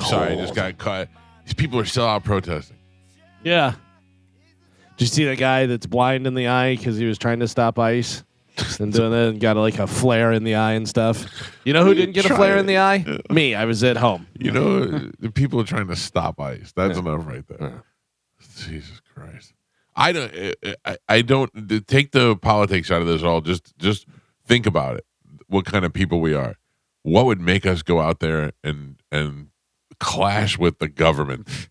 sorry, I just got caught. These people are still out protesting. Yeah. Did you see that guy that's blind in the eye because he was trying to stop ICE and doing that and got a flare in the eye and stuff? You know who didn't get a flare in the eye? Me. I was at home. You know, the people are trying to stop ICE. That's enough right there. Jesus Christ. I don't take the politics out of this all. Just think about it. What kind of people we are. What would make us go out there and clash with the government?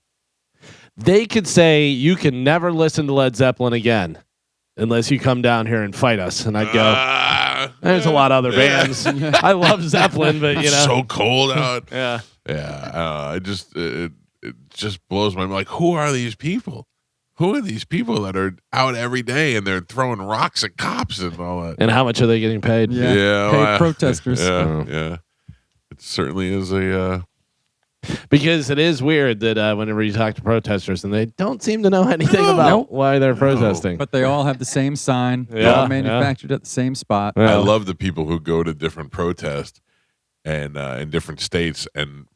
They could say you can never listen to Led Zeppelin again unless you come down here and fight us. And I'd go, there's a lot of other bands. I love Zeppelin, but it's so cold out. Yeah. It just blows my mind. Like, who are these people? Who are these people that are out every day and they're throwing rocks at cops and all that? And how much are they getting paid? Paid protesters. Yeah. It certainly is a... Because it is weird that whenever you talk to protesters and they don't seem to know anything about why they're protesting. But they all have the same sign. They're all manufactured at the same spot. Yeah. I love the people who go to different protests and in different states and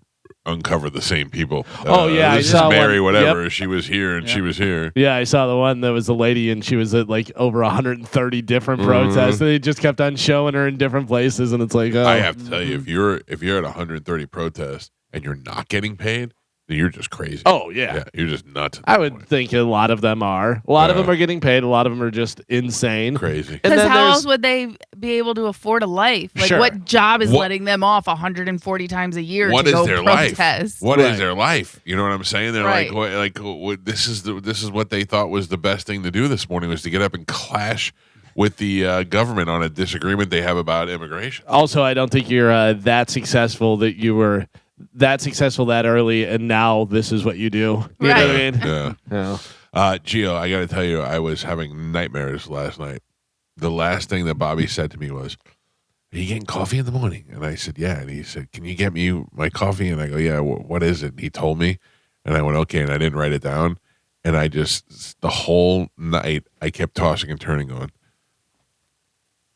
uncover the same people. I This saw is Mary, one. whatever. Yep. She was here and she was here. Yeah, I saw the one that was a lady and she was at over 130 different protests. And they just kept on showing her in different places. And it's like, I have to tell you, if you're at 130 protests and you're not getting paid, then you're just crazy. Oh, yeah. You're just nuts. I would think a lot of them are. A lot of them are getting paid. A lot of them are just insane. Crazy. Because how else would they be able to afford a life? Like, what job is letting them off 140 times a year to go protest? What is their life? You know what I'm saying? They're Right. this is what they thought was the best thing to do this morning was to get up and clash with the government on a disagreement they have about immigration. Also, I don't think you're that successful that you were that successful that early, and now this is what you do. You know what I mean? Yeah. Gio, I got to tell you, I was having nightmares last night. The last thing that Bobby said to me was, "Are you getting coffee in the morning?" And I said, "Yeah." And he said, "Can you get me my coffee?" And I go, "Yeah, what is it?" And he told me, and I went, "Okay." And I didn't write it down. And I just, the whole night, I kept tossing and turning on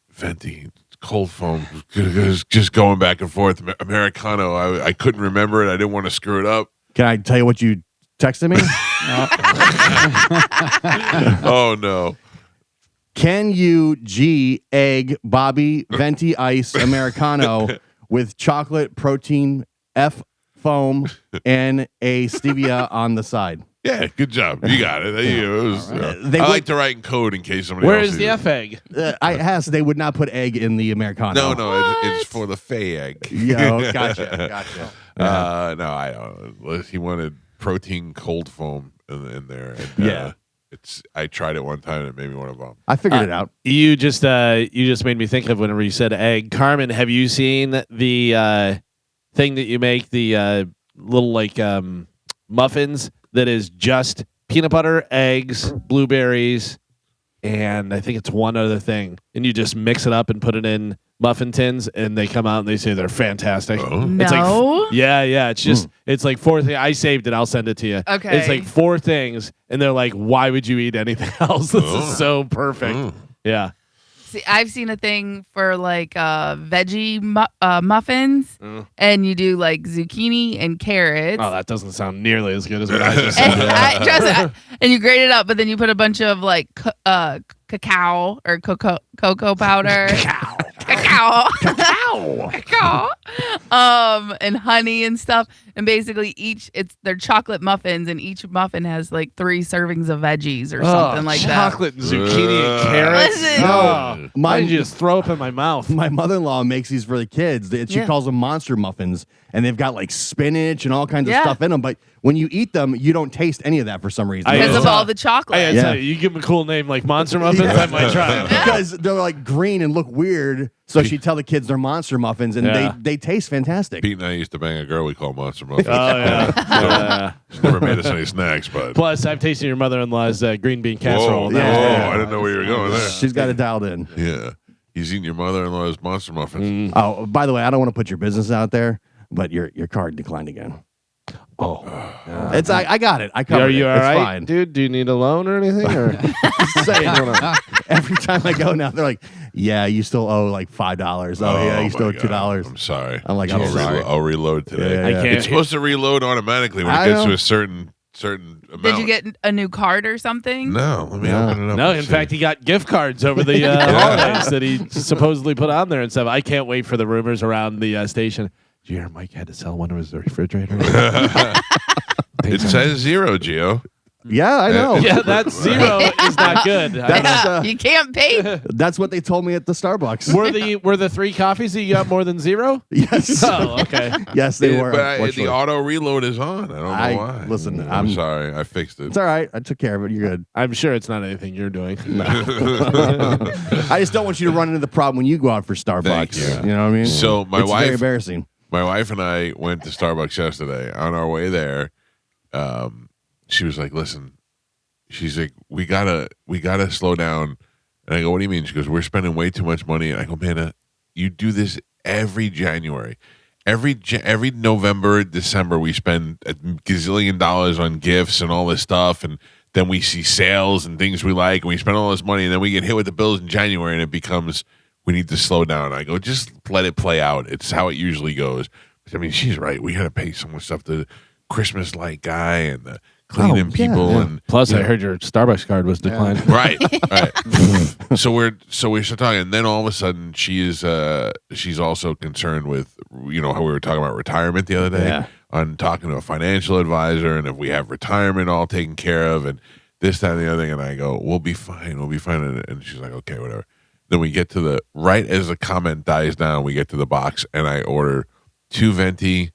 venti, cold foam, just going back and forth. Americano, I couldn't remember it. I didn't want to screw it up. Can I tell you what you texted me? Oh, no. Can you egg Bobby venti ice Americano with chocolate protein F foam and a stevia on the side? Yeah, good job. You got it. I like to write in code in case somebody Where else is the F egg? I asked. They would not put egg in the Americano. No, it's for the Fay egg. Yo, gotcha. No, I don't. He wanted protein cold foam in there. And, I tried it one time and it made me want to vomit. I figured it out. You just made me think of whenever you said egg. Carmen, have you seen the thing that you make, the little muffins that is just peanut butter, eggs, blueberries, and I think it's one other thing. And you just mix it up and put it in muffin tins, and they come out and they say they're fantastic. Oh. It's No. It's just it's like 4 things. I saved it. I'll send it to you. Okay. It's like 4 things, and they're like, why would you eat anything else? This is so perfect. Yeah. See, I've seen a thing for veggie muffins, and you do zucchini and carrots. Oh, that doesn't sound nearly as good as what I just said. And you grate it up, but then you put a bunch of cacao or cocoa powder. Cacao. And honey and stuff. And basically they're chocolate muffins, and each muffin has 3 servings of veggies or something like that. Chocolate and zucchini and carrots. Listen. No, mine just throw up in my mouth. My mother-in-law makes these for the kids. She calls them monster muffins, and they've got spinach and all kinds of stuff in them. But when you eat them, you don't taste any of that for some reason. Because of all the chocolate. I tell you give them a cool name like monster muffins, I might try them. Because they're green and look weird. So she'd tell the kids they're monster muffins, and they taste fantastic. Pete and I used to bang a girl we call monster muffins. Oh, yeah. She never made us any snacks, but. Plus, I've tasted your mother-in-law's green bean casserole. Whoa, I didn't know where you were going there. She's got it dialed in. Yeah. He's eating your mother-in-law's monster muffins. Oh, by the way, I don't want to put your business out there, but your card declined again. Oh, it's I got it. I covered Are you it. all It's right, fine. dude? Do you need a loan or anything? Or Saying, every time I go now, they're like, Yeah, you still owe like $5. Oh, yeah, you still owe my God. $2. I'm sorry. I'm like, I'm sorry. I'll reload today. Yeah, I can't. It's supposed to reload automatically when I it gets know. to a certain amount. Did you get a new card or something? No, let me No. open it up. No, and in see. fact, he got gift cards over the holidays that he supposedly put on there and stuff. I can't wait for the rumors around the station. Did you hear Mike had to sell one of his refrigerators? It says 0, Gio. Yeah, I know. Yeah, that 0 is not good. That's, You can't pay. That's what they told me at the Starbucks. were the 3 coffees that you got more than 0? Yes. Oh, okay. Yes, they were. But the unfortunately. auto reload is on. I don't know why. Listen, I'm sorry. I fixed it. It's all right. I took care of it. You're good. I'm sure it's not anything you're doing. I just don't want you to run into the problem when you go out for Starbucks. Thank you. You know what I mean? So my it's very wife, embarrassing. my wife and I went to Starbucks yesterday. On our way there, she was like, "Listen," she's like, "We gotta slow down." And I go, "What do you mean?" She goes, "We're spending way too much money." And I go, "Man, you do this every January, every November, December. We spend a gazillion dollars on gifts and all this stuff, and then we see sales and things we like, and we spend all this money, and then we get hit with the bills in January, and it becomes." We need to slow down. I go, just let it play out. It's how it usually goes. I mean, she's right. We got to pay so much stuff to the Christmas light guy and the cleaning people. yeah. And Plus, I heard your Starbucks card was declined. right. So we start talking, and then all of a sudden, she's also concerned with how we were talking about retirement the other day. Yeah. On talking to a financial advisor, and if we have retirement all taken care of, and this, that, and the other thing. And I go, we'll be fine. And she's like, okay, whatever. Then we get to right as the comment dies down, we get to the box, and I order 2 venti,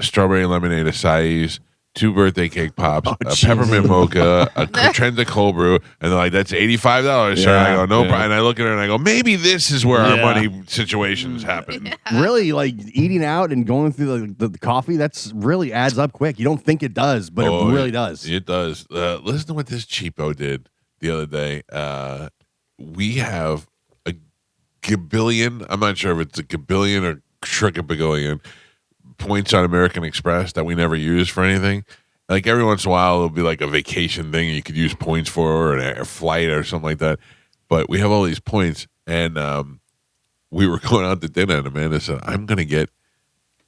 strawberry lemonade acais, 2 birthday cake pops, a peppermint mocha, a trendy cold brew, and they're like, "That's $85, sir." And I go, "No problem." And I look at her and I go, "Maybe this is where our money situations happen." Really, like eating out and going through the coffee, that's really adds up quick. You don't think it does, but it really does. It does. Listen to what this cheapo did the other day. We have a gabillion. I'm not sure if it's a gabillion or trickabagillion points on American Express that we never use for anything. Like every once in a while, it'll be like a vacation thing you could use points for, or a flight or something like that. But we have all these points, and we were going out to dinner, and Amanda said, "I'm going to get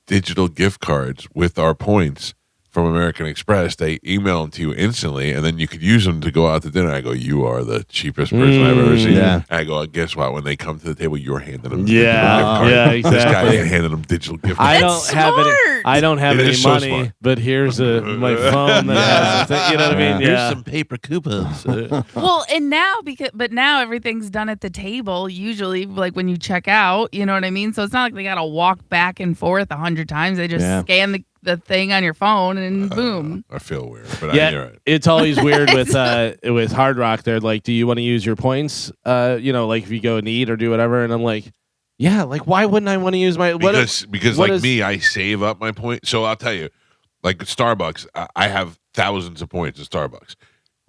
digital gift cards with our points from American Express. They email them to you instantly, and then you could use them to go out to dinner." I go, "You are the cheapest person I've ever seen." Yeah. I go, "Guess what? When they come to the table, you're handing them Yeah, digital gift cards. yeah, This guy exactly. ain't handing them digital gift I cards." don't have any. smart. I don't have It any is so money, smart. but here's my phone that has. The thing, you know what I mean? Here's Yeah. some paper coupons. Well, and now but now everything's done at the table. Usually, like when you check out, you know what I mean. So it's not like they got to walk back and forth 100 times. They just scan the thing on your phone and boom. I feel weird, but Yeah, you're right. it's always weird with Hard Rock. They're like, "Do you want to use your points? Like if you go and eat or do whatever." And I'm like, "Yeah, like why wouldn't I want to use my Because what like is- me, I save up my points. So I'll tell you, like Starbucks, I have thousands of points at Starbucks.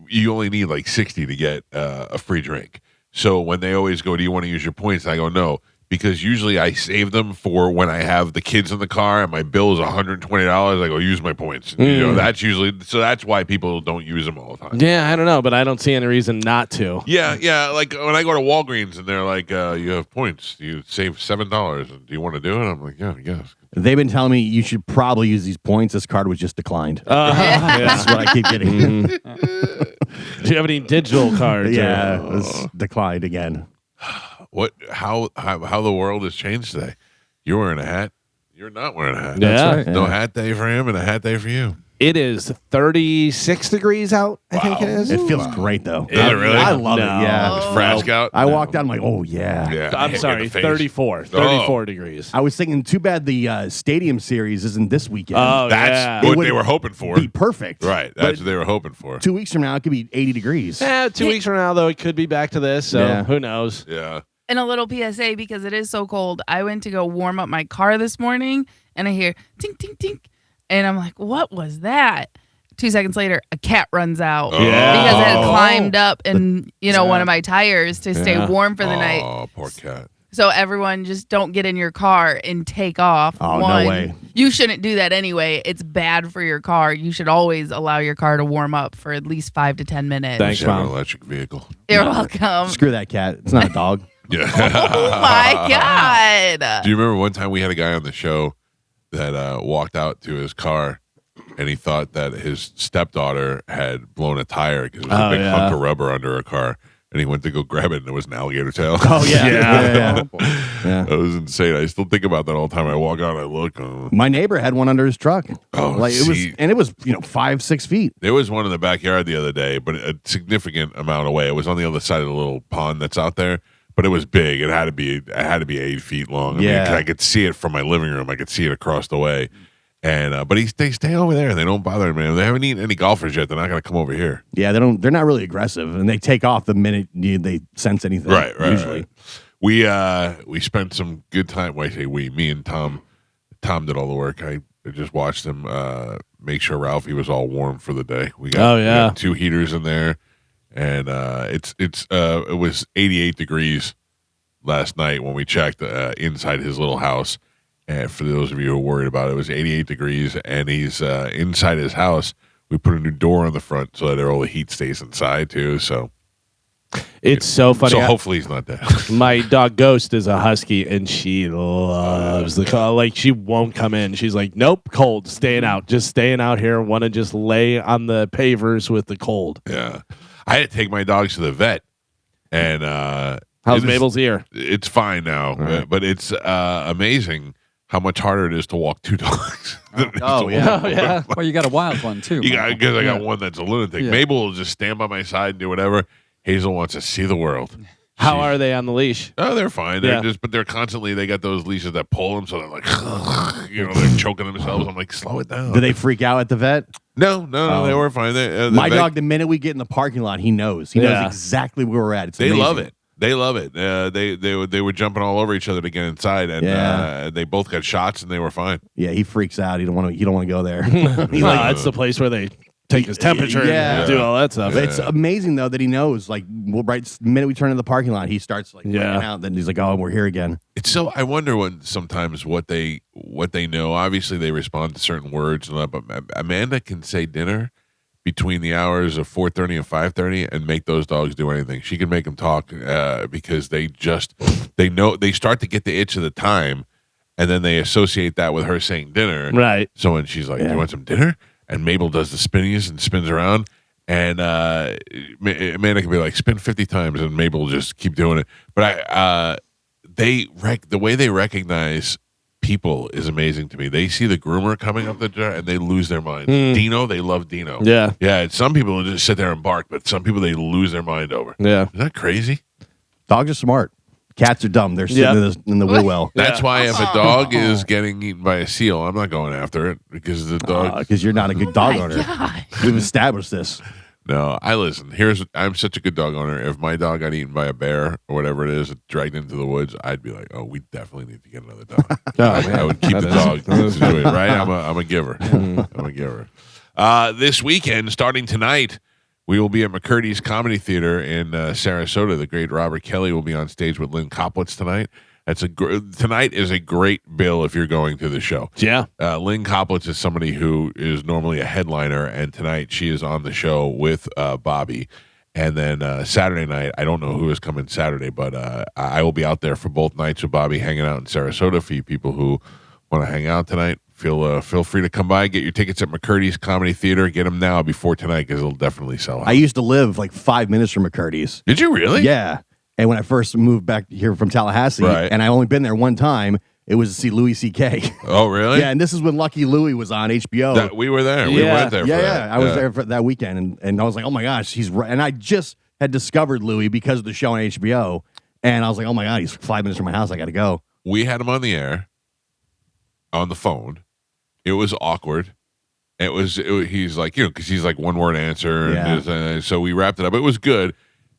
You only need like 60 to get a free drink. So when they always go, "Do you want to use your points?" I go, "No." Because usually I save them for when I have the kids in the car and my bill is $120. I go, use my points. That's usually, so that's why people don't use them all the time. Yeah, I don't know, but I don't see any reason not to. Yeah. Like when I go to Walgreens and they're like, "You have points. You save $7. And do you want to do it?" I'm like, "Yeah, yes." They've been telling me you should probably use these points. This card was just declined. Yeah. That's what I keep getting. Do you have any digital cards? Yeah, or- it was declined again. What? How the world has changed today? You're wearing a hat. You're not wearing a hat. Yeah. right. No hat day for him and a hat day for you. It is 36 degrees out, I think it is. It feels great though. Is it really? I love No. it. Yeah. It's Frask out. I walked out. I'm like, oh yeah. Yeah. I'm hit me in sorry, the face. 34 degrees. I was thinking, too bad the Stadium Series isn't this weekend. Oh, That's yeah. what It they would were hoping for. be perfect. Right. But That's what they were hoping for. 2 weeks from now, it could be 80 degrees. Yeah, 2 weeks from now, though, it could be back to this. So Yeah. who knows? Yeah. And a little PSA because it is so cold. I went to go warm up my car this morning and I hear tink, tink, tink. And I'm like, what was that? 2 seconds later, a cat runs out Yeah. because it had Oh. climbed up and, one of my tires to stay Yeah. warm for the night. Oh, poor cat. So everyone just don't get in your car and take off. Oh, no One, way. You shouldn't do that anyway. It's bad for your car. You should always allow your car to warm up for at least 5 to 10 minutes. Thanks, You have an Mom. electric vehicle. You're welcome. Screw that cat. It's not a dog. Yeah. Oh my God. Do you remember one time we had a guy on the show that walked out to his car and he thought that his stepdaughter had blown a tire because there was a big hunk of rubber under her car. And he went to go grab it, and it was an alligator tail. Oh, yeah. Yeah. Yeah. That was insane. I still think about that all the time. I walk out, and I look. My neighbor had one under his truck. Oh, like it was, see. and it was 5-6 feet. There was one in the backyard the other day, but a significant amount away. It was on the other side of the little pond that's out there, but it was big. It had to be 8 feet long. I mean, Yeah. I could see it from my living room. I could see it across the way. And but they stay over there and they don't bother me. They haven't eaten any golfers yet. They're not going to come over here. Yeah, they're not really aggressive, and they take off the minute they sense anything. Right. Usually. We spent some good time. Well, I say we, me and Tom. Tom did all the work. I just watched him make sure Ralphie was all warm for the day. We got 2 heaters in there, and it was 88 degrees last night when we checked inside his little house. And for those of you who are worried about it, it was 88 degrees, and he's inside his house. We put a new door on the front so that all the heat stays inside too. So It's so funny. So hopefully he's not dead. My dog Ghost is a husky, and she loves the cold. Like, she won't come in. She's like, nope, cold, staying out, just staying out here. Want to just lay on the pavers with the cold. Yeah, I had to take my dogs to the vet, and how's Mabel's ear? It's fine now, but it's amazing how much harder it is to walk 2 dogs. Oh, yeah. Well, you got a wild one, too. I got one that's a lunatic. Yeah. Mabel will just stand by my side and do whatever. Hazel wants to see the world. How are they on the leash? Oh, they're fine. They're but they're constantly, they got those leashes that pull them, so they're like, they're choking themselves. I'm like, slow it down. Do they freak out at the vet? No, they were fine. My dog, the minute we get in the parking lot, he knows. He knows exactly where we're at. It's amazing. love it. They love it. They were jumping all over each other to get inside, and they both got shots, and they were fine. Yeah, he freaks out. He don't want to go there. It's the place where they take his temperature and do all that stuff. It's amazing though that he knows. Like, right the minute we turn in the parking lot, he starts like freaking out. Then he's like, "Oh, we're here again." It's so. I wonder sometimes what they know. Obviously, they respond to certain words, and but Amanda can say dinner between the hours of 4:30 and 5:30 and make those dogs do anything. She can make them talk because they know they start to get the itch of the time, and then they associate that with her saying dinner. Right. So when she's like, "Do you want some dinner?" and Mabel does the spinnies and spins around, and Amanda can be like, "Spin 50 times," and Mabel will just keep doing it. But the way they recognize people is amazing to me. They see the groomer coming up the jar and they lose their minds. Dino, they love Dino. Yeah. Some people will just sit there and bark, but some people they lose their mind over. Yeah, is that crazy? Dogs are smart. Cats are dumb. They're sitting in the wheel well. That's why if a dog is getting eaten by a seal, I'm not going after it because the dog. Because you're not a good dog owner. We've established this. No, listen. I'm such a good dog owner. If my dog got eaten by a bear or whatever it is, dragged into the woods, I'd be like, "Oh, we definitely need to get another dog." I would keep the dog. Right? I'm a giver. I'm a giver. This weekend, starting tonight, we will be at McCurdy's Comedy Theater in Sarasota. The great Robert Kelly will be on stage with Lynn Koplitz tonight. Tonight is a great bill if you're going to the show. Yeah. Lynn Koplitz is somebody who is normally a headliner, and tonight she is on the show with Bobby. And then Saturday night, I don't know who is coming Saturday, but I will be out there for both nights with Bobby, hanging out in Sarasota. For you people who want to hang out tonight, feel free to come by. Get your tickets at McCurdy's Comedy Theater. Get them now before tonight because it'll definitely sell out. I used to live like 5 minutes from McCurdy's. Did you really? Yeah. And when I first moved back here from Tallahassee, and I only been there one time, it was to see Louis C.K. Oh, really? Yeah, and this is when Lucky Louie was on HBO. We were there. We went there. I was there for that weekend, and I was like, oh my gosh, he's right. And I just had discovered Louis because of the show on HBO, and I was like, oh my God, he's 5 minutes from my house. I got to go. We had him on the air, on the phone. It was awkward. He's like, because he's like one word answer. And so we wrapped it up. It was good.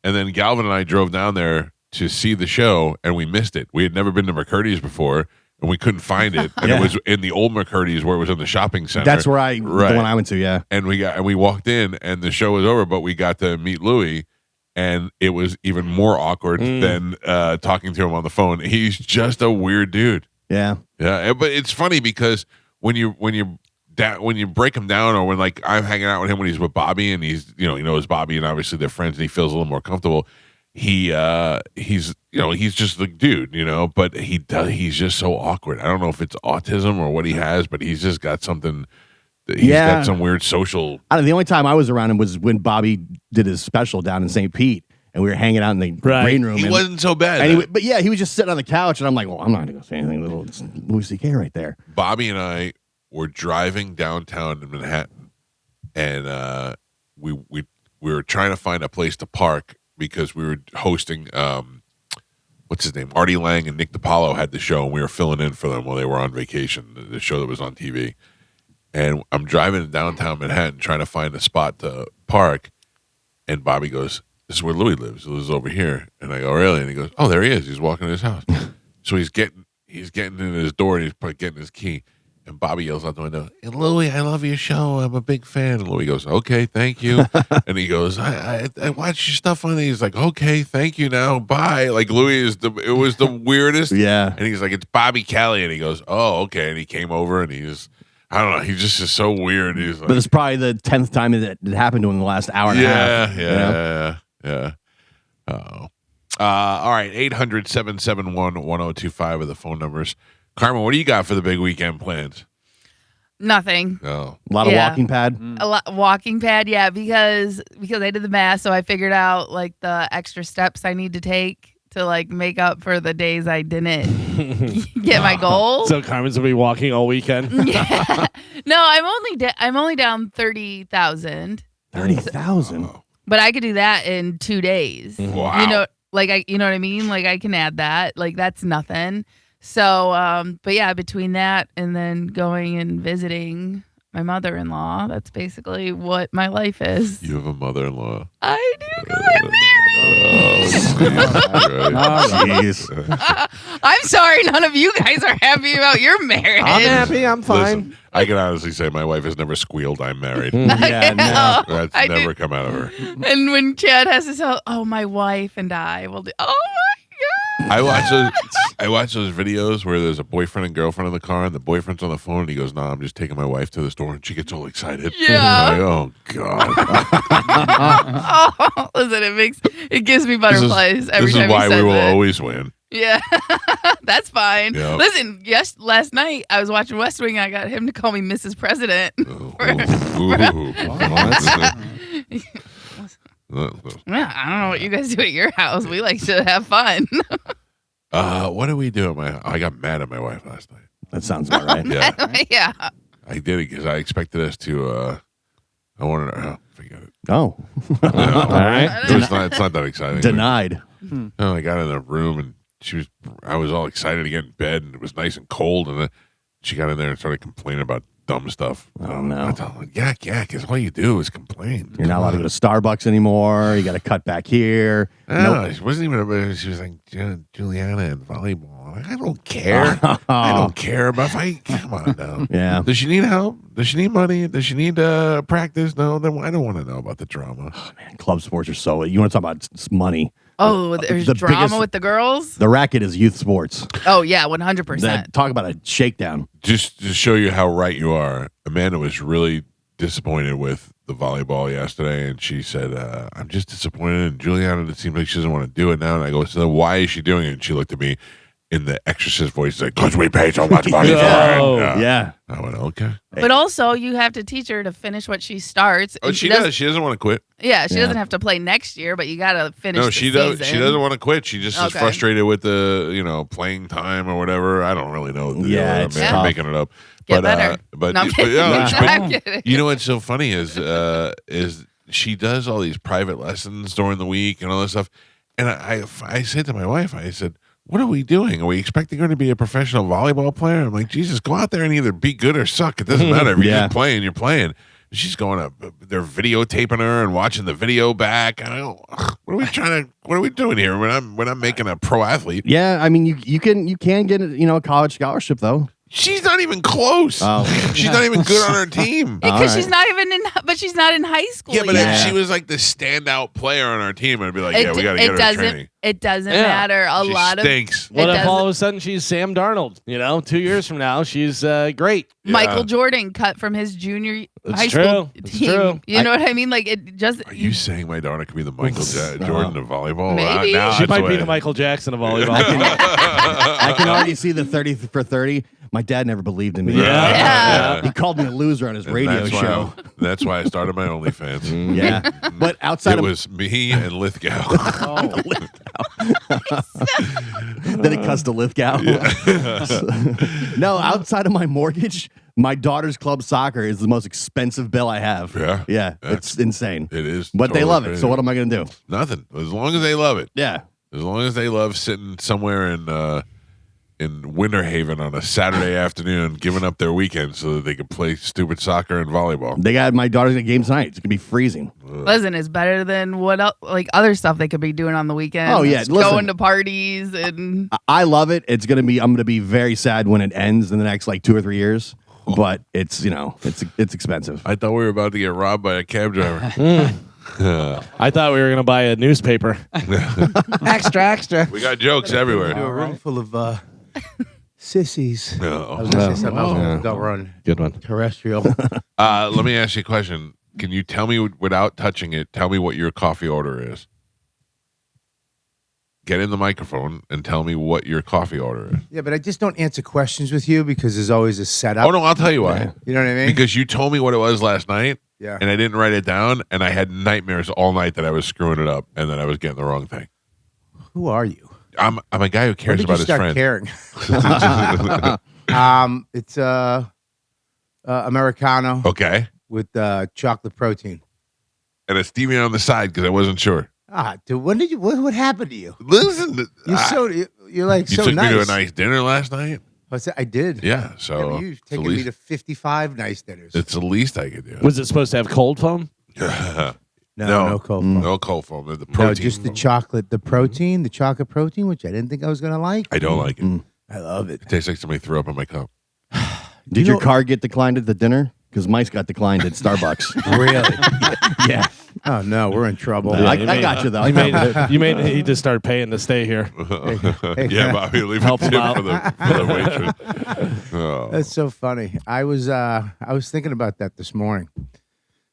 And then Galvin and I drove down there to see the show, and we missed it. We had never been to McCurdy's before, and we couldn't find it. And it was in the old McCurdy's where it was in the shopping center. That's where the one I went to, yeah. And we walked in, and the show was over, but we got to meet Louis, and it was even more awkward than talking to him on the phone. He's just a weird dude. Yeah. Yeah, but it's funny because when you break him down, or when like I'm hanging out with him when he's with Bobby, and he's he knows Bobby, and obviously they're friends, and he feels a little more comfortable. he's he's just the dude, but he's just so awkward. I don't know if it's autism or what he has, but he's just got something. He's got some weird social. I don't know, the only time I was around him was when Bobby did his special down in St. Pete, and we were hanging out in the green room. He wasn't so bad. But he was just sitting on the couch, and I'm like, well, I'm not going to say anything. Little Louis C.K. right there. Bobby and I were driving downtown in Manhattan, and we were trying to find a place to park because we were hosting. What's his name? Artie Lang and Nick DiPaolo had the show, and we were filling in for them while they were on vacation. The show that was on TV. And I'm driving in downtown Manhattan trying to find a spot to park. And Bobby goes, "This is where Louis lives. He lives over here." And I go, "Really?" And he goes, "Oh, there he is. He's walking to his house." So he's getting in his door and he's getting his key. And Bobby yells out the window, "Hey, Louis, I love your show. I'm a big fan." And Louis goes, "Okay, thank you." And he goes, I watch your stuff on it. He's like, "Okay, thank you now. Bye." Like Louis it was the weirdest. Yeah. And he's like, "It's Bobby Kelly." And he goes, "Oh, okay." And he came over and I don't know. He just is so weird. He's like, But it's probably the 10th time that it happened to him in the last hour and a half. Yeah. Oh. All right. 800-771-1025 are the phone numbers. Carmen, what do you got for the big weekend plans? Nothing. Oh. A lot of walking pad. A lot walking pad, yeah, because I did the math, so I figured out like the extra steps I need to take to like make up for the days I didn't get my goal. So Carmen's gonna be walking all weekend. Yeah. No, I'm only down 30,000. 30,000. But I could do that in 2 days. Wow. You know what I mean? Like I can add that. Like that's nothing. So but yeah, between that and then going and visiting my mother-in-law, that's basically what my life is. You have a mother-in-law. I do, 'cause I'm married. Jeez. I'm sorry none of you guys are happy about your marriage. I'm happy. I'm fine. Listen, I can honestly say my wife has never squealed, "I'm married." Yeah, no. That's I never do. come out of her. And when Chad has to tell, "Oh, my wife and I will do," oh my God. I watch those videos where there's a boyfriend and girlfriend in the car, and the boyfriend's on the phone, and he goes, "No, I'm just taking my wife to the store," and she gets all excited. Yeah. I'm like, oh God. Oh, listen, it gives me butterflies every This time is why he we says will it. always win. Yeah, that's fine. Yeah. Listen, last night I was watching West Wing. And I got him to call me Mrs. President. Ooh. Yeah, I don't know what you guys do at your house. We like to have fun. What do we do? I got mad at my wife last night. That sounds about right. Yeah, Yeah. I did it because I expected us to. I wanted to forget it. Oh. All right. It's not that exciting. Denied. I got in the room and I was all excited to get in bed, and it was nice and cold, and then she got in there and started complaining about dumb stuff. Oh, no. I told her, yeah, because all you do is complain. You're not allowed to go to Starbucks anymore. You got to cut back here. No, she wasn't even. She was like Juliana and volleyball. I'm like, I don't care. I don't care about fight. Come on now. Yeah. Does she need help? Does she need money? Does she need practice? No. Then I don't want to know about the drama. Man, club sports are so. You want to talk about money? Oh, there's the drama biggest- with the girls? The racket is youth sports. Oh, yeah, 100%. Talk about a shakedown. Just to show you how right you are, Amanda was really disappointed with the volleyball yesterday, and she said, "I'm just disappointed." And Juliana, it seems like she doesn't want to do it now. And I go, "So then why is she doing it?" And she looked at me in the Exorcist voice, like, "Because we pay so much money for Oh, it." Yeah. I went, "Okay." But also, you have to teach her to finish what she starts. Oh, And she does. She doesn't want to quit. Yeah, she Yeah. doesn't have to play next year, but you got to finish No, the she does. season. She doesn't want to quit. She just is Okay. frustrated with the playing time or whatever. I don't really know. Yeah, I'm it's tough. making it up. Get but better. but No, I'm kidding. yeah, No, but I'm kidding. you know what's so funny is she does all these private lessons during the week and all this stuff. And I said to my wife, I said, "What are we doing? Are we expecting her to be a professional volleyball player?" I'm like, Jesus, go out there and either be good or suck. It doesn't matter. If you're Yeah. just playing, you're playing. She's going up. They're videotaping her and watching the video back. And I go, what are we doing here when I'm making a pro athlete? Yeah. I mean, you can get a college scholarship though. She's not even close. Oh. She's not even good on her team. Because All she's not even in, but she's not in high school. Yeah, but yet. if she was like the standout player on our team, I'd be like, It yeah, we d- got to get her doesn't. training. It doesn't Yeah. matter. A She lot stinks. What It if all doesn't- of a sudden she's Sam Darnold? 2 years from now, she's great. of Michael Jordan cut from his junior It's high school true. It's team. true. You know what I mean? Like it just. Are you saying my daughter could be the Michael Jordan of volleyball? Maybe. Now She that's might be way- the Michael Jackson of volleyball. I can already see the 30 for 30. My dad never believed in me. Yeah. He called me a loser on his And radio that's show. That's why I started my OnlyFans. Yeah. But outside It of was me and Lithgow. then it cuts to Lithgow. No, outside of my mortgage, my daughter's club soccer is the most expensive bill I have. Yeah. Yeah. That's- It's insane. It is. But they totally love it. crazy. So what am I going to do? Nothing. As long as they love it. Yeah. As long as they love sitting somewhere in Winter Haven on a Saturday afternoon, giving up their weekend so that they can play stupid soccer and volleyball. They got my daughter's got games tonight. It's going to be freezing. Listen, it's better than what else, like other stuff they could be doing on the weekend. Oh, yeah, Just listen. going to parties and I love it. I'm going to be very sad when it ends in the next like 2 or 3 years. But it's, it's expensive. I thought we were about to get robbed by a cab driver. I thought we were going to buy a newspaper. extra. We got jokes everywhere. To a room full of sissies. I No. was going to say something else. Yeah. Go run Good one. terrestrial. Let me ask you a question. Can you tell me, without touching it, tell me what your coffee order is? Get in the microphone and tell me what your coffee order is. Yeah, but I just don't answer questions with you because there's always a setup. Oh, no, I'll tell you why. You know what I mean? Because you told me what it was last night, yeah. and I didn't write it down, and I had nightmares all night that I was screwing it up and that I was getting the wrong thing. Who are you? I'm a guy who When cares did about you his start friend. caring? It's Americano Okay. with chocolate protein. And a stevia on the side because I wasn't sure. Dude, when did you? What happened to you? Listen, You're like you so took nice. me to a nice dinner last night. What's that? I did. Yeah, Yeah, so but you've it's the taken me least, to 55 nice dinners. it's the least I could do. Was it supposed to have cold foam? no, no. no cold foam. No cold foam. The protein. No, just the chocolate, the chocolate protein, which I didn't think I was gonna like. I don't like it. I love it. It tastes like somebody threw up in my cup. Did You your know- card get declined at the dinner? Because Mike's got declined at Starbucks. Really? Yeah. Oh no, we're in trouble. I got you, though. You may need to start paying to stay here. Yeah, Bobby, leave Help a tip him out. for the waitress. Oh, That's so funny. I was thinking about that this morning.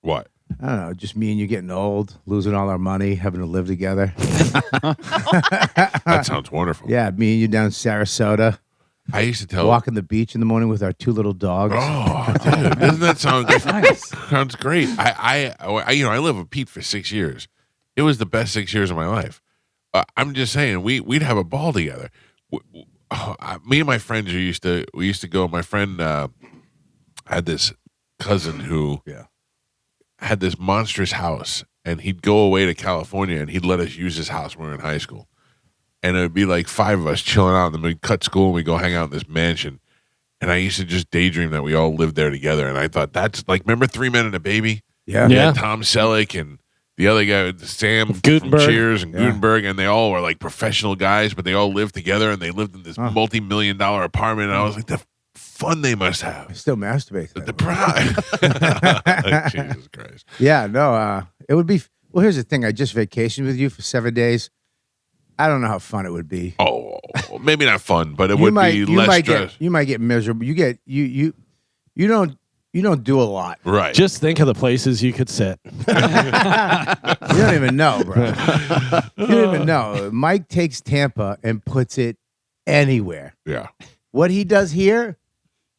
what? I don't know, just me and you getting old, losing all our money, having to live together. That sounds wonderful. Yeah, me and you down in Sarasota, I used to tell. walking the beach in the morning with our 2 little dogs. Oh, dude, doesn't that sound good? Sounds great. I I live with Pete for 6 years. It was the best 6 years of my life. I'm just saying, we'd have a ball together. Me and my friends we used to go. My friend had this cousin who had this monstrous house, and he'd go away to California, and he'd let us use his house when we were in high school. And it would be like 5 of us chilling out, and then we'd cut school and we'd go hang out in this mansion. And I used to just daydream that we all lived there together. And I thought, that's like, remember 3 Men and a Baby? Yeah. You Yeah. had Tom Selleck and the other guy, Sam Gutenberg. from Cheers and Yeah. Gutenberg, and they all were like professional guys, but they all lived together and they lived in this multi-million-dollar apartment. And I was like, the fun they must I have. still masturbate. to The that. pride. Jesus Christ. Yeah, no, it would be. Well, here's the thing. I just vacationed with you for 7 days. I don't know how fun it would be. Oh, maybe not fun, but it would be less stress. You might get miserable. You don't do a lot. Right. Just think of the places you could sit. You don't even know, bro. You don't even know. Mike takes Tampa and puts it anywhere. yeah. What he does here,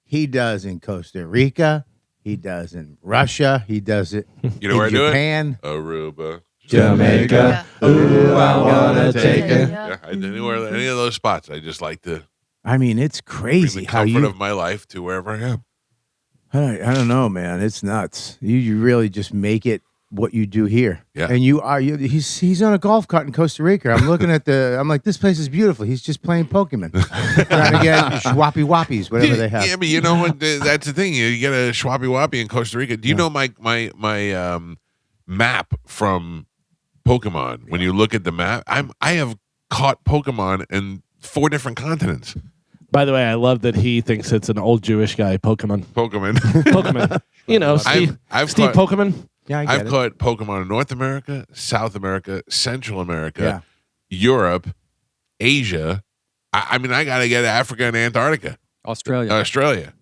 he does in Costa Rica. He does in Russia. He does it You know where I in do it? Japan. Aruba. Jamaica. Ooh, I wanna take it. Yeah, anywhere, any of those spots. I just like to I mean, it's bring crazy the how comfort you. of my life to wherever I am. I don't know, man. It's nuts. You really just make it what you do here. Yeah. And he's on a golf cart in Costa Rica. I'm looking at I'm like, this place is beautiful. He's just playing Pokemon. Trying to get Schwappy Wappies, whatever they have. Yeah, but you know what? That's the thing. You get a Schwappy Wappy in Costa Rica. Do you know my map from Pokemon? When you look at the map, I have caught Pokemon in 4 different continents. By the way, I love that he thinks it's an old Jewish guy, Pokemon. Pokemon. You know, Steve I've Pokemon. Yeah, I get I've it. caught Pokemon in North America, South America, Central America, Yeah. Europe, Asia. I mean, I got to get Africa and Antarctica, Australia. Australia.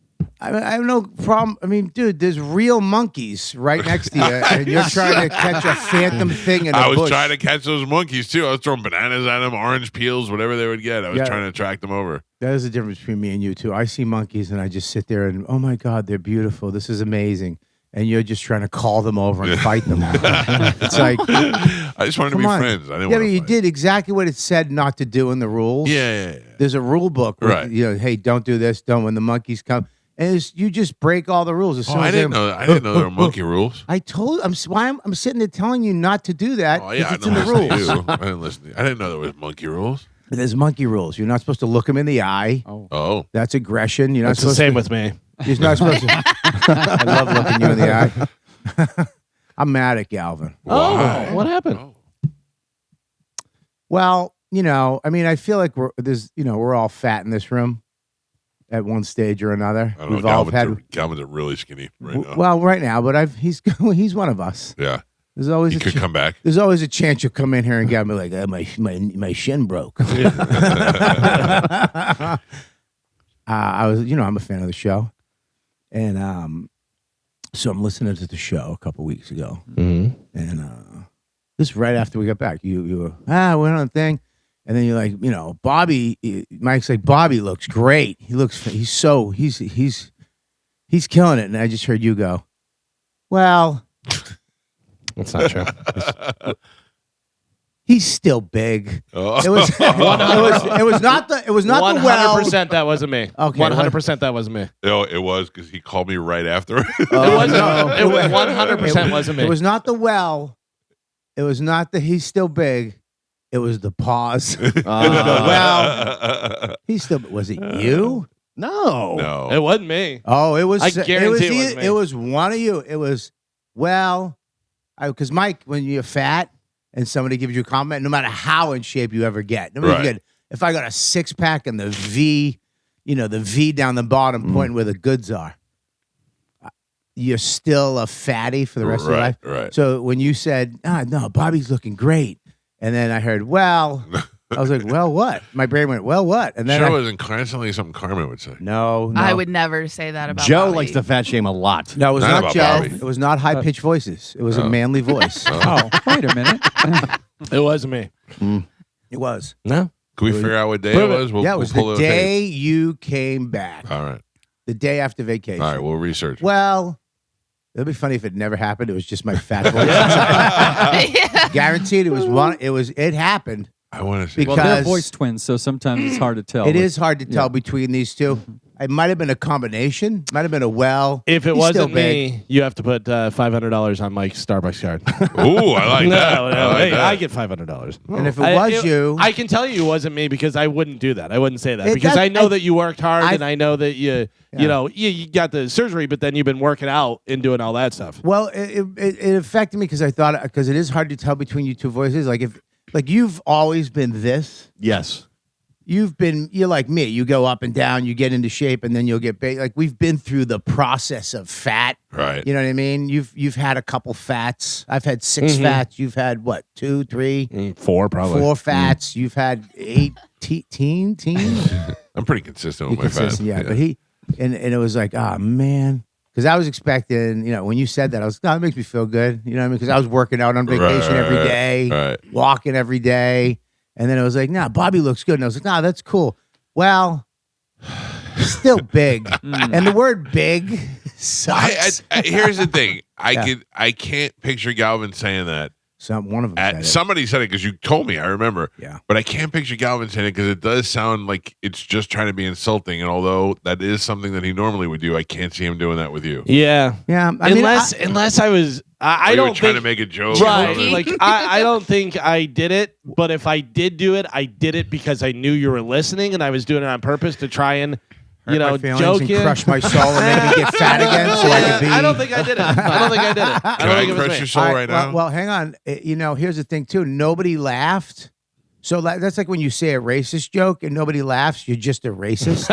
I have no problem. I mean, dude, there's real monkeys right next to you, and you're trying to catch a phantom thing in a I was bush. trying to catch those monkeys too. I was throwing bananas at them, orange peels, whatever they would get. I was Yeah. trying to track them over. That is the difference between me and you too. I see monkeys and I just sit there and, oh my God, they're beautiful. This is amazing. And you're just trying to call them over and fight them. It's like, I just wanted to come be on. friends. I didn't Yeah, want but to you fight. did exactly what it said not to do in the rules. Yeah. There's a rule book where, Right. you know, hey, don't do this, don't when the monkeys come. And you just break all the rules. As Oh, soon I as didn't know. I didn't know there were monkey rules. I told I'm sitting there telling you not to do that. Oh yeah, 'cause I it's in the didn't rules. listen to you. I didn't listen to you. I didn't know there was monkey rules. There's monkey rules. You're not supposed to look them in the eye. Oh, That's aggression. You're not That's the supposed same to. with me. You're not supposed to. I love looking you in the eye. I'm mad at Galvin. why? Oh, what happened? Oh. Well, you know, I mean, I feel like we're all fat in this room at one stage or another. I don't know. We've all had. Galvin's are really skinny right now. Well, right now, but he's one of us. Yeah, There's always he a could come back. There's always a chance you'll come in here and get me like, my shin broke. I'm a fan of the show, and so I'm listening to the show a couple weeks ago, Mm-hmm. and this is right after we got back. You were went on a thing, and then you're like, Bobby. Mike's like, Bobby looks great. He's killing it, and I just heard you go, well. That's not true. He's still big. Oh. It was not the well. 100% that wasn't me. Okay, 100% that wasn't me. No, it was because he called me right after. It wasn't. It 100% wasn't me. It was not the well. It was not the he's still big. It was the pause. Well, he's still. Was it you? No. No. It wasn't me. Oh, it was. I guarantee it was me. It was one of you. It was because Mike, when you're fat and somebody gives you a compliment, no matter how in shape you ever get, if I got a 6-pack and the V, the V down the bottom pointing where the goods are, you're still a fatty for the rest of your life. Right. So when you said, no, Bobby's looking great, and then I heard, well, I was like, well, what? My brain went, well, what? And then Sure wasn't constantly something Carmen would say. no, I would never say that about Joe Bobby. likes to fat shame a lot. No, it was Not not about Joe. Bobby. It was not high pitched voices. It was a manly voice. Oh, wait a minute. It wasn't me. It was. No. Can we figure out what day it Prove it. was? Yeah, it was pull the the tape. day you came back. All right. The day after vacation. All right. We'll research. Well, it'd be funny if it never happened. It was just my fat voice. Yeah. Guaranteed it was one. It happened. I want to see. Because- Well, they're voice twins, so sometimes it's hard to tell. It is hard to tell between these two. It might have been a combination. Might have been a well. If it He's still wasn't big. me, you have to put $500 on Mike's Starbucks card. Ooh, I like that. No, I like hey, that. I get $500. And if it was you, I can tell you it wasn't me because I wouldn't do that. I wouldn't say that It- because that- I know I- that you worked hard I- and I know that you got the surgery, but then you've been working out and doing all that stuff. well, it affected me because I thought because it is hard to tell between you two voices. Like you've always been this. Yes. You're like me. You go up and down, you get into shape, and then you'll get big. Like we've been through the process of fat. Right. You know what I mean? You've had a couple fats. I've had 6 fats. You've had what? 2, 3, 4 probably. 4 fats. You've had 8 teen. I'm pretty consistent You're with my fat. consistent, yeah. But and it was like, oh man. Because I was expecting, when you said that, I was, it makes me feel good. You know what I mean? Because I was working out on vacation every day, Right. walking every day. And then it was like, Bobby looks good. And I was like, that's cool. Well, still big. And the word big sucks. Here's the thing. Yeah. I can't picture Galvin saying that. One of them said it. Somebody said it because you told me. I remember. Yeah. But I can't picture Galvin saying it because it does sound like it's just trying to be insulting. And although that is something that he normally would do, I can't see him doing that with you. Yeah. Yeah. Unless I was, I Or you don't were trying think. to make a joke. Right. Or Like I don't think I did it, but if I did do it, I did it because I knew you were listening and I was doing it on purpose to try and hurt my feelings joke and you. crush my soul and make me get fat again so I could be. I don't think I did it. I don't think I did it. I Can don't I think it was crush me. your soul right now? Well, hang on. Here's the thing too. Nobody laughed, So that's like when you say a racist joke and nobody laughs, you're just a racist.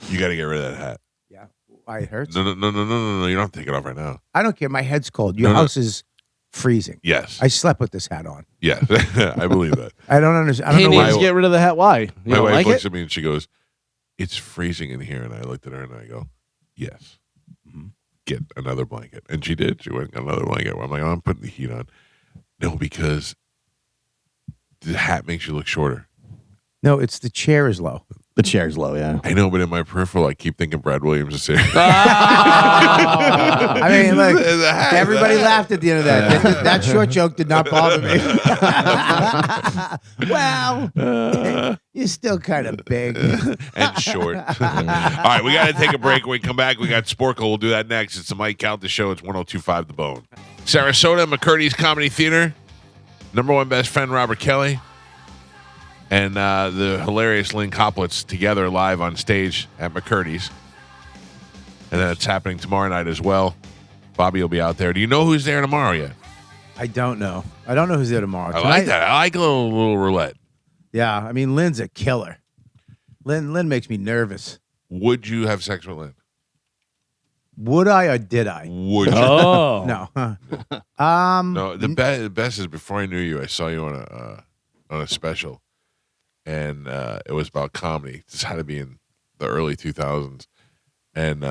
You got to get rid of that hat. Yeah, why it hurts. No. You don't have to take it off right now. I don't care. My head's cold. Your No. house is freezing. Yes. I slept with this hat on. Yes. I believe that. I don't understand. I He don't know needs why. to get rid of the hat. Why? You My don't wife like looks it? at me and she goes, "It's freezing in here." And I looked at her and I go, "Yes. Get another blanket." And she did. She went and got another blanket. I'm like, "Oh, I'm putting the heat on." No, because the hat makes you look shorter. No, it's the chair is low. The chair's low, yeah. I know, but in my peripheral, I keep thinking Brad Williams is here. I mean, look, The hat, everybody the hat. laughed at the end of that. That short joke did not bother me. Well, you're still kind of big. And short. All right, we got to take a break. When we come back, we got Sporkle. We'll do that next. It's the Mike Calta Show. It's 102.5 The Bone. Sarasota, McCurdy's Comedy Theater. Number one best friend, Robert Kelly. And the hilarious Lynn Coplitz together live on stage at McCurdy's. And then it's happening tomorrow night as well. Bobby will be out there. Do you know who's there tomorrow yet? I don't know. I don't know who's there tomorrow. I like that. I like a little roulette. Yeah, I mean, Lynn's a killer. Lynn makes me nervous. Would you have sex with Lynn? Would I or did I? Would you? Oh. No. No, the best is before I knew you, I saw you on a special, and it was about comedy. This had to be in the early 2000s, and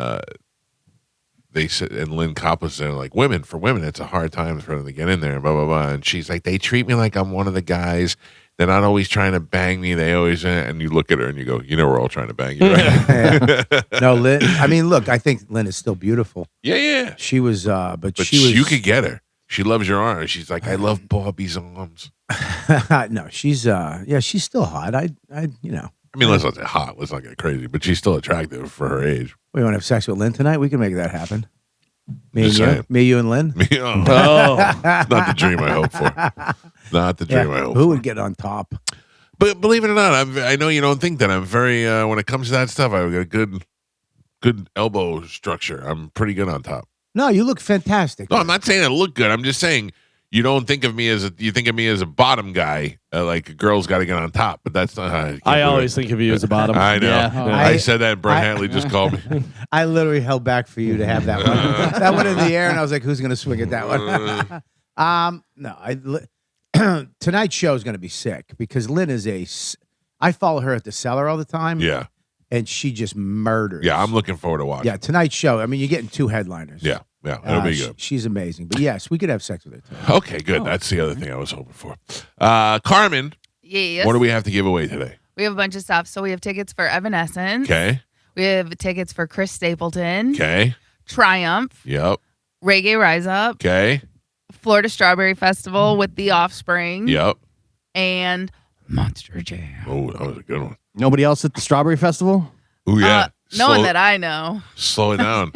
they said, and Lynn Coplitz there, like, for women, it's a hard time for them to get in there, and blah blah blah. And she's like, they treat me like I'm one of the guys. They're not always trying to bang me. They always, and you look at her and you go, you know, we're all trying to bang you, right? Yeah. No, Lynn. I mean, look, I think Lynn is still beautiful. Yeah. She was, but But she was. you could get her. She loves your arms. She's like, I love Bobby's arms. No, she's she's still hot. You know. I mean, let's not say hot. Let's not get crazy. But she's still attractive for her age. We want to have sex with Lynn tonight. We can make that happen. Me Just and you, saying. me, you, and Lynn. Not the dream I hope for. Not the dream I hope Who for. would get on top? But believe it or not, I know you don't think that. I'm very, when it comes to that stuff, I've got a good elbow structure. I'm pretty good on top. No, you look fantastic. No, I'm not saying I look good. I'm just saying you don't think of me as you think of me as a bottom guy. Like a girl's got to get on top, but that's not how I always think of you as a bottom. I know. Yeah. I said that. And Brett Hanley just called me. I literally held back for you to have that one. That one in the air, and I was like, "Who's going to swing at that one?" No, tonight's show is going to be sick because Lynn is I follow her at the Cellar all the time. Yeah, and she just murders. yeah. I'm looking forward to watching. Yeah, tonight's show. I mean, you're getting two headliners. Yeah, it'll be good. She's amazing. But yes, we could have sex with her tonight. Okay, good. That's the other thing I was hoping for. Carmen, Yes. what do we have to give away today? We have a bunch of stuff. So we have tickets for Evanescence. Okay, We have tickets for Chris Stapleton. okay, Triumph. yep, Reggae Rise Up. okay, Florida Strawberry Festival with The Offspring. yep. And Monster Jam. Oh, that was a good one. Nobody else at the Strawberry Festival? Oh yeah, No one that I know. slow it down.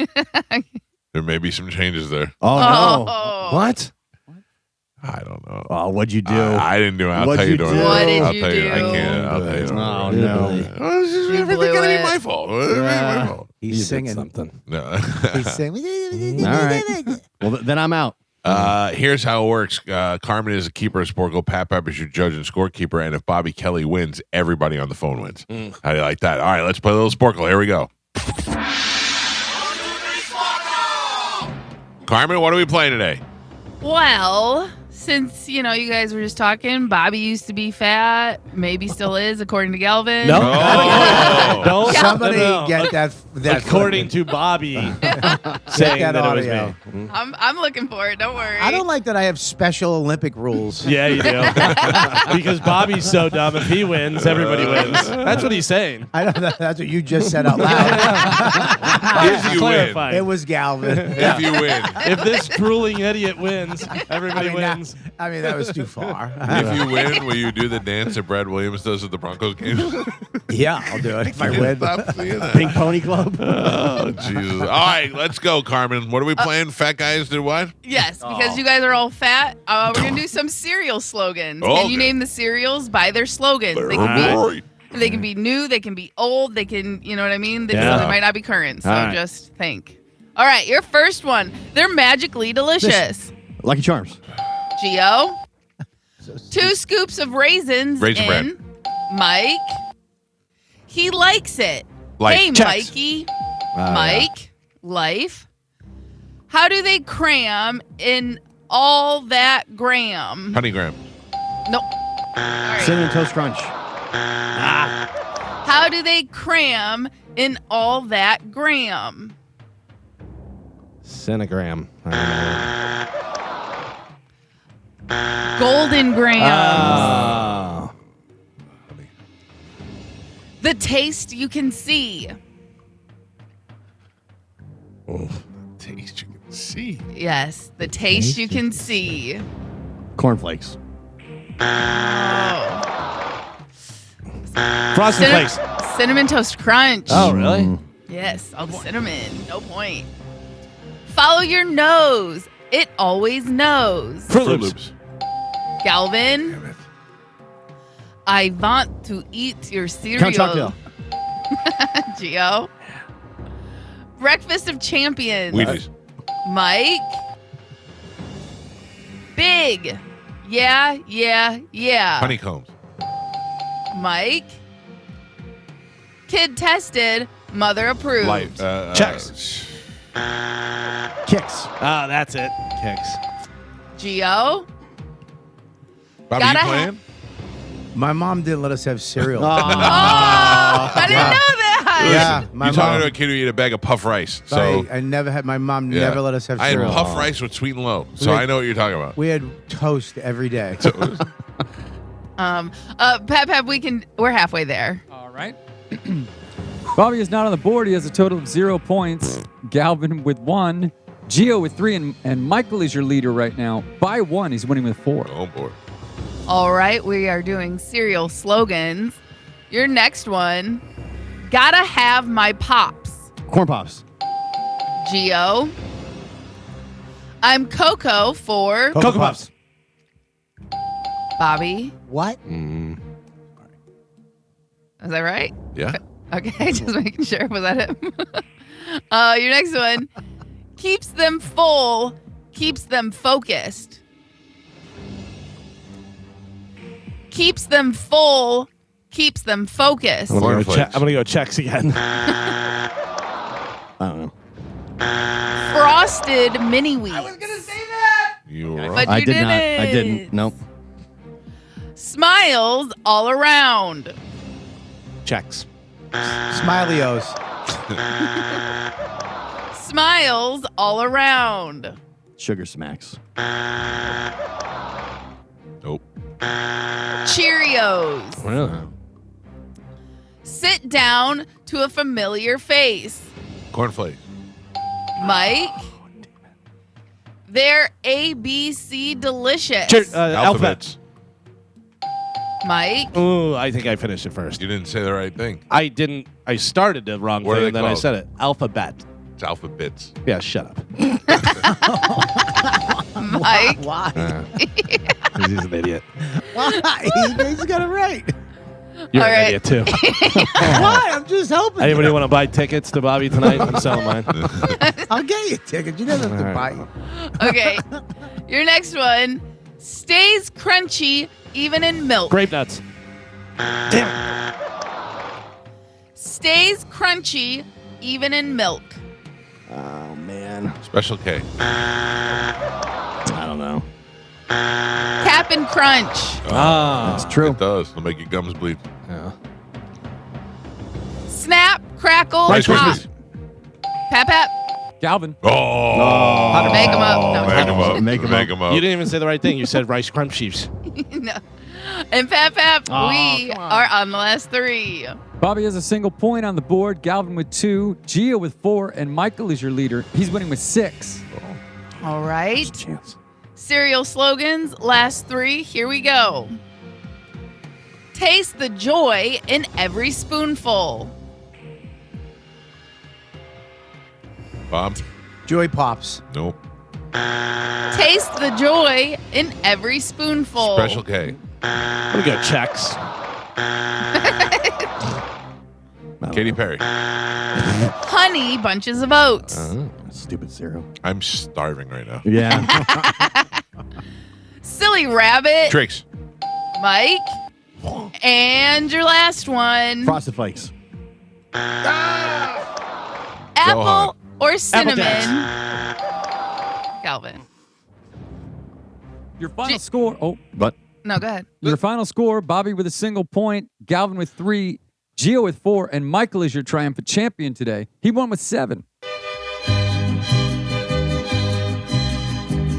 There may be some changes there. Oh, no. Oh. What? I don't know. Oh, what'd you do? I didn't do it. I'll What'd tell you. you Don't do? worry. What did I'll you tell you. I do? can't. I'll tell you. Don't Oh, worry. no. Oh, this is You everything blew gonna be it. my fault. It's gonna be my fault. He's You did singing. something. No. He's singing. All right. Well, then I'm out. Here's how it works. Carmen is a keeper of Sporkle. Pat Pepper's your judge and scorekeeper. And if Bobby Kelly wins, everybody on the phone wins. How do you like that? All right, let's play a little Sporkle. Here we go. Carmen, what are we playing today? Well, since, you guys were just talking, Bobby used to be fat. Maybe still is, according to Galvin. No. Oh. Don't Somebody no. get that. According to Bobby, saying that that it was audio. me. I'm looking for it. Don't worry. I don't like that I have special Olympic rules. Yeah, you do. Because Bobby's so dumb. If he wins, everybody wins. That's what he's saying. I don't know. That's what you just said out loud. If you win. Clarifying. It was Galvin. If you win. If this drooling idiot wins, everybody wins. That was too far. If you win, will you do the dance that Brad Williams does at the Broncos games? Yeah, I'll do it if I win. Stop seeing that. Pink Pony Club? Oh, Jesus. All right, let's go, Carmen. What are we playing? Fat guys do what? Yes, because you guys are all fat. We're going to do some cereal slogans. Okay. Can you name the cereals by their slogans? They can be new, they can be old, they can, you know what I mean? They might not be current, so All right. just think. All right, your first one. They're magically delicious. Lucky Charms. Gio, 2 scoops of raisins Raisin in. bread. Mike. He likes it. Life. Hey, Checks. Mikey. yeah. Mike. Life. How do they cram in all that gram? Honeygram. Nope. Sorry. Cinnamon Toast Crunch. How do they cram in all that gram? Cinegram. I Golden grams. don't know. The taste you can see. Taste you can see. Yes, the taste you can see. Cornflakes. Oh. Frosted Flakes. Cinnamon Toast Crunch. Oh, really? Yes, all the cinnamon. No point. Follow your nose. It always knows. Fruit Fruit Loops. Loops. Galvin, Damn it. I want to eat your cereal. Count Choctail. Gio. Breakfast of Champions. Wheaties. Mike. Big. Yeah, yeah, yeah. Honeycombs. Mike. Kid tested. Mother approved. Life. Checks. Kicks. Oh, that's it. Kicks. Gio. Bobby, Gotta you playing? My mom didn't let us have cereal. Oh, I didn't know that. Yeah, my You're talking to mom. a kid who ate a bag of puff rice. So I never had. My mom yeah. never let us have I had cereal. puff rice with sweet and low. So We- I know what you're talking about. We had toast every day. Pep, we're halfway there. All right. Bobby is not on the board. He has a total of 0 points. Galvin with 1. Gio with 3. And Michael is your leader right now. By 1, he's winning with 4. Oh boy. All right, we are doing cereal slogans. Your next one, gotta have my pops. Corn Pops. Gio. I'm Coco for Cocoa Puffs. Bobby. What? Mm. Is that right? Yeah. Okay, just making sure. Was that him? Your next one, keeps them full, keeps them focused. Keeps them full, keeps them focused. I'm gonna Cornflakes. go checks again. I don't know. Frosted mini wheat. You were But wrong. you I did didn't. not. I didn't. Nope. Smiles all around. Checks. Smileyos. Smiles all around. Sugar Smacks. Nope. Cheerios. Really? Sit down to a familiar face. Cornflakes. Mike. They're ABC delicious. Alphabet. Alphabets. Mike. Ooh, I think I finished it first. You didn't say the right thing. I didn't. I started the wrong What are thing, they and then I called? said it. Alphabet. It's alphabets. Yeah, shut up. Mike. Why? He's an idiot. Why? He's got it right. You're All an right. idiot too. Why? I'm just helping. Anybody want to buy tickets to Bobby tonight? I'm selling mine. I'll get you a ticket. You never have to All buy. right. Okay. Your next one stays crunchy even in milk. Grape nuts. Stays crunchy even in milk. Oh man. Special K. I don't know. Cap'n Crunch. Ah, That's true. It does. It'll make your gums bleed. yeah. Snap, crackle, Rice pop. Krispies. Pap pap. Galvin. Oh. How to make 'em up. No. Make 'em up. Make 'em Make 'em up. You didn't even say the right thing. You said Rice Crunchies. No. And Pap Pap, Oh, we come on. are on the last 3. Bobby has a single point on the board. Galvin with 2. Gio with 4. And Michael is your leader. He's winning with 6. All right. Chance. Cereal slogans, last 3. Here we go. Taste the joy in every spoonful. Bob? Joy Pops. Nope. Taste the joy in every spoonful. Special K. I'm gonna go checks. Katy Perry. Honey bunches of oats. Stupid cereal. I'm starving right now. Yeah. Silly rabbit. Tricks. Mike. And your last one. Frosted Flakes. Apple or cinnamon? Calvin. Your final score. Oh, But No, go ahead. your final score: Bobby with a single point, Galvin with 3, Gio with 4, and Michael is your triumphant champion today. He won with 7.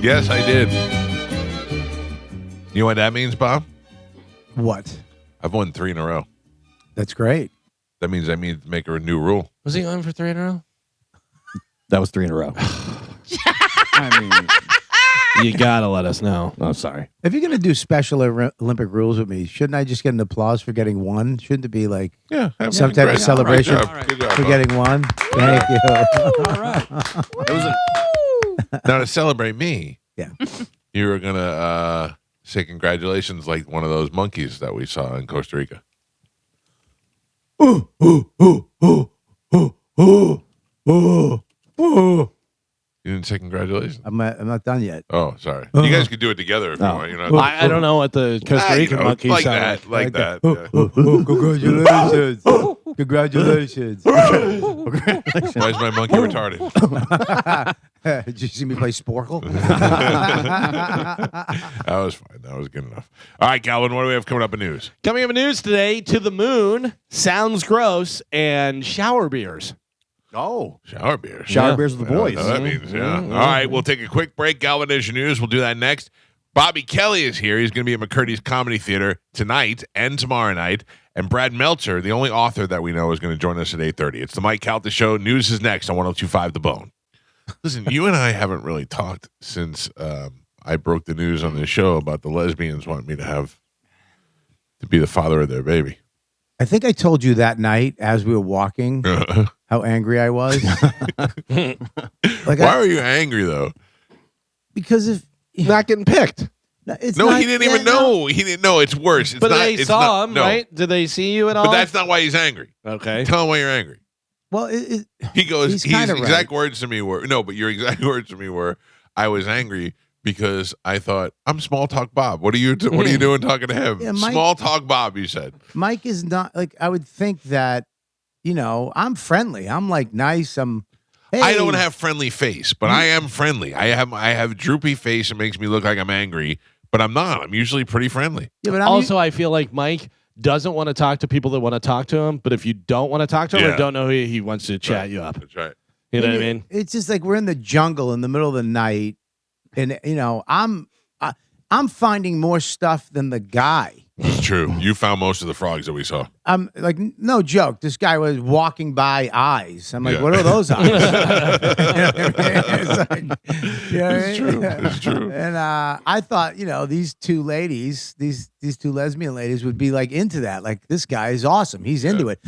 Yes, I did. You know what that means, Bob? What? I've won 3 in a row. That's great. That means I need to make a new rule. Was he on for 3 in a row? that was 3 in a row. I mean, You gotta let us know. Oh, sorry. If you're gonna do special Olympic rules with me, shouldn't I just get an applause for getting one? Shouldn't it be like Yeah. some type of celebration Good job. Good job, for Bob. getting one? Thank you. all right. Now to celebrate me, Yeah. you were gonna say congratulations like one of those monkeys that we saw in Costa Rica. You didn't say congratulations. I'm not done yet. Oh, sorry. You guys could do it together if you want. You know, I don't know what the Costa Rican monkeys like sound that, like that. Congratulations. Congratulations. Why is my monkey retarded? Did you see me play Sporkle? That was fine. That was good enough. All right, Calvin, what do we have coming up in news? Coming up in news today, to the moon, sounds gross, and shower beers. Oh. Shower beers. Shower beers with the boys. Know what that means, yeah. All right, we'll take a quick break. Galvin Nation News. We'll do that next. Bobby Kelly is here. He's going to be at McCurdy's Comedy Theater tonight and tomorrow night. And Brad Meltzer, the only author that we know, is going to join us at 8:30. It's the Mike Calta Show. News is next on 102.5 The Bone. Listen, you and I haven't really talked since I broke the news on the show about the lesbians wanting me to be the father of their baby. I think I told you that night as we were walking how angry I was. Why were you angry, though? Because if Not getting picked. it's No, not, he didn't even know. He didn't know. It's worse. It's But not, they it's saw not- him, no. right? Did they see you at all? But that's not why he's angry. okay. Tell him why you're angry. Well, He goes, He's his kinda exact right. words to me were, no, but your exact words to me were, I was angry because I thought, I'm small talk Bob. What are you doing talking to him? Yeah, Mike- Small talk Bob, you said. Mike is not like I would think that. I'm friendly. I'm like nice. Hey, I don't have friendly face, but I am friendly. I have droopy face. It makes me look like I'm angry, but I'm not. I'm usually pretty friendly. Yeah, but Also, I feel like Mike doesn't want to talk to people that want to talk to him, but if you don't want to talk to him Yeah. or don't know who he wants to chat you up. That's right. You know what I mean? It's just like we're in the jungle in the middle of the night, and I'm finding more stuff than the guy. It's true. You found most of the frogs that we saw. I'm like, no joke. This guy was walking by eyes. I'm like, Yeah. what are those eyes? It's like, It's true. It's true. And I thought, these two ladies, these two lesbian ladies would be like into that. Like, this guy is awesome. He's into it.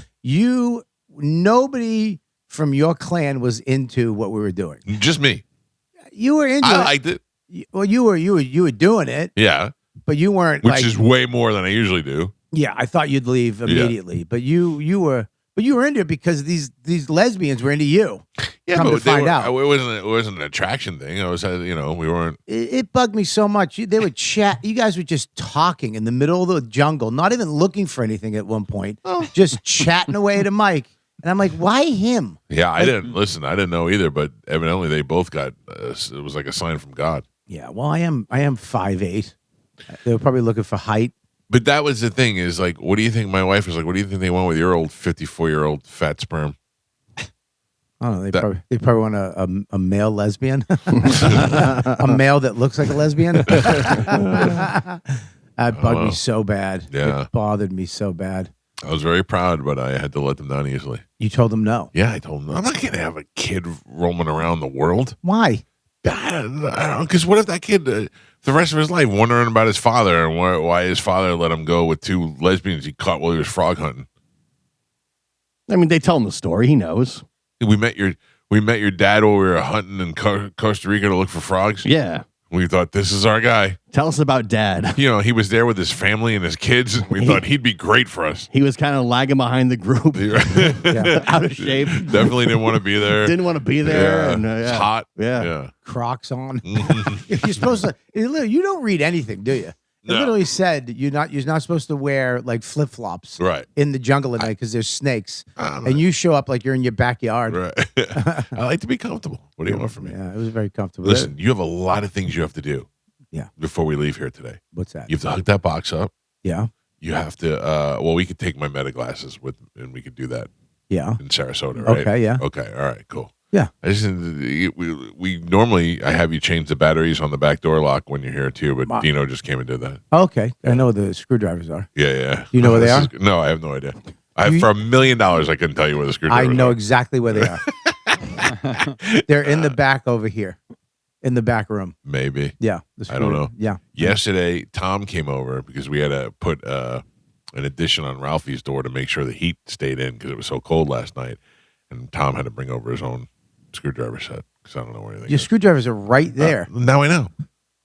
Nobody from your clan was into what we were doing. Just me. You were into I it. liked it. Well, you were doing it, Yeah. but you weren't Which like. is way more than I usually do. Yeah, I thought you'd leave immediately, but you were into it because these lesbians were into you. Yeah, Come but to find out. it wasn't an attraction thing. I was, we weren't. It bugged me so much. They would chat. You guys were just talking in the middle of the jungle, not even looking for anything at one point, just chatting away to Mike. And I'm like, why him? Yeah, I didn't listen. I didn't know either, but evidently they both got. It was like a sign from God. Yeah, well, I am 5'8". They were probably looking for height. But that was the thing. Is like, what do you think? My wife was like, what do you think they want with your old 54-year-old fat sperm? I don't know. They probably want a male lesbian, a male that looks like a lesbian. That bugged me so bad. Yeah. It bothered me so bad. I was very proud, but I had to let them down easily. You told them no. Yeah, I told them I'm not going to have a kid roaming around the world. Why? I don't know. Because what if that kid, the rest of his life, wondering about his father and why his father let him go with two lesbians he caught while he was frog hunting? I mean, they tell him the story. He knows. We met your dad while we were hunting in Costa Rica to look for frogs. Yeah. We thought, this is our guy. Tell us about Dad. He was there with his family and his kids. And we thought he'd be great for us. He was kind of lagging behind the group, out of shape. Definitely didn't want to be there. Didn't want to be there. Yeah. And, It's hot. Yeah. Yeah. Crocs on. You're supposed to. You don't read anything, do you? It literally said you're not supposed to wear like flip flops Right. in the jungle at night because there's snakes, I'm and you show up like you're in your backyard. Right. I like to be comfortable. What do you want from me? Yeah, it was very comfortable. Listen, you have a lot of things you have to do. Yeah. Before we leave here today, What's that? you have to hook that box up. Yeah. You have to. Well, we could take my meta glasses with, and we could do that Yeah. in Sarasota, right? Okay. Yeah. Okay. All right. Cool. Yeah. I just we normally I have you change the batteries on the back door lock when you're here too, but Dino just came and did that. Okay. I know where the screwdrivers are. Yeah, yeah. You know where they are? No, I have no idea. For $1 million, I couldn't tell you where the I screwdrivers know are. exactly where they are. They're in the back over here, in the back room. Maybe. Yeah. I don't know. Yeah. Yesterday, Tom came over because we had to put an addition on Ralphie's door to make sure the heat stayed in because it was so cold last night. And Tom had to bring over his own screwdriver set because I don't know where anything Your is. screwdrivers are right there. Now I know,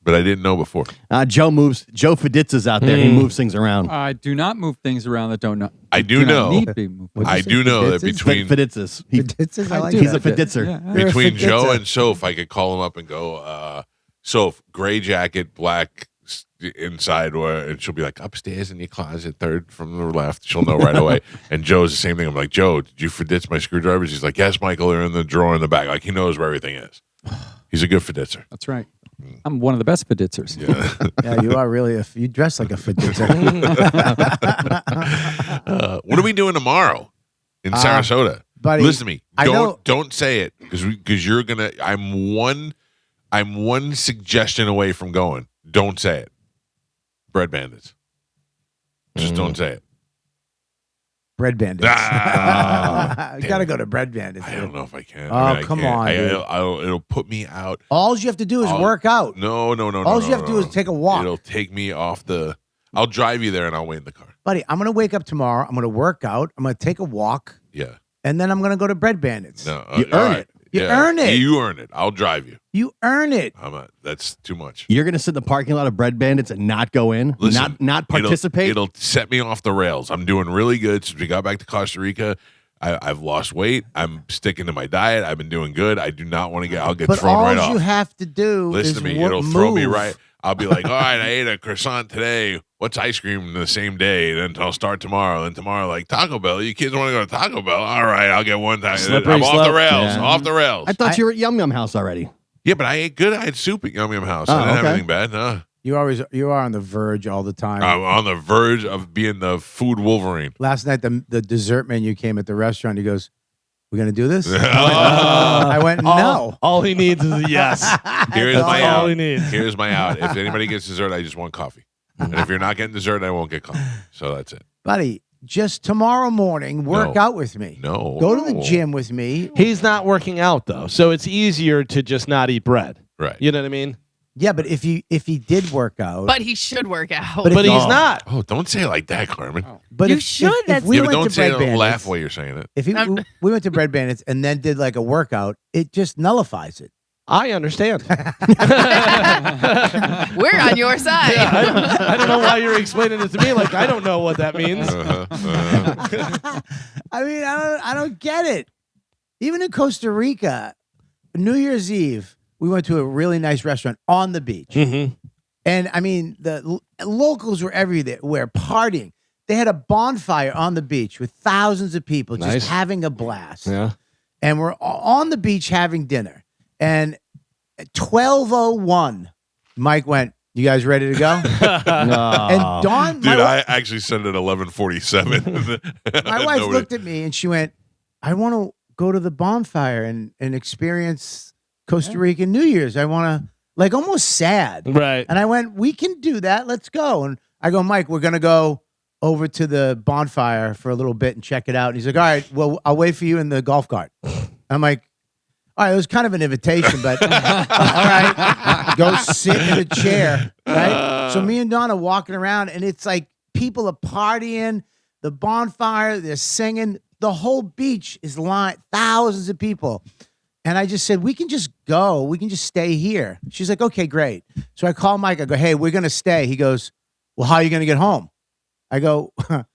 but I didn't know before. Joe Fiditza's out there. He moves things around. I do not move things around that don't know. I do know. Need to be moved. What'd you I say? do know that Fiditzes? between Fiditzas. Fiditzes, I I like do. He's a that. Fiditzer. Yeah. You're a between Joe Fiditza. and Soph, I could call him up and go, Soph, gray jacket, black inside, and she'll be like, upstairs in your closet, third from the left. She'll know right away. And Joe's the same thing. I'm like, Joe, did you Fiditz my screwdrivers? He's like, yes, Michael, they're in the drawer in the back. Like, he knows where everything is. He's a good Fiditzer. That's right. I'm one of the best Fiditzers. Yeah. Yeah, you are really you dress like a Fiditza. What are we doing tomorrow in Sarasota? buddy, Listen to me. I know- Don't say it because you're gonna. I'm one suggestion away from going. Don't say it. Bread Bandits. Just don't say it. Bread Bandits. Ah, You gotta go to Bread Bandits. I don't know if I can. Oh, I come can't. on, dude. It'll put me out. All you have to do is work out. No. All you have to do is take a walk. It'll take me off the. I'll drive you there and I'll wait in the car. Buddy, I'm gonna wake up tomorrow. I'm gonna work out. I'm gonna take a walk, Yeah. and then I'm gonna go to Bread Bandits. No. You all earn right. it. You earn it. You earn it. I'll drive you. You earn it. That's too much. You're going to sit in the parking lot of Bread Bandits and not go in? Listen, not participate? It'll set me off the rails. I'm doing really good since we got back to Costa Rica. I've lost weight. I'm sticking to my diet. I've been doing good. I do not want to I'll get But thrown all right off. you have to do Listen is to me. It'll throw me move. right. I'll be like, all right, I ate a croissant today. What's ice cream the same day? Then I'll start tomorrow. Then tomorrow, like Taco Bell. You kids want to go to Taco Bell? All right, I'll get one time. Slippery I'm off slope. the rails. Yeah. Off the rails. I thought you were at Yum Yum House already. Yeah, but I ate good. I had soup at Yum Yum House. Oh, I didn't have okay. anything bad. No. You are on the verge all the time. I'm on the verge of being the food Wolverine. Last night, the dessert menu came at the restaurant. He goes, "We're gonna do this." Oh. I went, "No." All he needs is a yes. Here's That's my all out. he needs. Here's my out. If anybody gets dessert, I just want coffee. And if you're not getting dessert, I won't get coffee. So that's it. Buddy, just tomorrow morning, work No. out with me. No. Go to the gym with me. He's not working out though, so it's easier to just not eat bread. Right. You know what I mean? Yeah, but if he did work out, But he should work out. But But if- he's Oh. not. Oh, don't say it like that, Carmen. but You if, should, If, that's- we Yeah, but went don't to say it. Bread Don't Bandits, laugh while you're saying it. if we went to Bread Bandits and then did like a workout, it just nullifies it. I understand. We're on your side. I don't know why you're explaining it to me like I don't know what that means. I mean, I don't get it. Even in Costa Rica, New Year's Eve, we went to a really nice restaurant on the beach. Mm-hmm. And I mean, the locals were everywhere partying. They had a bonfire on the beach with thousands of people just Nice. having a blast. Yeah. And we're on the beach having dinner. And at 12:01, Mike went, "You guys ready to go?" And Dawn, Dude, I actually said it at 11:47. my wife looked at me and she went, "I want to go to the bonfire and experience Costa Rican New Year's. I want to," like, almost sad. Right. And I went, "We can do that. Let's go." And I go, "Mike, we're going to go over to the bonfire for a little bit and check it out." And he's like, "All right, well, I'll wait for you in the golf cart." I'm like, "All right, it was kind of an invitation, but all right, go sit in a chair." Right. So me and Dawn are walking around and it's like people are partying, the bonfire, they're singing. The whole beach is lined, thousands of people. And I just said, "We can just go. We can just stay here." She's like, "Okay, great." So I call Mike. I go, "Hey, we're going to stay." He goes, "Well, how are you going to get home?" I go, Well,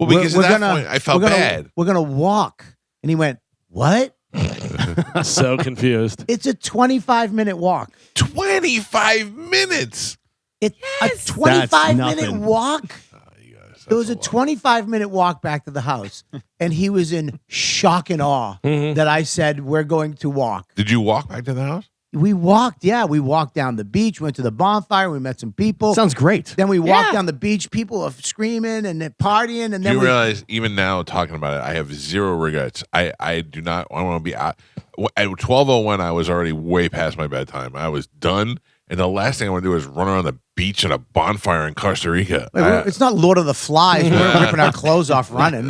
because at that point, I felt we're gonna- bad. We're going to walk. And he went, "What?" So confused. It's a 25-minute walk. 25 minutes. A Yes. 25-minute nothing. walk. You guys, It was a that's lot. 25-minute walk back to the house, and he was in shock and awe that I said, we're going to walk. Did you walk back to the house? We walked, we walked down the beach, went to the bonfire, we met some people. Sounds great. Then we walked Yeah. down the beach, people are screaming and they're partying, and Do then you we realize even now talking about it, I have zero regrets. I do not. I want to be out. At 12:01, I was already way past my bedtime. I was done, and the last thing I want to do is run around the beach at a bonfire in Costa Rica. Wait, it's not Lord of the Flies. We're ripping our clothes off running.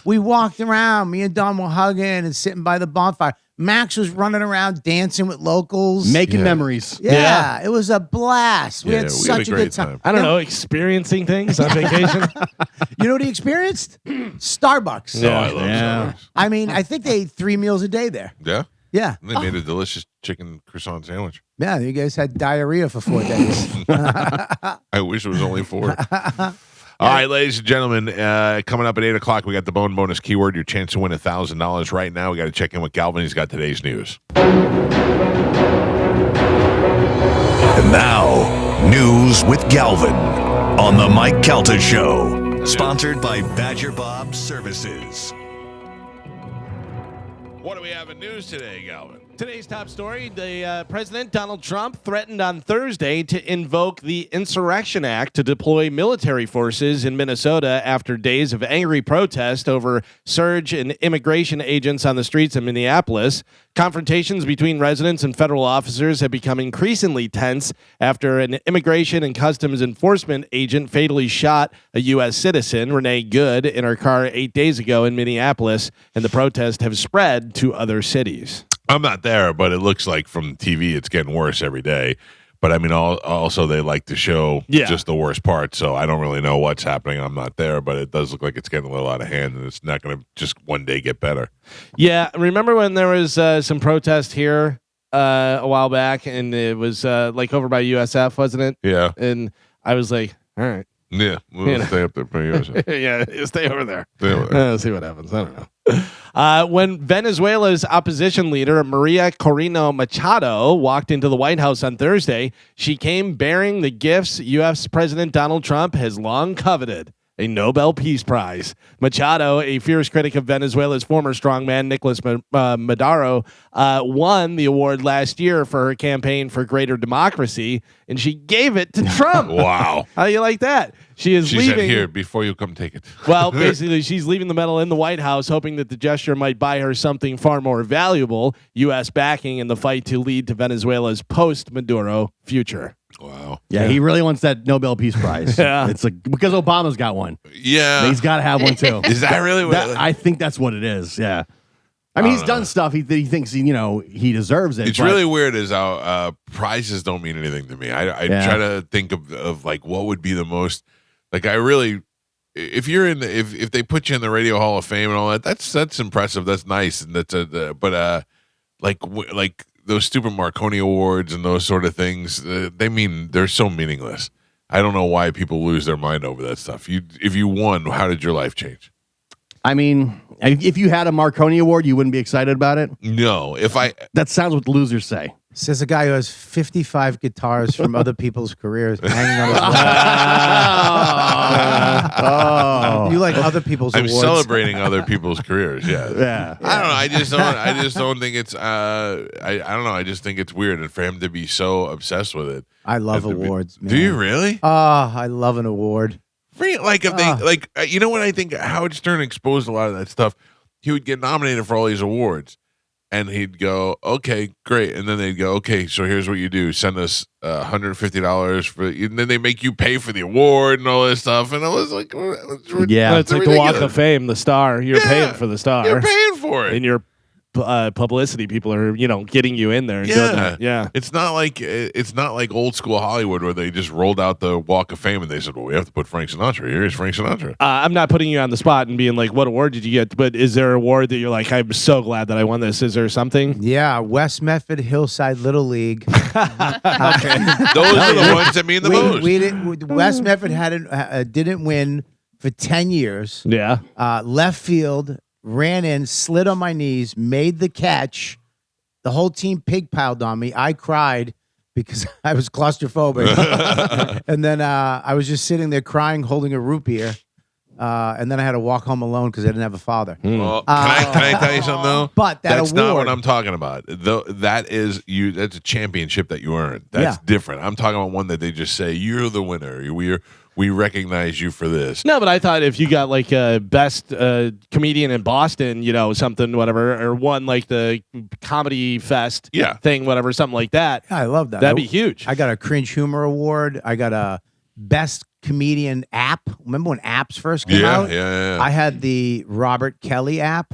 We walked around. Me and Don were hugging and sitting by the bonfire. Max was running around dancing with locals. Making memories. Yeah, it was a blast. We Yeah, had we had such a a great good time. time. I don't know, experiencing things on vacation. You know what he experienced? Starbucks. No, I love Yeah. Starbucks. I mean, I think they ate 3 meals a day there. Yeah, Yeah. and they made a delicious chicken croissant sandwich. Yeah, you guys had diarrhea for 4 days. I wish it was only 4. All right, ladies and gentlemen, coming up at 8 o'clock, we got the bone bonus keyword. Your chance to win $1,000 right now. We got to check in with Galvin. He's got today's news. And now, news with Galvin on the Mike Calta Show. Sponsored by Badger Bob Services. What do we have in news today, Galvin? Today's top story, the President Donald Trump threatened on Thursday to invoke the Insurrection Act to deploy military forces in Minnesota after days of angry protest over surge in immigration agents on the streets of Minneapolis. Confrontations between residents and federal officers have become increasingly tense after an immigration and customs enforcement agent fatally shot a U.S. citizen, Renee Good, in her car 8 days ago in Minneapolis, and the protests have spread to other cities. I'm not there, but it looks like from TV it's getting worse every day. But I mean, also they like to show just the worst part, so I don't really know what's happening. I'm not there, but it does look like it's getting a little out of hand, and it's not going to just one day get better. Yeah, remember when there was some protest here a while back, and it was like over by USF, wasn't it? Yeah, And I was like, all right, yeah, we'll You know. stay up there for years. yeah, stay over there. Stay over there. See what happens. I don't know. When Venezuela's opposition leader, Maria Corina Machado, walked into the White House on Thursday, she came bearing the gifts U.S. President Donald Trump has long coveted. A Nobel Peace Prize. Machado, a fierce critic of Venezuela's former strongman Nicolas Maduro, won the award last year for her campaign for greater democracy, and she gave it to Trump. Wow. How do you like that? She She leaving. said, "Here, before you come take it." Well, basically, she's leaving the medal in the White House, hoping that the gesture might buy her something far more valuable: U.S. backing in the fight to lead to Venezuela's post-Maduro future. Wow. Yeah, he really wants that Nobel Peace Prize. Yeah. It's like because Obama's got one. Yeah. He's got to have one too. Is that really what? I think that's what it is. Yeah. I mean, he's don't done know. stuff he thinks he deserves it. It's but- really weird is how prizes don't mean anything to me. I Yeah. try to think of like what would be the most like I really if you're in if they put you in the Radio Hall of Fame and all that, that's impressive. That's nice and that's like those stupid Marconi Awards and those sort of things, they're so meaningless. I don't know why people lose their mind over that stuff. If you won, how did your life change? I mean, if you had a Marconi Award, you wouldn't be excited about it. No, That sounds what losers say. Says a guy who has 55 guitars from other people's careers hanging on his wall. Oh. You like other people's I'm awards. celebrating other people's careers. Yeah. Yeah. I don't know. I just don't think it's. I don't know. I just think it's weird, and for him to be so obsessed with it. I love and to be- awards. Man. Do you really? Oh, I love an award. Like if they like, you know what I think? Howard Stern exposed a lot of that stuff. He would get nominated for all these awards, and he'd go, "Okay, great," and then they'd go, "Okay, so here's what you do: send us $150 for," and then they make you pay for the award and all this stuff. And I was like, Yeah. It's like the Walk of Fame, the star. You're paying for the star. You're paying for it. And your publicity people are, getting you in there. And doing that. Yeah. It's not like old school Hollywood where they just rolled out the Walk of Fame and they said, "Well, we have to put Frank Sinatra. Here's Frank Sinatra." I'm not putting you on the spot and being like, what award did you get? But is there an award that you're like, I'm so glad that I won this? Is there something? Yeah, West Medford Hillside Little League. Those are the ones that mean the most. We didn't. West Medford didn't win for 10 years. Yeah. Left field, ran in, slid on my knees, made the catch. The whole team pig piled on me. I cried because I was claustrophobic. And then I was just sitting there crying, holding a root beer. And then I had to walk home alone because I didn't have a father. Well, can I tell you something though? But that's not award- what I'm talking about. Though that is you. That's a championship that you earned. That's Yeah. different. I'm talking about one that they just say you're the winner. We recognize you for this. No, but I thought if you got like a best comedian in Boston, something, whatever, or won like the comedy fest thing, whatever, something like that. Yeah, I love that. That'd be huge. I got a cringe humor award. I got a best comedian app. Remember when apps first came out? Yeah. I had the Robert Kelly app,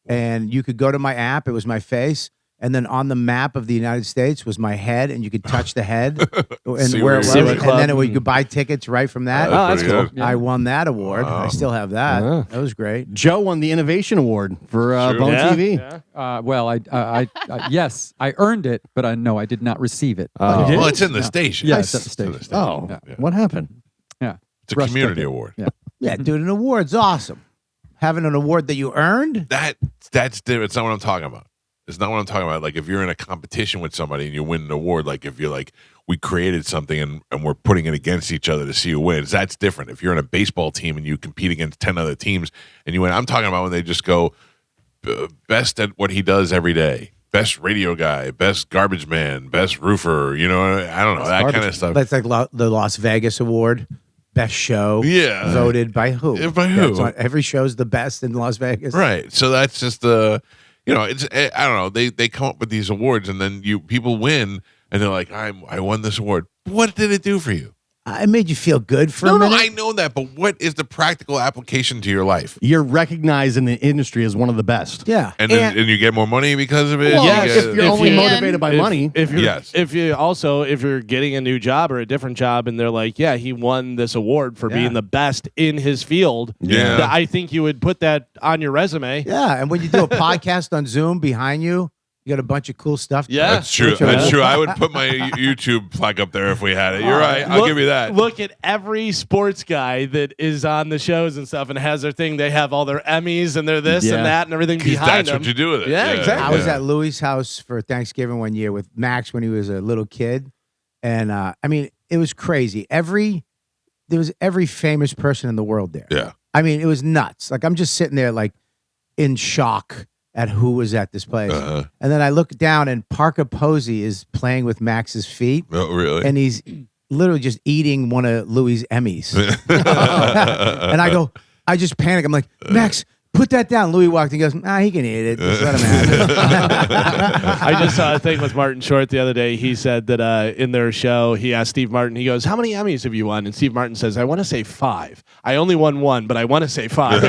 and you could go to my app. It was my face. And then on the map of the United States was my head, and you could touch the head and See where where it was. you're And at. then you could buy tickets right from that. Oh, that's pretty cool. good. I won that award. Wow. I still have that. Wow. That was great. Joe won the Innovation Award for Sure. Bone Yeah. TV. Yeah. Well, I yes, I earned it, but no, I did not receive it. Oh. Well, it's in the station. Yeah, It's it's at the station. in the Oh, Yeah. what happened? Yeah, It's a Rush community took it. award. Yeah. Yeah, dude, an award's awesome. Having an award that you earned. That's different. It's not what I'm talking about. It's not what I'm talking about. Like if you're in a competition with somebody and you win an award, like if you're like, we created something and we're putting it against each other to see who wins, that's different. If you're in a baseball team and you compete against 10 other teams and you win, I'm talking about when they just go best at what he does every day. Best radio guy, best garbage man, best roofer, I don't know, that kind of stuff. That's like the Las Vegas award. Best show. Yeah. Voted by who? Yeah, by who? Every show's the best in Las Vegas. Right. So that's just it's I don't know. They come up with these awards and then people win and they're like, I won this award. What did it do for you? It made you feel good for No, a minute. I know that, but what is the practical application to your life? You're recognized in the industry as one of the best. Yeah. And you get more money because of it. Well, You get- if you're only you- motivated by money, If you're, Yes. if you're getting a new job or a different job, and they're like, yeah, he won this award for Yeah. being the best in his field. Yeah. that I think you would put that on your resume. Yeah. And when you do a podcast on Zoom behind you, you got a bunch of cool stuff. Yeah. That's true. That's true. I would put my YouTube flag up there if we had it. You're right. I'll give you that. Look at every sports guy that is on the shows and stuff and has their thing. They have all their Emmys and their this Yeah. and that and everything 'Cause behind that's them. what you do with it. Yeah, exactly. I was at Louis' house for Thanksgiving one year with Max when he was a little kid. And it was crazy. There was every famous person in the world there. Yeah. It was nuts. Like I'm just sitting there like in shock at who was at this place. Uh-huh. And then I look down and Parker Posey is playing with Max's feet. Oh, really? And he's literally just eating one of Louis' Emmys. And I just panic. I'm like, Max, put that down. Louis walked in and goes, he can eat it. Just let him have it. I just saw a thing with Martin Short the other day. He said that in their show, he asked Steve Martin, he goes, how many Emmys have you won? And Steve Martin says, I want to say 5. I only won 1, but I want to say 5.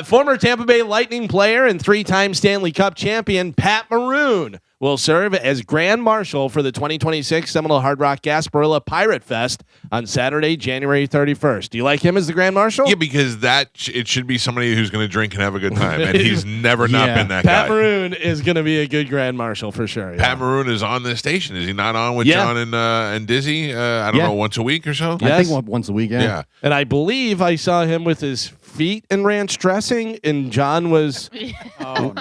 Former Tampa Bay Lightning player and 3-time Stanley Cup champion Pat Maroon will serve as Grand Marshal for the 2026 Seminole Hard Rock Gasparilla Pirate Fest on Saturday, January 31st. Do you like him as the Grand Marshal? Yeah, because it should be somebody who's going to drink and have a good time, and he's never not Yeah. been that Pat guy. Maroon is going to be a good Grand Marshal for sure. Pat Maroon is on this station. Is he not on with Yeah. John and Dizzy? I don't Yeah. know, once a week or so. Yeah. I Yes. think once a week. Yeah. Yeah. And I believe I saw him with his feet in ranch dressing, and John was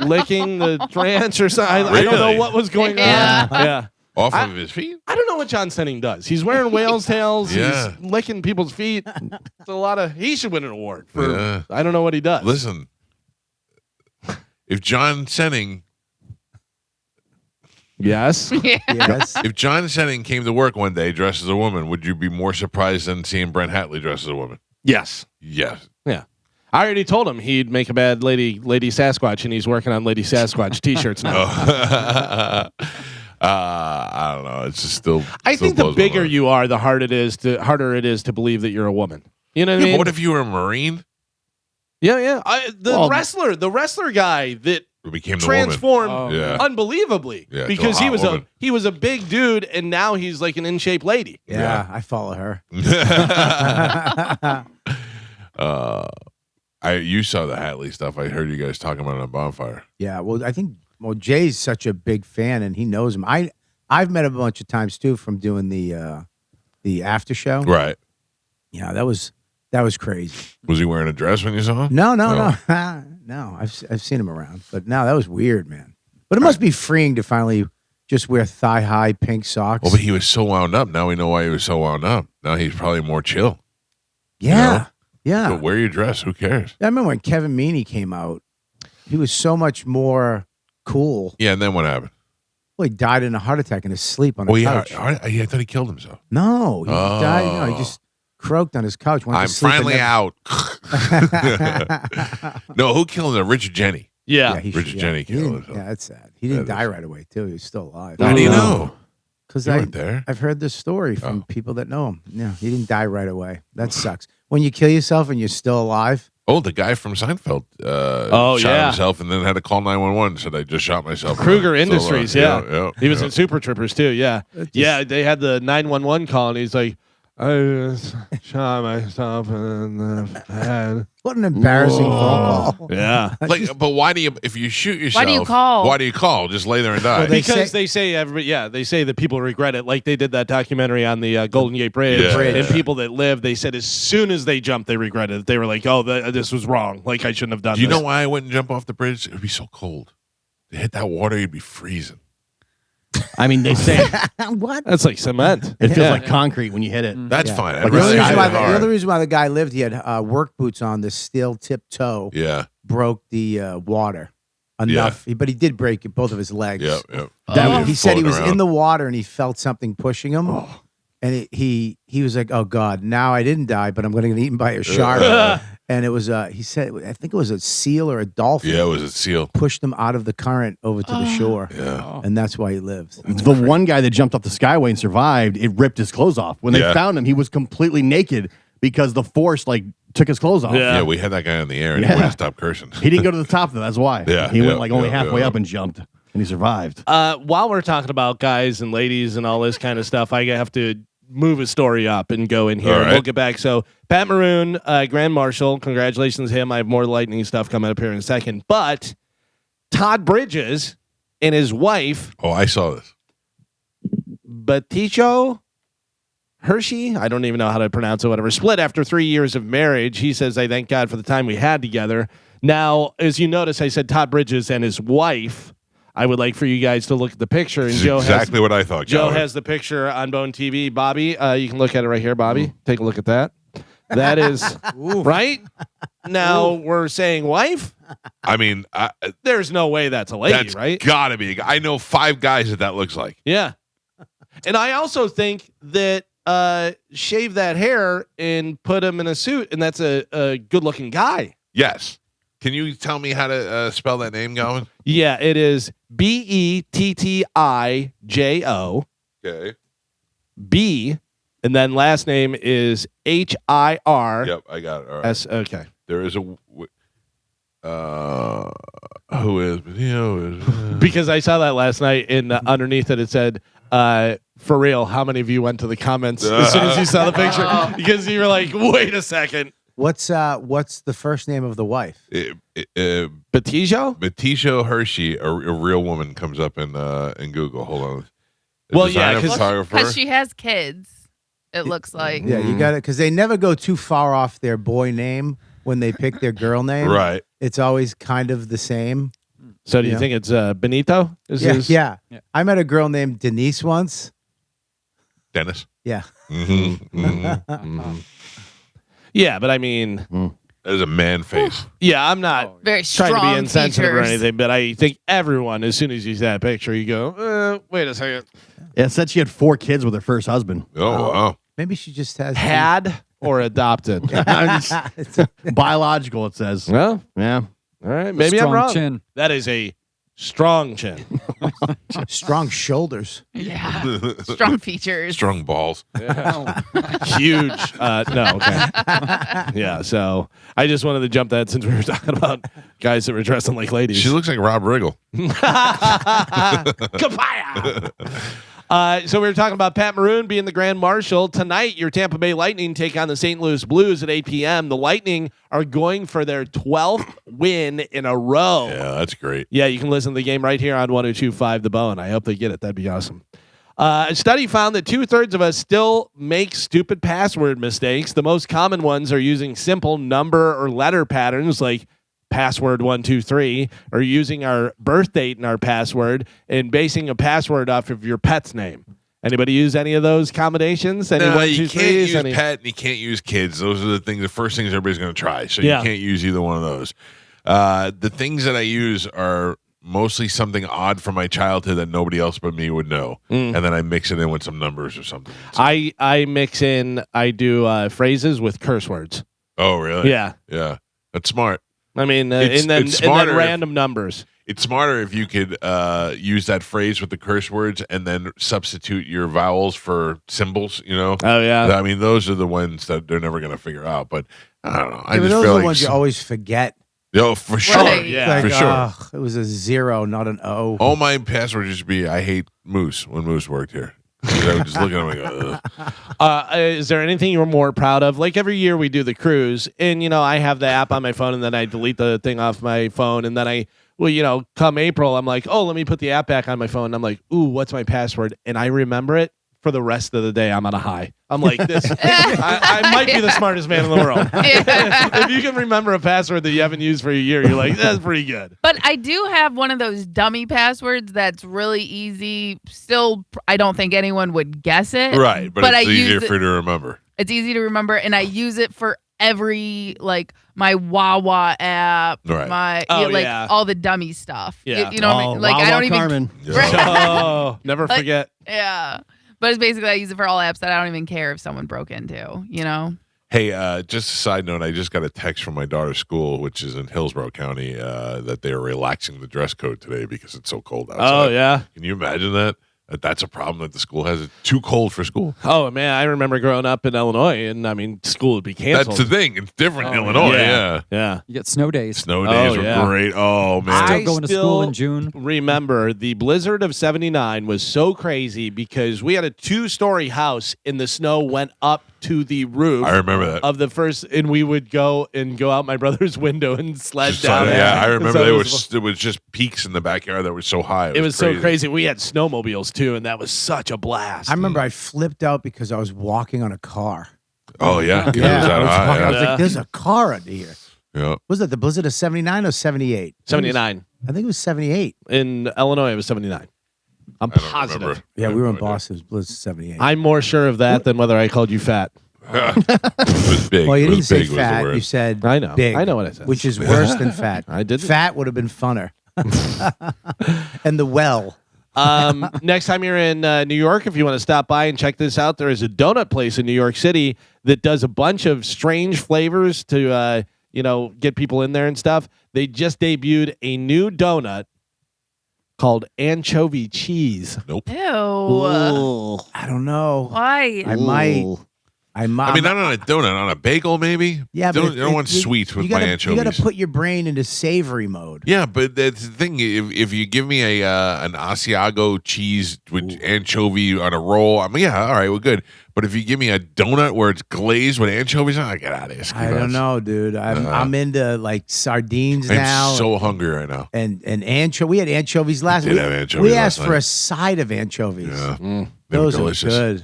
licking the ranch or something. I don't know Really? what was going Yeah. on. Yeah. Off of his feet. I don't know what John Senning does. He's wearing whale's tails. Yeah. He's licking people's feet. It's a lot of. He should win an award for. Yeah. I don't know what he does. Listen, if John Senning, Yes. Yes. if John Senning came to work one day dressed as a woman, would you be more surprised than seeing Brent Hatley dressed as a woman? Yes. Yes. Yeah. I already told him he'd make a bad Lady Sasquatch, and he's working on Lady Sasquatch T-shirts now. Oh. I don't know. It's just still. I still think the blows my bigger mind. you are, the harder it is to believe that you're a woman. You know what I Yeah, mean? but what if you were a Marine? Yeah. The Well- wrestler guy that Who became the woman? transformed Yeah. unbelievably Yeah, to because a he hot was woman. he was a big dude, and now he's like an in shape lady. Yeah, I follow her. You saw the Hatley stuff. I heard you guys talking about it on Bonfire. Yeah, well, I think Jay's such a big fan, and he knows him. I've met him a bunch of times too from doing the after show. Right. Yeah, that was crazy. Was he wearing a dress when you saw him? No. No, I've seen him around, but no, that was weird, man. But it must be freeing to finally just wear thigh-high pink socks. Well, but he was so wound up. Now we know why he was so wound up. Now he's probably more chill. yeah. So wear your dress. Who cares? I remember when Kevin Meaney came out, he was so much more cool. Yeah, and then what happened? Well, he died in a heart attack in his sleep on a Well, yeah, couch. I thought he killed himself. No, he died. You know, he Oh. just croaked on his couch. Went to I'm sleep and finally never- out. No, who killed him? Richard Jenny. Yeah. he Richard should- Jenny he killed didn't- himself. Yeah, that's sad. He didn't That die is- right away too. He was still alive. How do you no. know? Because You weren't there. I've heard this story from Oh. people that know him. Yeah, he didn't die right away. That sucks. When you kill yourself and you're still alive. Oh, the guy from Seinfeld shot yeah. himself and then had to call 911. Said, I just shot myself. Kruger So, Industries, yeah. He was in Super Troopers too. Yeah, yeah. They had the 911 call, and he's like, "I just shot myself in the head." What an embarrassing phone call. Yeah, Like, but why do you, if you shoot yourself, Why do you call? Why do you call? Just lay there and die. Well, they because say- they say everybody. Yeah, they say that people regret it. Like they did that documentary on the Golden Gate Bridge, Yeah. and people that live, they said as soon as they jumped, they regretted it. They were like, "Oh, this was wrong. Like I shouldn't have done." do you this. know why I wouldn't jump off the bridge? It would be so cold. To hit that water, you'd be freezing. I mean, they say What? That's like cement. it feels Yeah. like concrete when you hit it. That's Yeah. fine. Like I'd The a rather only, hit reason it why the hard. only reason why the guy lived, he had work boots on. The steel tip toe Yeah. broke the water enough. But he did break both of his legs. Yeah. Yeah. That, he said he was Floating in around. the water and he felt something pushing him. And he was like, "Oh God, now I didn't die, but I'm going to get eaten by a shark." And it was he said, I think it was a seal or a dolphin. Yeah, it was a seal. Pushed him out of the current over to the shore. Yeah. And that's why he lived. The one guy that jumped off the skyway and survived, it ripped his clothes off. When they Yeah. found him, he was completely naked because the force like took his clothes off. Yeah. Yeah, we had that guy in the air and he Yeah. wouldn't stop cursing. He didn't go to the top though. That's why. Yeah, He yeah, went like only yeah, halfway yeah. up and jumped, and he survived. While we're talking about guys and ladies and all this kind of stuff, I have to move a story up and go in here. All And right. we'll get back. So Pat Maroon, Grand Marshal, congratulations to him. I have more lightning stuff coming up here in a second. But Todd Bridges and his wife, Oh, I saw this. Baticho Hershey, I don't even know how to pronounce it, whatever, split after 3 years of marriage. He says, I thank God for the time we had together. Now, as you notice, I said Todd Bridges and his wife. I would like for you guys to look at the picture. And This is Joe exactly what I thought. Joe Gallagher. has the picture on Bone TV. Bobby, you can look at it right here, Bobby. Take a look at that. That is right. Now we're saying wife. I mean, There's no way that's a lady, that's right? gotta be. I know 5 guys that looks like. Yeah. And I also think that shave that hair and put him in a suit, and that's a good looking guy. Yes. Can you tell me how to spell that name, Galvin? Yeah, it is Bettijo Okay. B, and then last name is HIR. Yep, I got it. All right. S. Okay. There is a. Who is? Because I saw that last night, and underneath it said, "For real, how many of you went to the comments as soon as you saw the picture?" Because you were like, "Wait a second, What's the first name of the wife? Batijo." Batisha Hershey, a real woman, comes up in Google. Hold on. Well, yeah, Designer 'cause- photographer. Because she has kids. It looks like. Yeah, you got it. Because they never go too far off their boy name when they pick their girl name. Right. It's always kind of the same. So do you Yeah. think it's Benito? Is Yeah, his- yeah. I met a girl named Denise once. Dennis. Yeah. Yeah, but I mean, That is a man face. yeah, I'm not Very trying strong to be insensitive or features. anything, but I think everyone, as soon as you see that picture, you go, wait a second. Yeah, it said she had 4 kids with her first husband. Oh, wow. Maybe she just has Had or adopted? It's a- Biological, it says. Well, Yeah. all right, maybe I'm Strong wrong. chin. That is a strong chin. strong shoulders. Yeah. Strong features. Strong balls. Huge. No, okay. Yeah, so I just wanted to jump that since we were talking about guys that were dressing like ladies. She looks like Rob Riggle. Kapaya! So we were talking about Pat Maroon being the Grand Marshal. Tonight, your Tampa Bay Lightning take on the St. Louis Blues at 8 p.m. The Lightning are going for their 12th win in a row. Yeah, that's great. Yeah, you can listen to the game right here on 102.5 The Bone. I hope they get it. That'd be awesome. A study found that 2/3 of us still make stupid password mistakes. The most common ones are using simple number or letter patterns like password 123 or using our birth date in our password and basing a password off of your pet's name. Anybody use any of those combinations? Any No, one, you two, can't threes? use pet and you can't use kids. Those are the first things everybody's going to try. So you can't use either one of those. The things that I use are mostly something odd from my childhood that nobody else but me would know. And then I mix it in with some numbers or something. I mix in, I do phrases with curse words. Oh, really? Yeah. Yeah. That's smart. I mean, It's and then smarter if- random numbers. It's smarter if you could use that phrase with the curse words and then substitute your vowels for symbols, you know? Oh, yeah. I mean, those are the ones that they're never going to figure out. But I don't know. I Yeah, but just those feel are the like ones you always forget. Yo, for sure. Right. Yeah. For sure. It was a 0, not an O. All my passwords used to be I hate Moose when Moose worked here. 'Cause I would just look at him and go, ugh. Is there anything you're more proud of? Like every year we do the cruise, and I have the app on my phone, and then I delete the thing off my phone, and then come April, I'm like, oh, let me put the app back on my phone. And I'm like, ooh, what's my password? And I remember it for the rest of the day. I'm on a high. I'm like, this. I might be the smartest man in the world. If you can remember a password that you haven't used for a year, you're like, that's pretty good. But I do have one of those dummy passwords that's really easy. Still, I don't think anyone would guess it. Right, but I it's use easier it- for you to remember. It's easy to remember, and I use it for every my Wawa app, Right. Yeah. all the dummy stuff. Yeah. You know what I mean? Like I Wawa don't even. Carmen. Oh, never Like- forget. Yeah, but it's basically I use it for all apps that I don't even care if someone broke into. Hey, just a side note, I just got a text from my daughter's school, which is in Hillsborough County, that they're relaxing the dress code today because it's so cold outside. Oh, yeah. Can you imagine that? That's a problem that the school has. It's too cold for school. Oh, man. I remember growing up in Illinois, and I mean, school would be canceled. That's the thing. It's different in Illinois. Yeah. Yeah. You get snow days. Snow days were yeah. great. Oh, man. Still going to school still in June. Remember, the blizzard of 79 was so crazy because we had a 2-story house and the snow went up to the roof I remember that. of the first, and we would go out my brother's window and sled Just down. like- yeah, I remember So it was just peaks in the backyard that were so high. It was so crazy. We had snowmobiles too, and that was such a blast. I remember I flipped out because I was walking on a car. Oh, yeah. It was I that was, high. walking, I Yeah. was like, there's a car under here. Yeah. Was it the blizzard of 79 or 78? 79. I think it was 78. In Illinois, it was 79. I'm I don't positive. remember. Yeah, I we have were no in idea. Boston. It was blizzard 78. I'm more sure of that than whether I called you fat. It was big. well, you It didn't was say big was the fat. word. You said I know. big. I know what I said. Which is worse than fat. I didn't. Fat would have been funner. And the well. Next time you're in New York, if you want to stop by and check this out, there is a donut place in New York City that does a bunch of strange flavors to get people in there and stuff. They just debuted a new donut called anchovy cheese. Nope. Ew. I don't know. Why? I might. I mean, not on a donut, on a bagel, maybe. Yeah, don't, but I don't want sweet with my anchovies. You got to put your brain into savory mode. Yeah, but that's the thing. If you give me an Asiago cheese with anchovy on a roll, I mean, yeah, all right, we're good. But if you give me a donut where it's glazed with anchovies, I get out of here. I don't know, dude. I'm into like sardines now. I'm so hungry right now. and anchovy. We had anchovies last did week. have anchovies We last asked for night. a side of anchovies. Yeah, they were Those are delicious. good.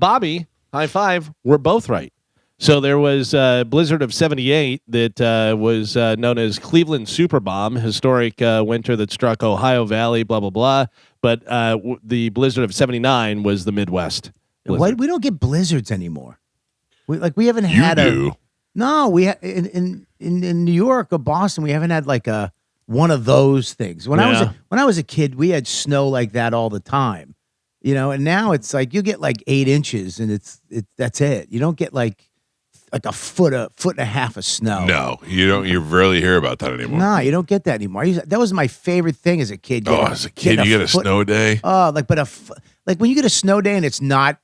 Bobby, high five. We're both right. So there was a blizzard of 78 that was known as Cleveland Super Bomb, historic winter that struck Ohio Valley, blah, blah, blah. But the blizzard of 79 was the Midwest. Why, blizzard. we don't get blizzards anymore. We haven't You had do. No, we in New York or Boston, we haven't had like a one of those things. When Yeah. I was a kid, we had snow like that all the time. And now it's like you get like 8 inches and that's it. You don't get like a foot and a half of snow. No, you don't. You rarely hear about that anymore. No, you don't get that anymore. That was my favorite thing as a kid. Oh, as a kid, you get a foot- snow day. Oh, like when you get a snow day and it's not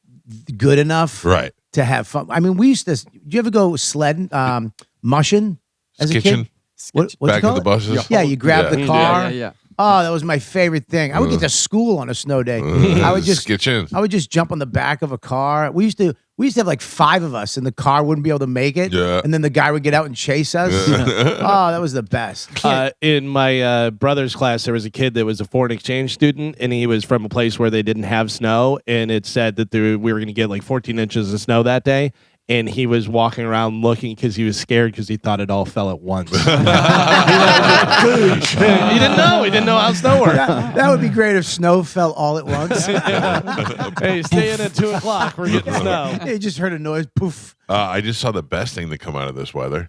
good enough Right. to have fun. I mean, we used to. Do you ever go sledding, mushing as a Kitchen. kid? What's it Back at called? the buses. Yeah, you grab Yeah. the car. Yeah. Oh, that was my favorite thing. I would get to school on a snow day. I would just kitchen. I would just jump on the back of a car. We used to have like 5 of us, and the car wouldn't be able to make it. Yeah. And then the guy would get out and chase us. Oh, that was the best. In my brother's class, there was a kid that was a foreign exchange student, and he was from a place where they didn't have snow, and it said that we were going to get like 14 inches of snow that day. and he was walking around looking because he was scared because he thought it all fell at once. He didn't know. He didn't know how snow worked. That would be great if snow fell all at once. Hey, stay in at 2:00. We're getting snow. You just heard a noise, poof. I just saw the best thing to come out of this weather.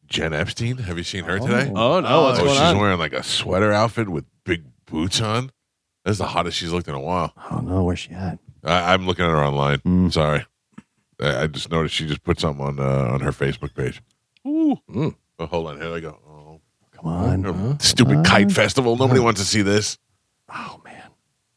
Jen Epstein. Have you seen her today? Oh no, what's going she's on? wearing like a sweater outfit with big boots on. That's the hottest she's looked in a while. Oh no, where's she at? I'm looking at her online. Sorry, I just noticed she just put something on her Facebook page. Ooh. Oh, hold on, here I go. Oh, Come on. stupid kite festival. Nobody wants to see this. Oh man,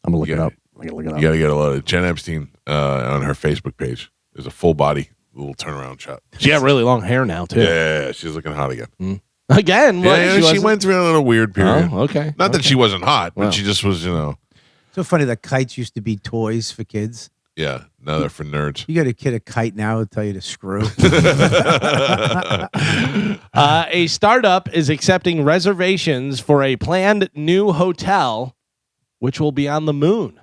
I'm gonna look it up. I'm gonna look it up. You got to get a lot of Jen Epstein on her Facebook page. There's a full body little turnaround shot. She had really long hair now too. Yeah, she's looking hot again. Again, what? Yeah, she wasn't- went through a little weird period. Oh, okay. Not that she wasn't hot, but Well. she just was, So funny that kites used to be toys for kids. yeah, now they're for nerds. You get a kid a kite now, it'll tell you to screw. A startup is accepting reservations for a planned new hotel, which will be on the moon.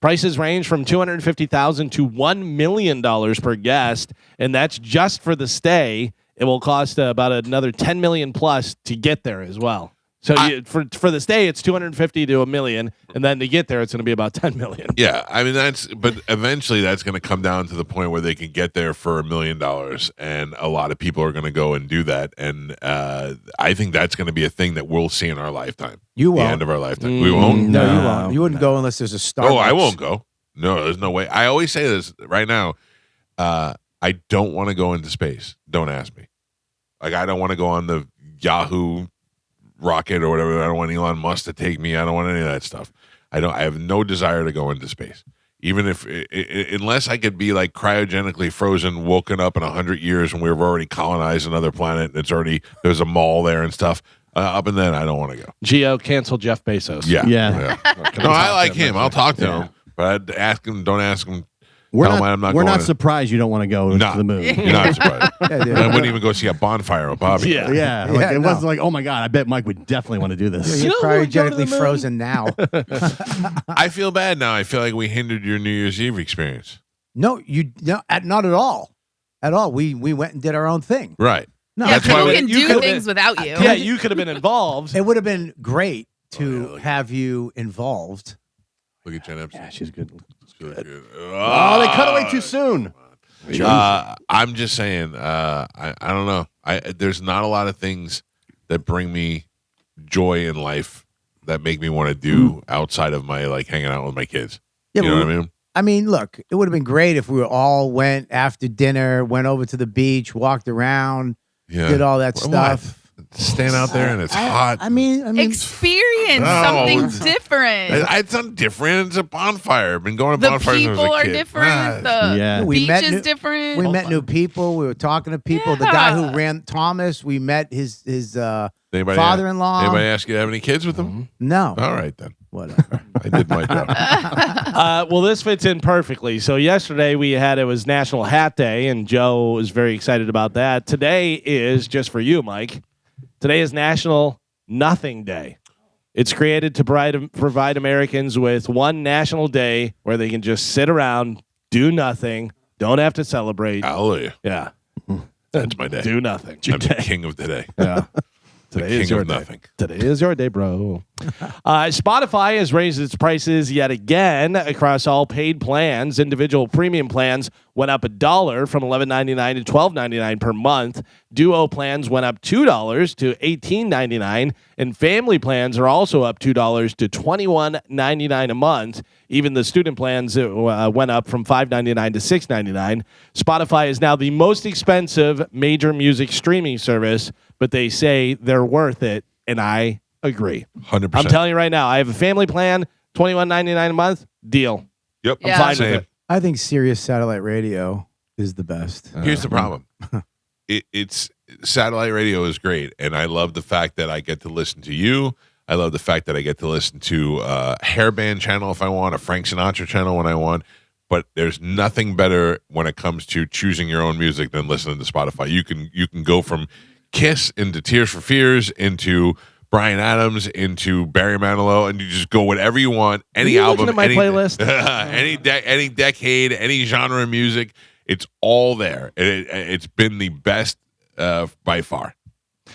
Prices range from $250,000 to $1 million per guest, and that's just for the stay. It will cost about another $10 million plus to get there as well. So for the stay, it's $250 to $1 million, and then to get there, it's going to be about $10 million. Yeah, I mean but eventually that's going to come down to the point where they can get there for $1 million, and a lot of people are going to go and do that, and I think that's going to be a thing that we'll see in our lifetime. You the won't. end of our lifetime. We won't. No, you No, won't. You wouldn't go unless there's a Starbucks. Oh, I won't go. No, there's no way. I always say this right now. I don't want to go into space. Don't ask me. Like I don't want to go on the Yahoo rocket or whatever. I don't want Elon Musk to take me. I don't want any of that stuff. I have no desire to go into space. Even if, unless I could be like cryogenically frozen, woken up in 100 years and we've already colonized another planet and there's a mall there and stuff. Up and then I don't want to go. Geo, cancel Jeff Bezos. Yeah. Yeah. No, I like him. I'll talk to him. But I'd ask him, don't ask him. We're Tell not, him I'm not we're going not to- surprised you don't want to go No. to the moon. You're not surprised. Yeah, dude. I wouldn't even go see a bonfire with Bobby. Yeah. Yeah, like, Yeah, it no. wasn't like, oh my god, I bet Mike would definitely want to do this. You're You know who would go to the cryogenically moon? frozen now. I feel bad now. I feel like we hindered your New Year's Eve experience. No, not at all. At all. We went and did our own thing. Right. No, Yeah, That's why people we- can you do could've things without you. Yeah, you could have been involved. it would have been great Oh, yeah, to look at- have you involved. Look at Jen Epstein. Yeah, she's good. She's good. Oh, they cut away too soon. I'm just saying. I don't know. There's not a lot of things that bring me joy in life that make me want to do outside of my like hanging out with my kids. Yeah, You know but what I mean? I mean, look, it would have been great if we all went after dinner, went over to the beach, walked around, Yeah. did all that What? stuff. Stand out there and it's hot. I mean, Experience No. something different. It's not different. It's a bonfire. I've been going to The bonfires since I was people a are kid. different. Ah, The Yeah. We beach met is new- different. we met new people. We were talking to people. The guy Yeah. who ran Thomas, we met his anybody, father-in-law. Anybody ask you to have any kids with them? No, All right then. whatever. I did my job. Well, this fits in perfectly. So yesterday it was National Hat Day, and Joe was very excited about that. Today is, just for you, Mike, today is National Nothing Day. It's created to provide Americans with one national day where they can just sit around, do nothing, don't have to celebrate. Hallelujah. Yeah. That's my day. Do nothing. I'm the king of today. Yeah. The Today is king your of day. nothing. Today is your day, bro. Spotify has raised its prices yet again across all paid plans. Individual premium plans went up $1 from $11.99 to $12.99 per month. Duo plans went up $2 to $18.99, and family plans are also up $2 to $21.99 a month. Even the student plans went up from $5.99 to $6.99. Spotify is now the most expensive major music streaming service, but they say they're worth it, and I agree. 100%. I'm telling you right now, I have a family plan, $21.99 a month, deal. Yep. Yeah. I'm fine Same. with it. I think Sirius satellite radio is the best. Here's the problem. It's satellite radio is great, and I love the fact that I get to listen to you. I love the fact that I get to listen to a hairband channel if I want, a Frank Sinatra channel when I want. But there's nothing better when it comes to choosing your own music than listening to Spotify. You can go from Kiss into Tears for Fears into Bryan Adams into Barry Manilow, and you just go whatever you want. Any you album, looking at my any playlist? any decade, any genre of music. It's all there. It's been the best by far.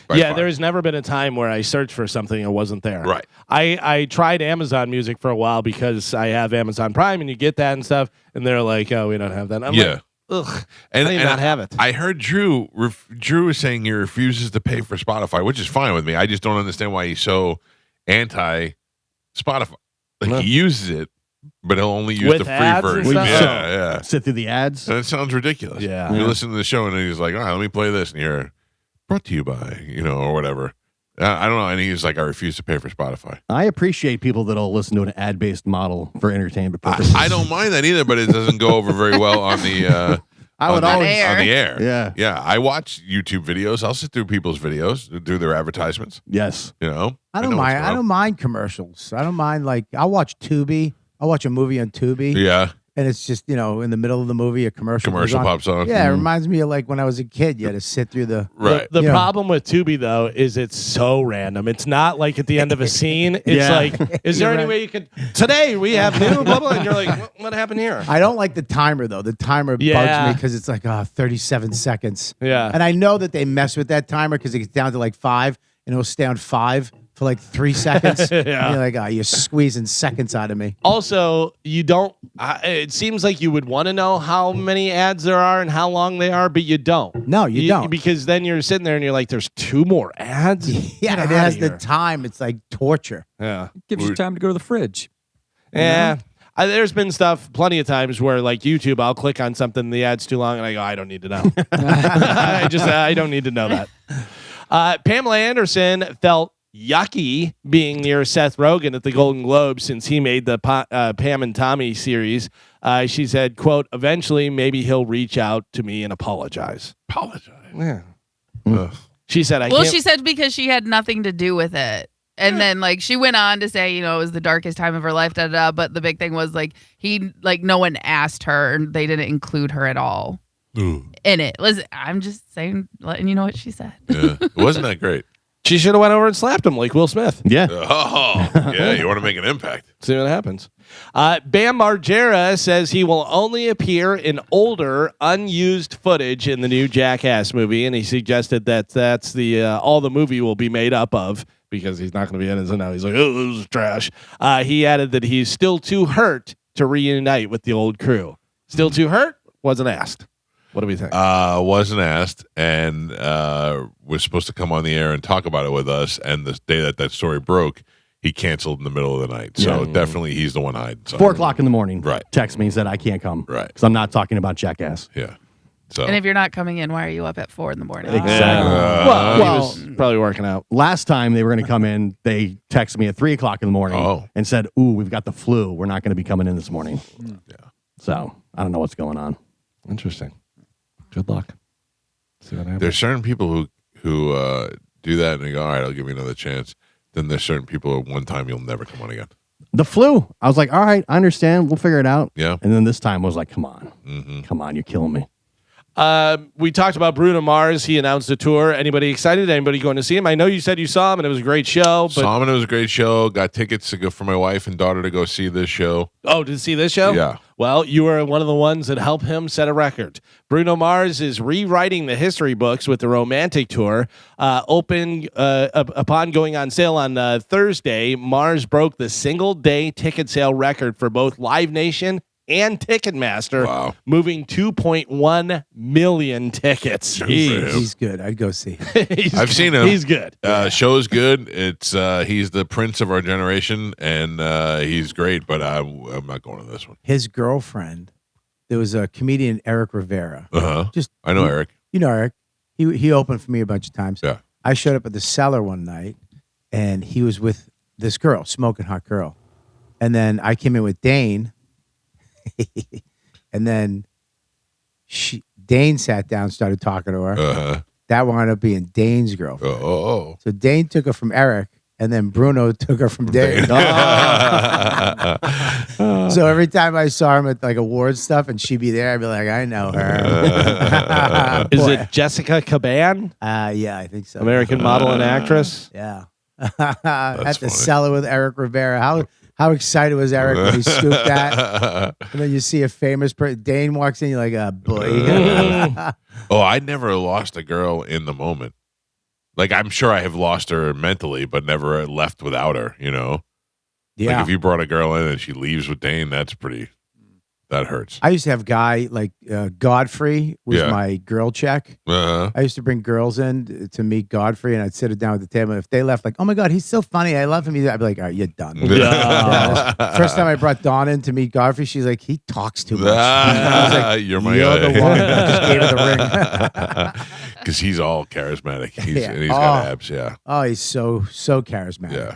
By far. There's never been a time where I searched for something and it wasn't there. Right. I tried Amazon Music for a while because I have Amazon Prime and you get that and stuff, and they're like, oh, we don't have that. I'm like, ugh, and I do not have it. I heard Drew is saying he refuses to pay for Spotify, which is fine with me. I just don't understand why he's so anti Spotify. Like he uses it, but he'll only use With the free ads and version. stuff? Yeah. Sit through the ads. That sounds ridiculous. Yeah. You listen to the show and then he's like, all right, let me play this, and you're brought to you by, or whatever. I don't know. And he's like, I refuse to pay for Spotify. I appreciate people that'll listen to an ad-based model for entertainment purposes. I don't mind that either, but it doesn't go over very well on the I would on always. on the air. Yeah. Yeah. I watch YouTube videos. I'll sit through people's videos, do their advertisements. Yes. I know don't what's mind. going I on. don't mind commercials. I don't mind I'll watch Tubi. I'll watch a movie on Tubi. Yeah. And it's just, in the middle of the movie, a commercial goes on. Pops on. Yeah, it reminds me of when I was a kid. You had to sit through the. Right. The Yeah. problem with Tubi though is it's so random. It's not like at the end of a scene. It's Yeah. like, is there You're any right. way you could? Today we have new blah blah, and you're like, what happened here? I don't like the timer, though. The timer Yeah. bugs me because it's 37 seconds. Yeah. And I know that they mess with that timer because it gets down to 5, and it'll stay on 5 for 3 seconds. Yeah. And you're like, you're squeezing seconds out of me. Also, you don't. It seems like you would want to know how many ads there are and how long they are, but you don't. No, you don't. because then you're sitting there and you're like, "There's 2 more ads." Yeah, Get and it outta has the here. time. It's like torture. Yeah. Gives you time to go to the fridge. Yeah. There's been stuff plenty of times where YouTube, I'll click on something, the ad's too long, and I go, I don't need to know. I don't need to know that. Pamela Anderson felt yucky being near Seth Rogen at the Golden Globes since he made the Pam and Tommy series. She said, quote, eventually maybe he'll reach out to me and apologize. Apologize. Yeah. Ugh. She said, She said because she had nothing to do with it. And then she went on to say, it was the darkest time of her life, da, da, da. But the big thing was no one asked her and they didn't include her at all Ooh. in it. Listen, I'm just saying, letting you know what she said. Yeah. It wasn't that great. she should have went over and slapped him like Will Smith. Yeah. Oh, yeah. You want to make an impact. See what happens. Bam Margera says he will only appear in older, unused footage in the new Jackass movie, and he suggested that that's the all the movie will be made up of because he's not going to be in it. So now he's like, oh, this is trash. He added that he's still too hurt to reunite with the old crew. Still too hurt? Wasn't asked. What do we think? Wasn't asked and was supposed to come on the air and talk about it with us. And the day that story broke, he canceled in the middle of the night. So definitely he's the one hiding. 4 o'clock in the morning. Right. Text me and said I can't come. Right. Because I'm not talking about Jackass. Yeah. So And if you're not coming in, why are you up at 4 in the morning? Exactly. well, well, he was probably working out. Last time they were going to come in, they texted me at 3 o'clock in the morning and said, "Ooh, we've got the flu. We're not going to be coming in this morning." Yeah. So I don't know what's going on. Interesting. Good luck. See what happens. there's certain people who do that and they go, all right, I'll give you another chance. Then there's certain people at one time you'll never come on again. The flu. I was like, all right, I understand. We'll figure it out. Yeah. And then this time I was like, come on. Mm-hmm. Come on. You're killing me. We talked about Bruno Mars. He announced a tour. Anybody excited? Anybody going to see him? I know you said you saw him and it was a great show. But Saw him and it was a great show. Got tickets to go for my wife and daughter to go see this show. oh, did you see this show? Yeah. Well, you were one of the ones that helped him set a record. Bruno Mars is rewriting the history books with the Romantic Tour. Upon going on sale on Thursday, Mars broke the single-day ticket sale record for both Live Nation and Ticketmaster, Wow. moving 2.1 million tickets. Jeez. He's good. I'd go see. I've seen him. He's good. Show's good. It's he's the prince of our generation, and he's great. But I'm not going to this one. His girlfriend, there was a comedian, Eric Rivera. Just I know Eric. You know Eric. He opened for me a bunch of times. Yeah. I showed up at the Cellar one night, and he was with this girl, smoking hot girl. And then I came in with Dane, and then Dane sat down, started talking to her. That wound up being Dane's girlfriend. Oh. So Dane took her from Eric, and then Bruno took her from Dane. So every time I saw him at like awards stuff, and she'd be there, I'd be like, I know her. Is Boy. it Jessica Caban, Yeah, I think so. American model and actress? Yeah. At the funny. Cellar with Eric Rivera. How excited was Eric when he scooped that? And then you see a famous person. Dane walks in, you're like, oh, boy. Oh, I never lost a girl in the moment. Like, I'm sure I have lost her mentally, but never left without her, you know? Yeah. Like, if you brought a girl in and she leaves with Dane, that hurts. I used to have a guy like Godfrey was Yeah. my girl check. Uh-huh. I used to bring girls in to meet Godfrey, and I'd sit it down at the table. And if they left, like, oh my God, he's so funny. I love him. I'd be like, all right, you're done. First time I brought Dawn in to meet Godfrey, she's like, he talks too much. I was like, You're my you're the guy. one. I just gave her the ring. Because he's all charismatic. And he's Oh. got abs, yeah. Oh, he's so charismatic. Yeah.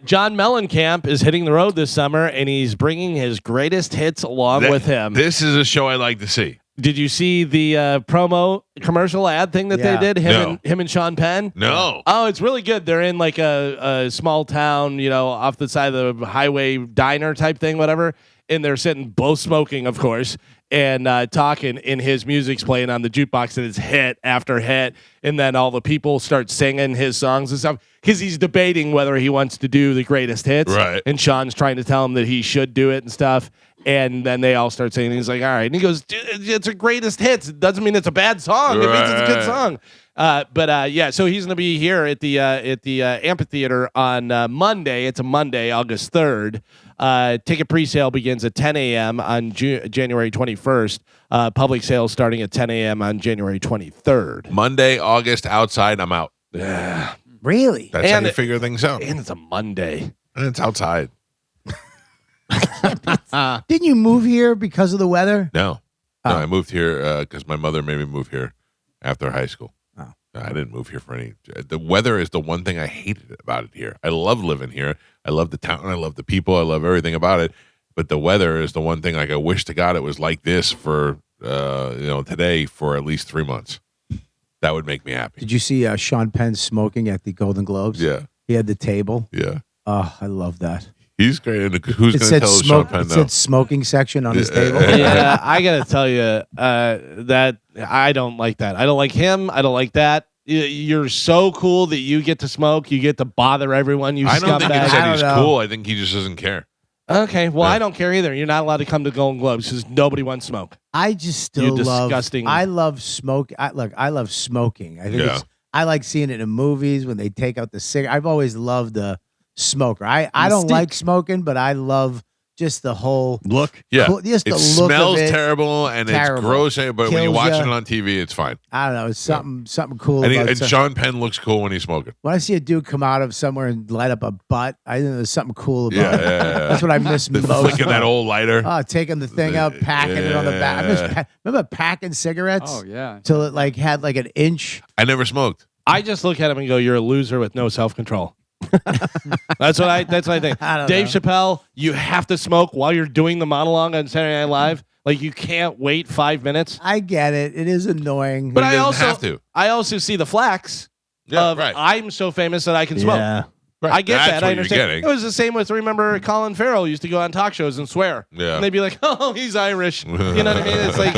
John Mellencamp is hitting the road this summer, and he's bringing his greatest hits along with him. This is a show I like to see. Did you see the promo commercial ad thing that Yeah. they did? No. Him and Sean Penn? No. Oh, it's really good. They're in like a small town, off the side of the highway diner type thing, whatever. And they're sitting, blow smoking, of course, and talking, and his music's playing on the jukebox, and it's hit after hit. And then all the people start singing his songs and stuff because he's debating whether he wants to do the greatest hits. Right. And Sean's trying to tell him that he should do it and stuff. And then they all start singing. He's like, all right. And he goes, dude, it's a greatest hits. It doesn't mean it's a bad song. It means it's a good song. So he's going to be here at the amphitheater on Monday. It's a Monday, August 3rd. Ticket pre-sale begins at 10 a.m. on January 21st. Public sales starting at 10 a.m. on January 23rd. Monday, August, outside, I'm out. Yeah. Really? That's And how you figure things out. And it's a Monday. And it's outside. Didn't you move here because of the weather? No. No, Oh. I moved here because my mother made me move here after high school. Oh. I didn't move here for any. The weather is the one thing I hated about it here. I love living here. I love the town. I love the people. I love everything about it. But the weather is the one thing. Like, I wish to God it was like this for today for at least 3 months. That would make me happy. Did you see Sean Penn smoking at the Golden Globes? Yeah, He had the table. yeah. Oh, I love that. He's great. And who's It going to said tell us smoke. Sean Penn It no? said smoking section on his table. Yeah, I gotta tell you that I don't like that. I don't like him. I don't like that. You're so cool that you get to smoke. You get to bother everyone. You I don't think he scumbag. said I he's don't know. cool. I think he just doesn't care. Okay, well, Yeah. I don't care either. You're not allowed to come to Golden Globes because nobody wants smoke. I just still You love. disgusting- I love smoke. I love smoking. I think Yeah. I like seeing it in movies when they take out the cigarette. I've always loved the smoker. I don't Mystique. like smoking, but I love just the whole Look. Yeah, just the it look smells of it. terrible and Terrible. it's gross. But when you're Kills watching ya. it on TV, it's fine. I don't know. It's something cool. And, about and some- Sean Penn looks cool when he's smoking. when I see a dude come out of somewhere and light up a butt, I think there's something cool about Yeah, it. yeah. That's what I miss The most. flicking that old lighter. Oh, taking the thing out, packing it on the back. I miss remember packing cigarettes Oh yeah. till it like had like an inch. I never smoked. I just look at him and go, "You're a loser with no self control." That's what I think. I don't Dave know. Chappelle, you have to smoke while you're doing the monologue on Saturday Night Live. Like, you can't wait 5 minutes. I get it. It is annoying. But He I doesn't also have to. I also see the flax Yeah, of right. I'm so famous that I can smoke. yeah. Right. I get That's that. what I you're understand. getting. It was the same with, remember, Colin Farrell used to go on talk shows and swear. Yeah. And they'd be like, "Oh, he's Irish." You know what I mean? It's like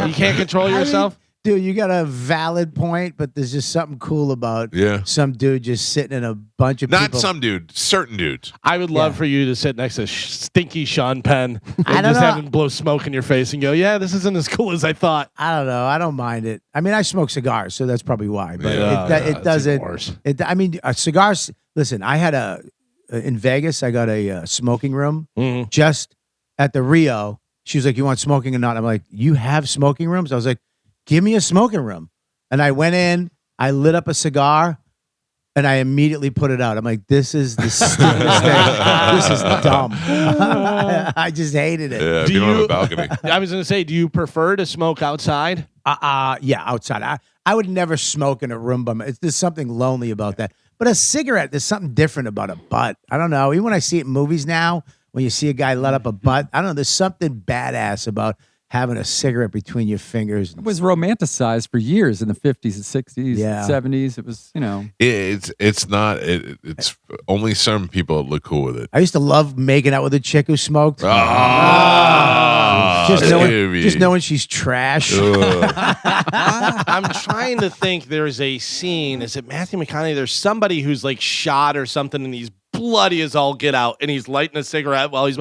you can't control I mean, yourself. dude, you got a valid point, but there's just something cool about Yeah. some dude just sitting in a bunch of Not people. some dude, certain dudes. I would love Yeah. for you to sit next to stinky Sean Penn and I don't just know. have him blow smoke in your face and go, "Yeah, this isn't as cool as I thought." I don't know. I don't mind it. I mean, I smoke cigars, so that's probably why. But Yeah. it That's even doesn't. worse. I mean, cigars. Listen, I had in Vegas. I got a smoking room Mhm. just at the Rio. She was like, "You want smoking or not?" I'm like, "You have smoking rooms?" I was like, "Give me a smoking room." And I went in. I lit up a cigar. And I immediately put it out. I'm like, this is the stupidest thing. This is dumb. I just hated it. Yeah, if Do you don't have you- a balcony. I was going to say, do you prefer to smoke outside? Yeah, outside. I would never smoke in a room by myself. There's something lonely about that. But a cigarette, there's something different about a butt. I don't know. Even when I see it in movies now, when you see a guy light up a butt, I don't know. There's something badass about having a cigarette between your fingers. It was romanticized for years in the 50s and 60s, Yeah. 70s. It was, It's not. It's only some people look cool with it. I used to love making out with a chick who smoked. Ah, Just knowing she's trash. I'm trying to think. There's a scene. Is it Matthew McConaughey? There's somebody who's like shot or something, and he's bloody as all get out, and he's lighting a cigarette while he's.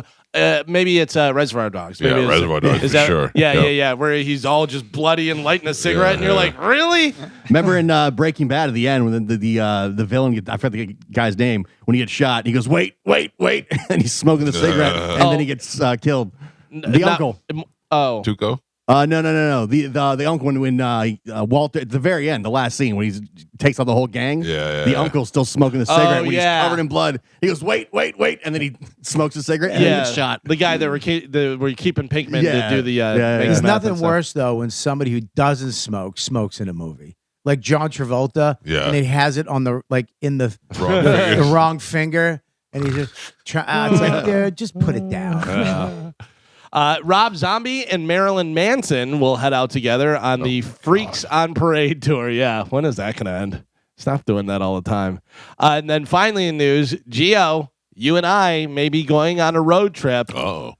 Maybe it's Reservoir Dogs. Maybe it's, Reservoir Dogs, is for that, sure. Yeah, Yep. yeah. Where he's all just bloody and lighting a cigarette, and you're like, really? Remember in Breaking Bad at the end when the villain, I forget the guy's name, when he gets shot, he goes, wait, and he's smoking the cigarette, and then he gets killed. The uncle. Oh, Tuco? No. The uncle when Walter at the very end, the last scene when he takes out the whole gang. The uncle's still smoking the cigarette when he's covered in blood. He goes, wait, and then he smokes the cigarette and then gets shot. The guy that we're keeping Pinkman to do the. There's nothing worse though when somebody who doesn't smoke smokes in a movie. Like John Travolta, and he has it on the the wrong finger, and he's just it's like, dude, just put it down. Rob Zombie and Marilyn Manson will head out together on the Freaks on Parade tour. Yeah, when is that going to end? Stop doing that all the time. And then finally in news, Gio, you and I may be going on a road trip. Oh.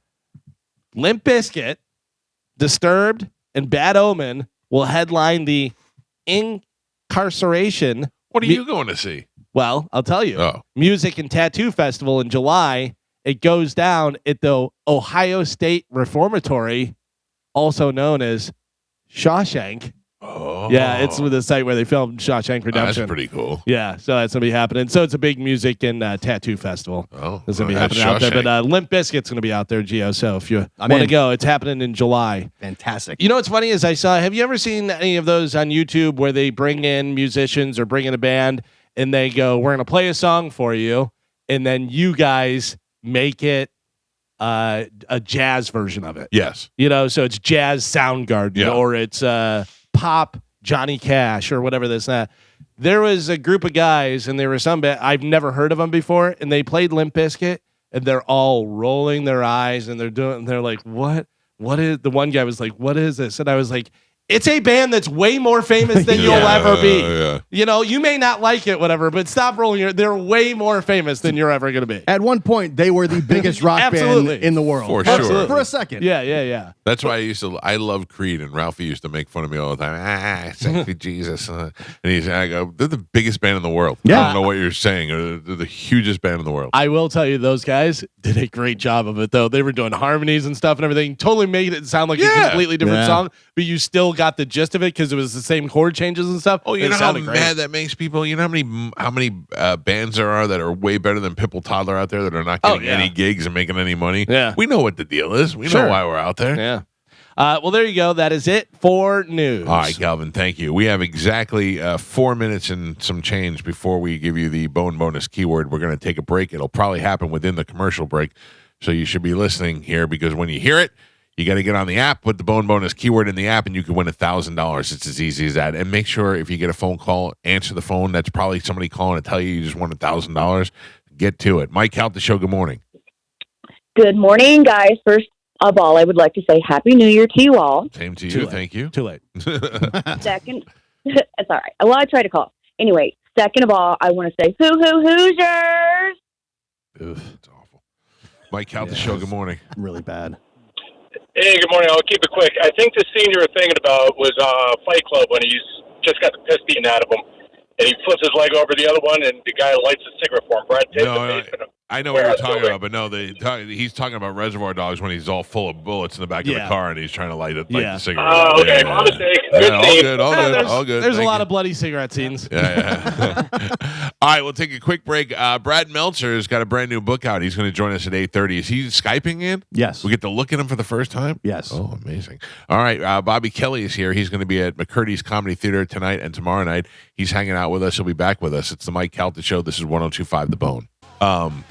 Limp Bizkit, Disturbed, and Bad Omen will headline the Incarceration. What are you going to see? Well, I'll tell you. Oh. Music and Tattoo Festival in July. It goes down at the Ohio State Reformatory, also known as Shawshank. Oh. Yeah, it's the site where they filmed Shawshank Redemption. That's pretty cool. Yeah, so that's going to be happening. So it's a big music and tattoo festival. Oh, it's going to be happening out there. But Limp Bizkit's going to be out there, Gio. So if you want to go, it's happening in July. Fantastic. You know what's funny is have you ever seen any of those on YouTube where they bring in musicians or bring in a band and they go, we're going to play a song for you, and then you guys make it a jazz version of it. Yes. So it's jazz Soundgarden or it's pop Johnny Cash or whatever this and that. There was a group of guys and there were some I've never heard of them before, and they played Limp Bizkit and they're all rolling their eyes and they're like, what is, the one guy was like, what is this? And I was like, it's a band that's way more famous than you'll ever be. You may not like it, whatever, but stop rolling they're way more famous than you're ever going to be. At one point, they were the biggest rock band in the world. For sure. For a second. Yeah. That's why I love Creed, and Ralphie used to make fun of me all the time. Sexy Jesus. And I go, they're the biggest band in the world. Yeah. I don't know what you're saying. They're the hugest band in the world. I will tell you, those guys did a great job of it, though. They were doing harmonies and stuff and everything. Totally made it sound like a completely different song, but you still got the gist of it because it was the same chord changes and stuff. Oh, you know how mad that makes people? You know how many bands there are that are way better than Pipple Toddler out there that are not getting any gigs and making any money? Yeah. We know what the deal is. We know why we're out there. Yeah. Well, there you go. That is it for news. All right, Calvin, thank you. We have exactly 4 minutes and some change before we give you the bone bonus keyword. We're going to take a break. It'll probably happen within the commercial break, so you should be listening here because when you hear it, you got to get on the app, put the bone bonus keyword in the app, and you can win $1,000. It's as easy as that. And make sure if you get a phone call, answer the phone. That's probably somebody calling to tell you just won $1,000. Get to it. Mike Calta Show, good morning. Good morning, guys. First of all, I would like to say Happy New Year to you all. Same to you. Thank you. Too late. Second, it's all right. Well, I try to call. Anyway, second of all, I want to say Hoosiers. Oof, it's awful. Mike Calta Show, good morning. Really bad. Hey, good morning. I'll keep it quick. I think the scene you were thinking about was Fight Club when he's just got the piss beaten out of him, and he flips his leg over the other one, and the guy lights a cigarette for him. Brad Pitt. I know what you're talking about, but no, he's talking about Reservoir Dogs when he's all full of bullets in the back of the car and he's trying to light the cigarette. Oh, okay. My mistake. All good. There's a lot you. of bloody cigarette scenes. Yeah. All right, we'll take a quick break. Brad Meltzer has got a brand new book out. He's going to join us at 8:30. Is he Skyping in? Yes. We get to look at him for the first time? Yes. Oh, amazing. All right, Bobby Kelly is here. He's going to be at McCurdy's Comedy Theater tonight and tomorrow night. He's hanging out with us. He'll be back with us. It's the Mike Calta Show. This is 102.5 The Bone.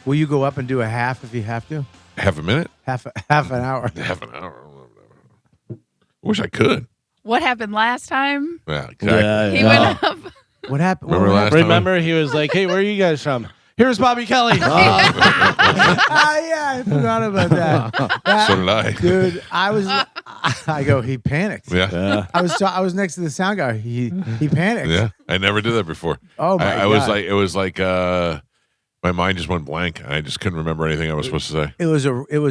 Will you go up and do a half if you have to? Half a minute? Half an hour. Half an hour. Wish I could. What happened last time? Yeah, exactly. He went up. What happened? Remember last time? Remember, he was like, "Hey, where are you guys from?" Here's Bobby Kelly. Yeah, I forgot about that. So did I. Dude, he panicked. Yeah. I was next to the sound guy. He panicked. Yeah. I never did that before. Oh my God. It was like my mind just went blank. I just couldn't remember anything I was supposed to say. It was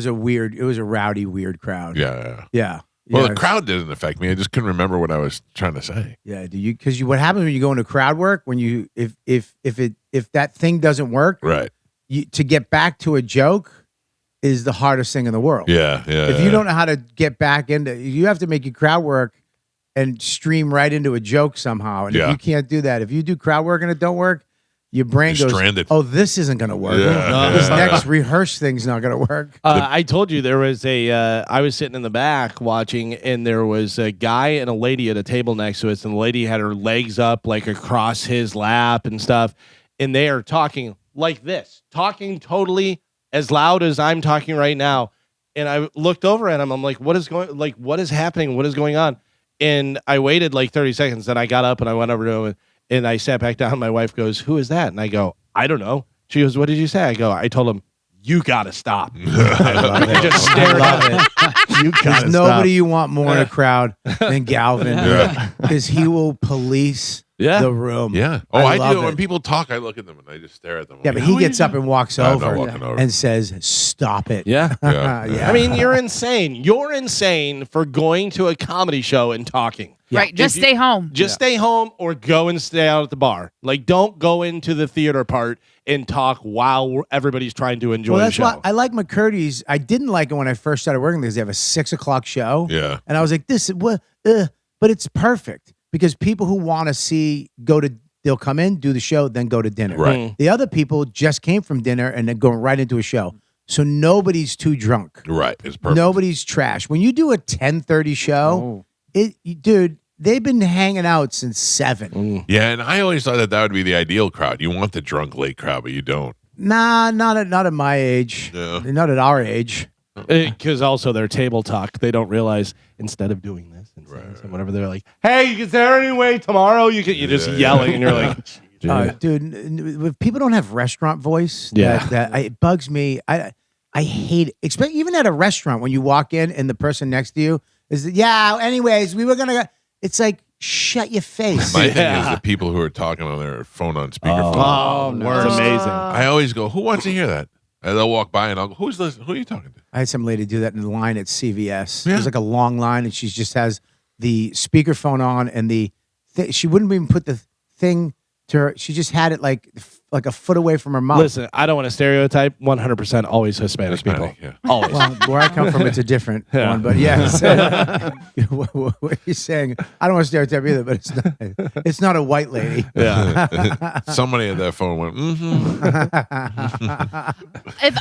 a rowdy, weird crowd. Yeah. Well, the crowd didn't affect me. I just couldn't remember what I was trying to say. Yeah, what happens when you go into crowd work if that thing doesn't work, right? to get back to a joke is the hardest thing in the world. Yeah. If you don't know how to get back into, you have to make your crowd work and stream right into a joke somehow. And if you can't do that, if you do crowd work and it don't work, your brain You're goes, stranded. "Oh, this isn't going to work. This next rehearse thing's not going to work." I told you there was I was sitting in the back watching, and there was a guy and a lady at a table next to us, and the lady had her legs up like across his lap and stuff, and they are talking like this, talking totally as loud as I'm talking right now. And I looked over at him. I'm like, what is happening? What is going on? And I waited like 30 seconds. Then I got up and I went over to him and I sat back down. My wife goes, "Who is that?" And I go, "I don't know." She goes, "What did you say?" I go, "I told him, you got to stop." I just stared at it. You There's gotta nobody you want more in a crowd than Galvin, because he will police the room. Yeah. Oh, I love do. it. When people talk, I look at them and I just stare at them. Yeah, I'm but like, he "How are gets you up and walks I'm not over walking over. and says, "Stop it." Yeah. Yeah. I mean, you're insane. You're insane for going to a comedy show and talking. Right. Just If stay home. Just stay home or go and stay out at the bar. Like, don't go into the theater part and talk while everybody's trying to enjoy Well, the that's show. why I like McCurdy's. I didn't like it when I first started working because they have a 6:00 show. Yeah. And I was like, this, but it's perfect because people who want to see they'll come in, do the show, then go to dinner. Right. The other people just came from dinner and then going right into a show. So nobody's too drunk. Right. It's perfect. Nobody's trash. When you do a 10:30 show, dude, they've been hanging out since 7. Yeah, and I always thought that would be the ideal crowd. You want the drunk late crowd, but you don't. Nah, not at my age. No. Not at our age. Because also their table talk, they don't realize instead of doing this and saying something, whatever, they're like, "Hey, is there any way tomorrow you can?" You're just yelling, and you're like, Dude, if people don't have restaurant voice, it bugs me. I hate it. Even at a restaurant, when you walk in and the person next to you is, anyways, we were going to go. It's like, shut your face. My thing is the people who are talking on their phone on speakerphone. "Oh, no, it's amazing." I always go, "Who wants to hear that?" And they'll walk by and I'll go, "Who's listening? Who are you talking to?" I had some lady do that in the line at CVS. Yeah. There's like a long line, and she just has the speakerphone on, and she wouldn't even put the thing to her. She just had it like a foot away from her mouth. Listen, I don't want to stereotype. 100% always Hispanic people. Yeah. Always. Well, where I come from, it's a different one. But yes, what you're saying, I don't want to stereotype either, but it's not a white lady. Yeah. Somebody at that phone went, If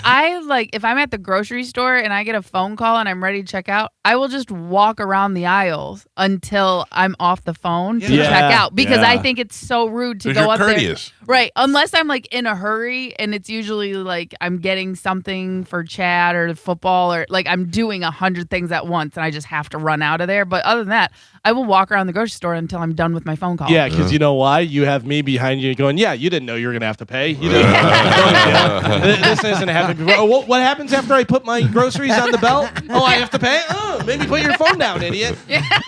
I'm at the grocery store and I get a phone call and I'm ready to check out, I will just walk around the aisles until I'm off the phone to Yeah. check out, because Yeah. I think it's so rude to Because go you're up courteous. there. Right. Unless I'm like in a hurry and it's usually like I'm getting something for Chad or football, or like I'm doing 100 things at once and I just have to run out of there. But other than that, I will walk around the grocery store until I'm done with my phone call. Yeah, because you know why? You have me behind you going, "Yeah, you didn't know you were going to have to pay. You didn't This hasn't happened before. Oh, what happens after I put my groceries on the belt? Oh, I have to pay? Oh, maybe put your phone down, idiot."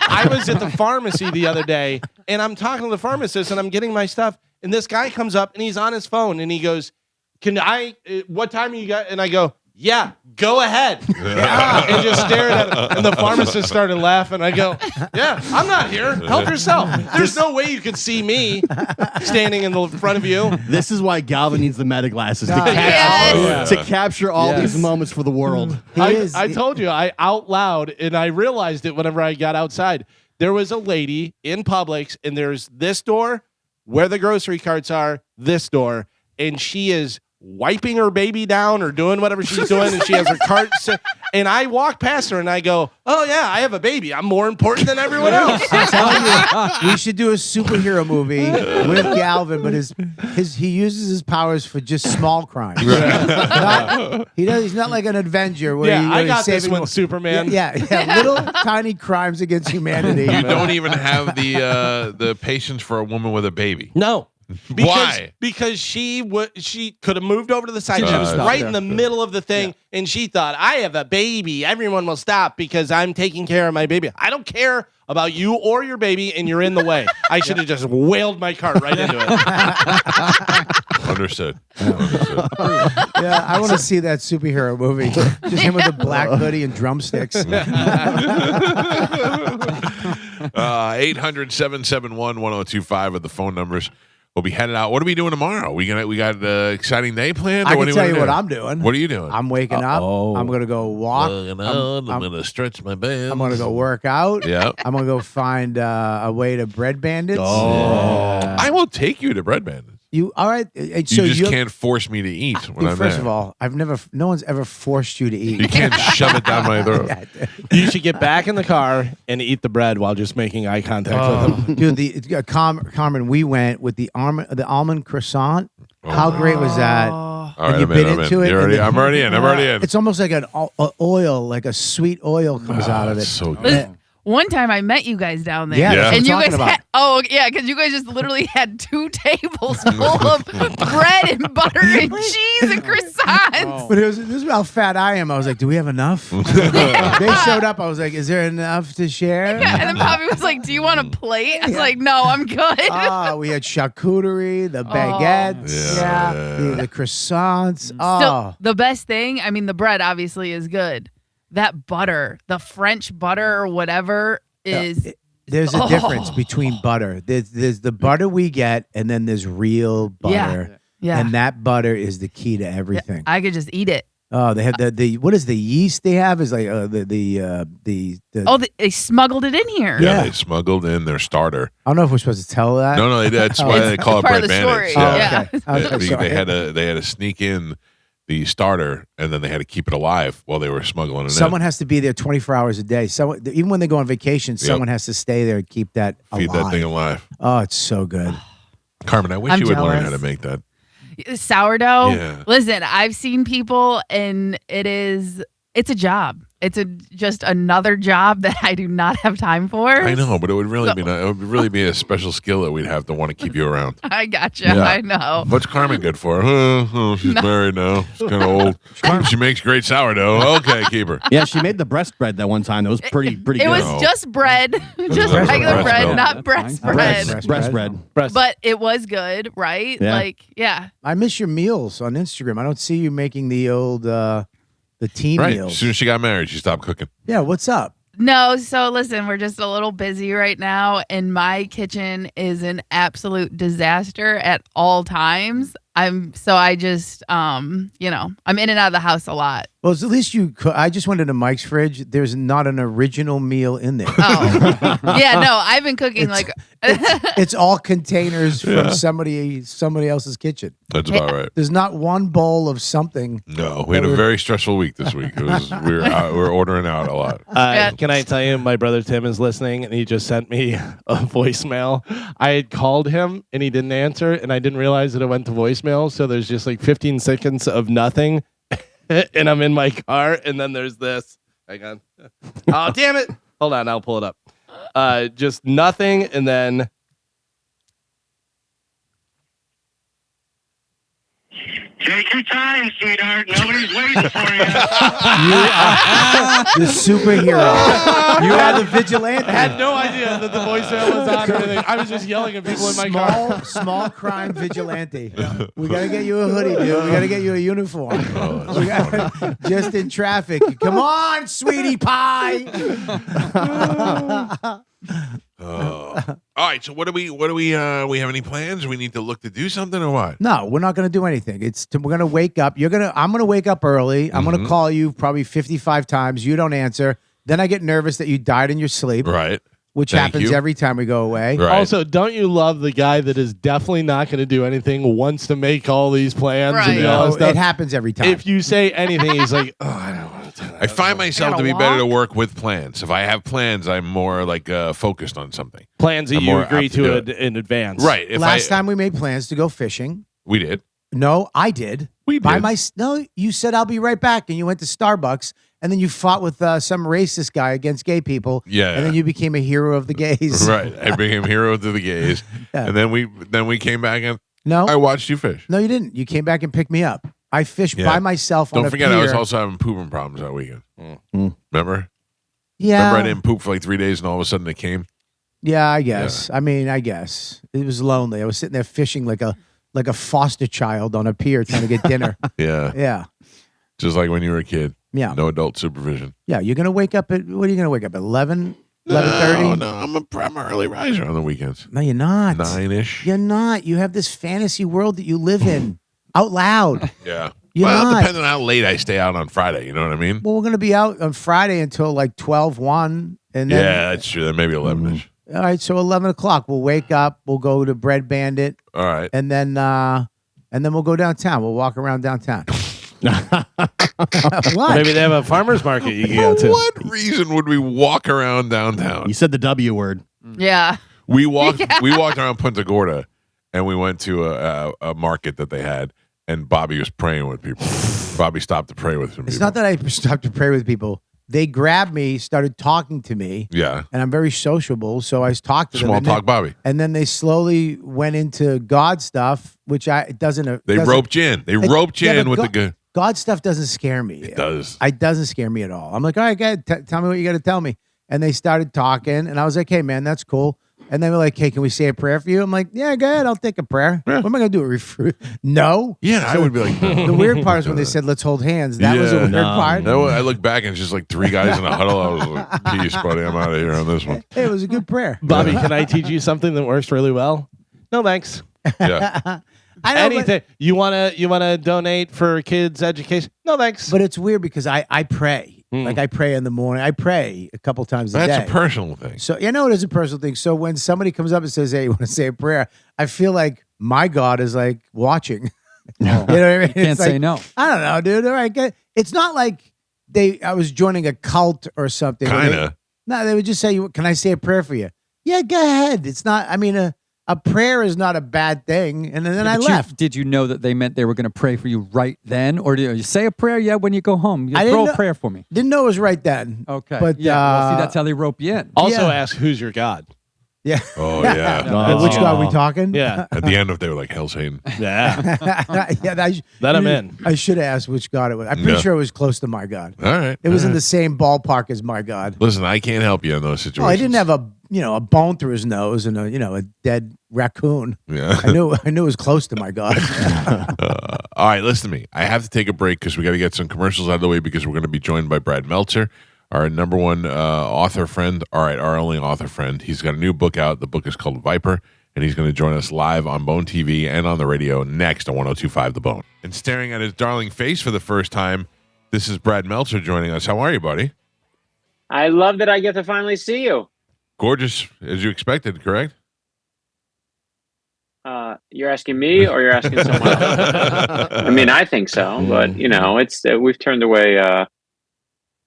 I was at the pharmacy the other day, and I'm talking to the pharmacist, and I'm getting my stuff, and this guy comes up, and he's on his phone, and he goes, what time you got? And I go, "Yeah, go ahead." And just stared at him. And the pharmacist started laughing. I go, "Yeah, I'm not here. Help yourself. There's no way you could see me standing in the front of you." This is why Galvin needs the meta glasses to, Yes. to capture all these moments for the world. I told you, I out loud, and I realized it whenever I got outside. There was a lady in Publix, and there's this door where the grocery carts are, this door, and she is wiping her baby down or doing whatever she's doing, and she has her cart and I walk past her and I go, "Oh yeah, I have a baby. I'm more important than everyone else." I'm telling you, we should do a superhero movie with Galvin, but he uses his powers for just small crimes. He's not like an Avenger where Yeah, I got this saving one, Superman. Yeah, little tiny crimes against humanity. You don't even have the patience for a woman with a baby. No. Why? Because she could have moved over to the side. She was right in the middle of the thing, and she thought, "I have a baby. Everyone will stop because I'm taking care of my baby. I don't care about you or your baby, and you're in the way." I should have just whaled my cart right into it. Understood. Yeah, I want to see that superhero movie. Just him with a black hoodie and drumsticks. 800-771-1025 are the phone numbers. we'll be headed out. What are we doing tomorrow? We got an exciting day planned? I Or can tell you what I'm doing. What are you doing? I'm waking up. I'm going to go walk. I'm going to stretch my bands. I'm going to go work out. Yeah. I'm going to go find a way to Bread Bandits. I will take you to Bread Bandits. You all right? So you just can't force me to eat when I'm First there. of all, no one's ever forced you to eat. You can't shove it down my throat. You should get back in the car and eat the bread while just making eye contact with them. Dude, Carmen, we went with the almond croissant. How great was that? All right, And you've I'm been in. into it. I'm already in. I'm already in. It's almost like an oil, like a sweet oil comes out of it. It's so good. Yeah. One time I met you guys down there. Yeah, that's what and I'm you talking guys about. had because you guys just literally had 2 tables full of bread and butter and cheese and croissants. But this is how fat I am. I was like, do we have enough? They showed up. I was like, is there enough to share? Yeah, and then Bobby was like, "Do you want a plate?" I was like, "No, I'm good." We had charcuterie, the baguettes, the croissants. Still, the best thing, I mean, the bread obviously is good. That butter, the French butter or whatever is. There's a difference between butter. There's the butter we get, and then there's real butter. Yeah. And that butter is the key to everything. I could just eat it. Oh, they have the what is the yeast they have is like They smuggled it in here. Yeah, they smuggled in their starter. I don't know if we're supposed to tell that. No, that's why they call it part Bread of the Bandits. story. Yeah. Okay. They had to sneak in the starter, and then they had to keep it alive while they were smuggling it Someone has to be there 24 hours a day. Someone, even when they go on vacation, someone has to stay there and keep that Feed alive. that thing alive. Oh, it's so good. Carmen, I wish I'm you would learn jealous. how to make that. Sourdough. Yeah. Listen, I've seen people, and it's a job. It's just another job that I do not have time for. I know, but it would really be a special skill that we'd have to want to keep you around. I gotcha. Yeah. I know. What's Carmen good for? She's married now. She's kind of old. She makes great sourdough. Okay, keep her. Yeah, she made the breast bread that one time. That was pretty It good. was just bread, just breast regular bread. bread, Breast not breast bread. breast bread. But it was good, right? Yeah. Like, yeah. I miss your meals on Instagram. I don't see you making the old the team Right. meals. As soon as she got married, she stopped cooking. Yeah, what's up? No, so listen, we're just a little busy right now, and my kitchen is an absolute disaster at all times. I'm in and out of the house a lot. Well, at least you cook. I just went into Mike's fridge. There's not an original meal in there. Oh, yeah, no, I've been cooking like It's all containers from somebody else's kitchen. That's about right. There's not one bowl of something. No, we had a very stressful week this week. We were ordering out a lot. Can I tell you, my brother Tim is listening, and he just sent me a voicemail. I had called him, and he didn't answer, and I didn't realize that it went to voicemail. So there's just like 15 seconds of nothing, and I'm in my car, and then there's this. Hang on. Oh, damn it. Hold on, I'll pull it up. Just nothing, and then... Take your time, sweetheart. Nobody's waiting for you. You are the superhero. You are the vigilante. I had no idea that the voicemail was on or anything. I was just yelling at people in my car. Small crime vigilante. We gotta get you a hoodie, dude. We gotta get you a uniform. Just in traffic. Come on, sweetie pie. All right. So what do we we have any plans? We need to look to do something or what? No, we're not gonna do anything. We're gonna wake up. I'm gonna wake up early. I'm gonna call you probably 55 times. You don't answer. Then I get nervous that you died in your sleep. Right. Which Thank happens you. every time we go away. Right. Also, don't you love the guy that is definitely not going to do anything, wants to make all these plans Right. and all No, this stuff? it happens every time. If you say anything, he's like, oh, I don't want to do that. I find myself gotta to be better to walk? work with plans. If I have plans, I'm more like focused on something. Plans that I'm you more agree apt to do to it. in advance. Right. If Last time we made plans to go fishing. we did. No, I did. We By did. No, you said I'll be right back, and you went to Starbucks, and then you fought with some racist guy against gay people. Yeah. and then you became a hero of the gays. Right. I became hero to the gays, Yeah. and then we came back and No, I watched you fish. no, you didn't. You came back and picked me up. I fished Yeah. by myself on Don't a forget, pier. I was also having pooping problems that weekend. Remember? yeah, Remember, I didn't poop for like 3 days, and all of a sudden it came. yeah, I guess. I mean, I guess it was lonely. I was sitting there fishing like a foster child on a pier trying to get dinner. Yeah. Yeah, Just like when you were a kid. yeah, No adult supervision. yeah. You're gonna wake up at what are you gonna wake up at 11? 11:30? No, I'm an early riser on the weekends. No, you're not. 9-ish. You're not. You have this fantasy world that you live in out loud. Yeah. You're well, not. depending on how late I stay out on Friday. You know what I mean? Well, we're going to be out on Friday until like 12, 1. And then, Yeah, that's true. Then maybe 11ish. All right, so 11 o'clock. We'll wake up. We'll go to Bread Bandit. All right. And then we'll go downtown. We'll walk around downtown. What? Maybe they have a farmer's market you can go For to. what reason would we walk around downtown? You said the W word. Yeah. We walked around Punta Gorda, and we went to a market that they had, and Bobby was praying with people. Bobby stopped to pray with some people. It's not that I stopped to pray with people. They grabbed me, started talking to me. Yeah. And I'm very sociable, so I talked to them. Small and talk, Bobby. And then they slowly went into God stuff, which it doesn't. They roped you in. They roped you in with the good. God stuff doesn't scare me. It does. It doesn't scare me at all. I'm like, all right, guys, tell me what you got to tell me. And they started talking, and I was like, hey, man, that's cool. And they were like, hey, can we say a prayer for you? I'm like, yeah, go ahead. I'll take a prayer. Yeah. What am I going to do? No. Yeah, I would be like, The weird part is when they said, let's hold hands. That was a weird part. I look back and it's just like three guys in a huddle. I was like, peace, buddy. I'm out of here on this one. Hey, it was a good prayer. Bobby, can I teach you something that works really well? No, thanks. Yeah. I know, Anything you wanna donate for kids' education? No, thanks. But it's weird because I pray. Mm. Like I pray in the morning. I pray a couple times a day. That's a personal thing. So you know it is a personal thing. So when somebody comes up and says, "Hey, you want to say a prayer?" I feel like my God is like watching. You know what I mean? Can't It's say like, no. I don't know, dude. All right, good. It's not like I was joining a cult or something. where Kinda. they would just say, "Can I say a prayer for you?" Yeah, go ahead. It's not. I mean, a prayer is not a bad thing. And then I But left. Did you know that they meant they were going to pray for you right then? Or did you say a prayer? Yeah, when you go home. You I throw didn't a know- prayer for me. Didn't know it was right then. Okay. But, yeah, well, see, that's how they rope you in. Also Yeah. ask who's your God. Yeah. Oh, yeah. Which God are we talking? Yeah. At the end, if they were like, Hell Satan. Yeah. Yeah, Let 'em in. I should have asked which God it was. I'm pretty Yeah. sure it was close to my God. All right. It was all in right. the same ballpark as my God. Listen, I can't help you in those situations. Well, he didn't have a bone through his nose and a dead raccoon. Yeah. I knew it was close to my God. All right, listen to me. I have to take a break because we got to get some commercials out of the way because we're going to be joined by Brad Meltzer, our number one author friend. All right, our only author friend. He's got a new book out. The book is called Viper, and he's going to join us live on Bone TV and on the radio next on 102.5 The Bone. And staring at his darling face for the first time, this is Brad Meltzer joining us. How are you, buddy? I love that I get to finally see you. Gorgeous, as you expected, correct? You're asking me, or you're asking someone else? I mean, I think so, but it's we've turned away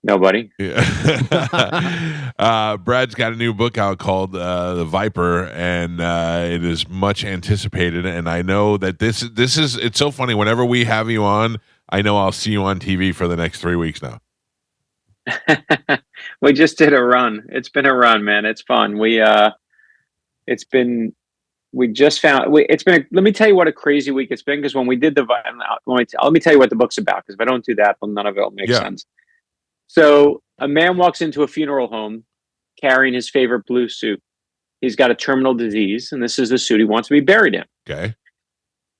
nobody. Yeah. Brad's got a new book out called The Viper, and it is much anticipated. And I know that this is it's so funny. Whenever we have you on, I know I'll see you on TV for the next 3 weeks now. We just did a run. It's been a run, man. It's fun. Let me tell you what a crazy week it's been, because when we did let me tell you what the book's about, because if I don't do that, then none of it will make sense. So a man walks into a funeral home carrying his favorite blue suit. He's got a terminal disease, and this is the suit he wants to be buried in. Okay.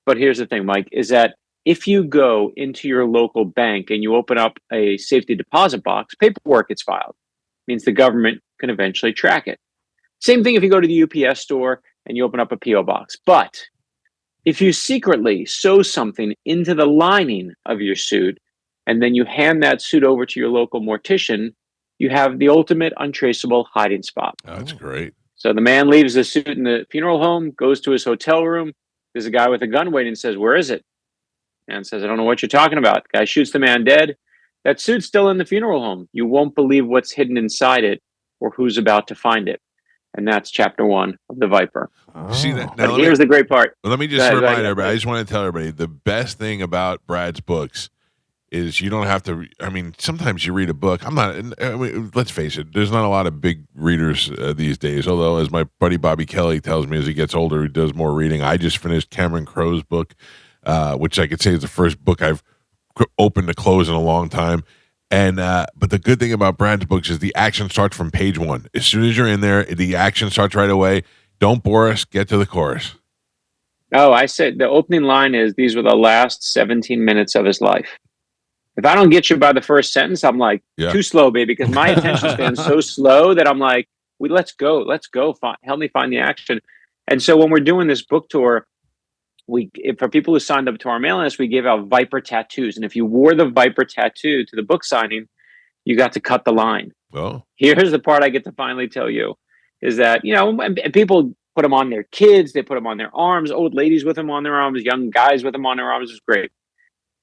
But here's the thing, Mike, is that if you go into your local bank and you open up a safety deposit box, paperwork gets filed. Means the government can eventually track it. Same thing if you go to the UPS store and you open up a PO box. But if you secretly sew something into the lining of your suit and then you hand that suit over to your local mortician, you have the ultimate untraceable hiding spot. Oh, that's great. So the man leaves the suit in the funeral home, goes to his hotel room. There's a guy with a gun waiting and says, "Where is it?" And says, "I don't know what you're talking about." Guy shoots the man dead. That suit's still in the funeral home. You won't believe what's hidden inside it or who's about to find it. And that's chapter 1 of The Viper. See that? But here's the great part. Let me just Go ahead, remind go ahead. everybody. I just want to tell everybody the best thing about Brad's books is you don't have to. I mean, sometimes you read a book. Let's face it. There's not a lot of big readers these days. Although, as my buddy Bobby Kelly tells me, as he gets older, he does more reading. I just finished Cameron Crowe's book, which I could say is the first book I've opened to close in a long time. And but the good thing about Brad's books is the action starts from page 1. As soon as you're in there, the action starts right away. Don't bore us. Get to the chorus. Oh, I said the opening line is, "These were the last 17 minutes of his life." If I don't get you by the first sentence, I'm like, Yeah. too slow, baby, because my attention span's so slow that I'm like, let's go, help me find the action. And so when we're doing this book tour, for people who signed up to our mailing list, we gave out Viper tattoos. And if you wore the Viper tattoo to the book signing, you got to cut the line. Oh, Here's the part I get to finally tell you is that, and people put them on their kids, they put them on their arms, old ladies with them on their arms, young guys with them on their arms. It was great.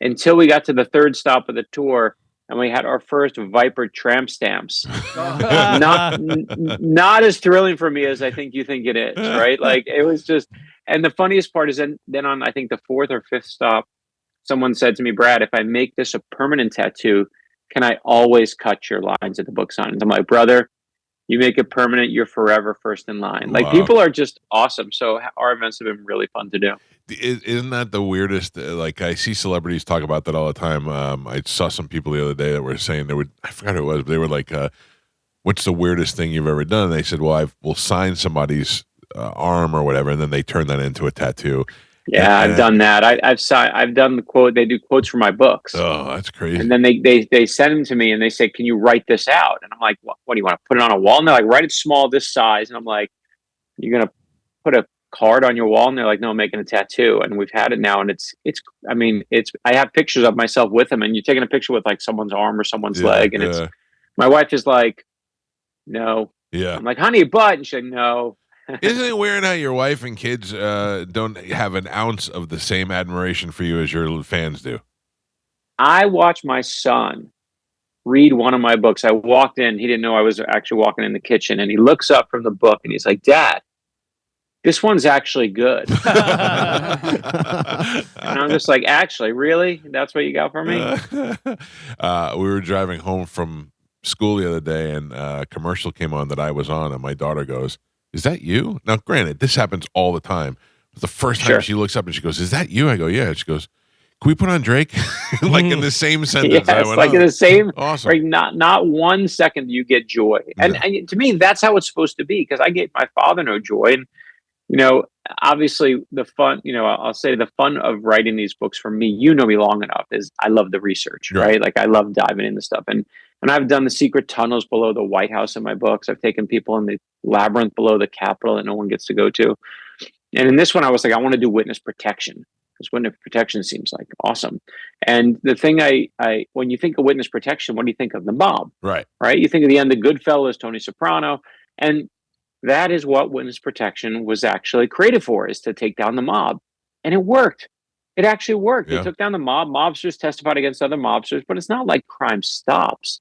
Until we got to the third stop of the tour and we had our first Viper tramp stamps. Not as thrilling for me as I think you think it is, right? Like it was just, and the funniest part is then on, I think the fourth or fifth stop, someone said to me, Brad, if I make this a permanent tattoo, can I always cut your lines at the book signings? I'm like, brother, you make it permanent, you're forever first in line. Like people are just awesome. So our events have been really fun to do. Isn't that the weirdest? Like I see celebrities talk about that all the time. I saw some people the other day that were saying I forgot who it was, but they were like, what's the weirdest thing you've ever done? And they said, well, we'll sign somebody's arm or whatever, and then they turn that into a tattoo. Yeah, I've done that. I've done the quote. They do quotes for my books. Oh, that's crazy. And then they send them to me and they say, can you write this out? And I'm like, what do you want to put it on a wall? And they're like, write it small, this size. And I'm like, you're going to put a card on your wall? And they're like, no, I'm making a tattoo. And we've had it now. And I have pictures of myself with them, and you're taking a picture with like someone's arm or someone's leg. And my wife is like, no. Yeah. I'm like, honey, but, and she's like, no. Isn't it weird how your wife and kids don't have an ounce of the same admiration for you as your fans do? I watched my son read one of my books. I walked in. He didn't know I was actually walking in the kitchen. And he looks up from the book and he's like, Dad, this one's actually good. And I'm just like, actually, really? That's what you got for me? We were driving home from school the other day, and a commercial came on that I was on, and my daughter goes, is that you? Now, granted, this happens all the time. But the first time she looks up and she goes, is that you? I go, yeah. She goes, can we put on Drake? Like in the same sentence. Yes, like in the same, awesome. Right, not 1 second you get joy. And to me, that's how it's supposed to be, because I gave my father no joy. And, obviously the fun, I'll say the fun of writing these books for me, you know me long enough, is I love the research, right? Like I love diving into stuff. And I've done the secret tunnels below the White House in my books. I've taken people in the labyrinth below the Capitol that no one gets to go to. And in this one, I was like, I want to do witness protection, because witness protection seems like awesome. And the thing when you think of witness protection, what do you think of? The mob, right? You think of the end of Goodfellas, Tony Soprano, and that is what witness protection was actually created for, is to take down the mob. And it worked. It actually worked. They took down the mob. Mobsters testified against other mobsters, but it's not like crime stops.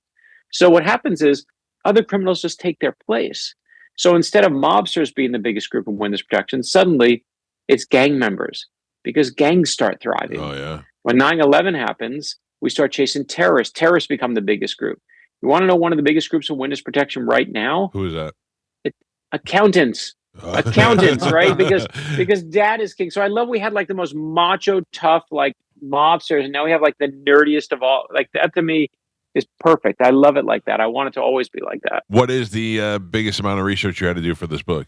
So what happens is other criminals just take their place. So instead of mobsters being the biggest group of witness protection, suddenly it's gang members, because gangs start thriving. Oh, yeah. When 9/11 happens, we start chasing terrorists. Terrorists become the biggest group. You want to know one of the biggest groups of witness protection right now? Who is that? Accountants, right? Because dad is king. So I love we had like the most macho, tough, like mobsters, and now we have like the nerdiest of all. Like that to me is perfect. I love it like that. I want it to always be like that. What is the biggest amount of research you had to do for this book?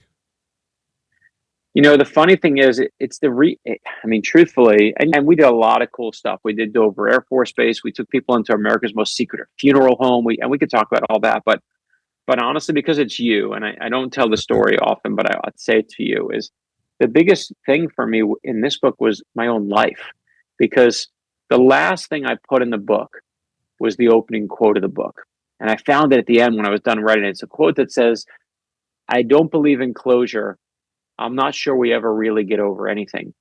The funny thing is, it's truthfully, and we did a lot of cool stuff. We did Dover Air Force Base. We took people into America's most secret funeral home. We could talk about all that, but honestly, because it's you, and I don't tell the story often, but I'd say it to you, is the biggest thing for me in this book was my own life. Because the last thing I put in the book was the opening quote of the book. And I found it at the end when I was done writing it. It's a quote that says, I don't believe in closure. I'm not sure we ever really get over anything.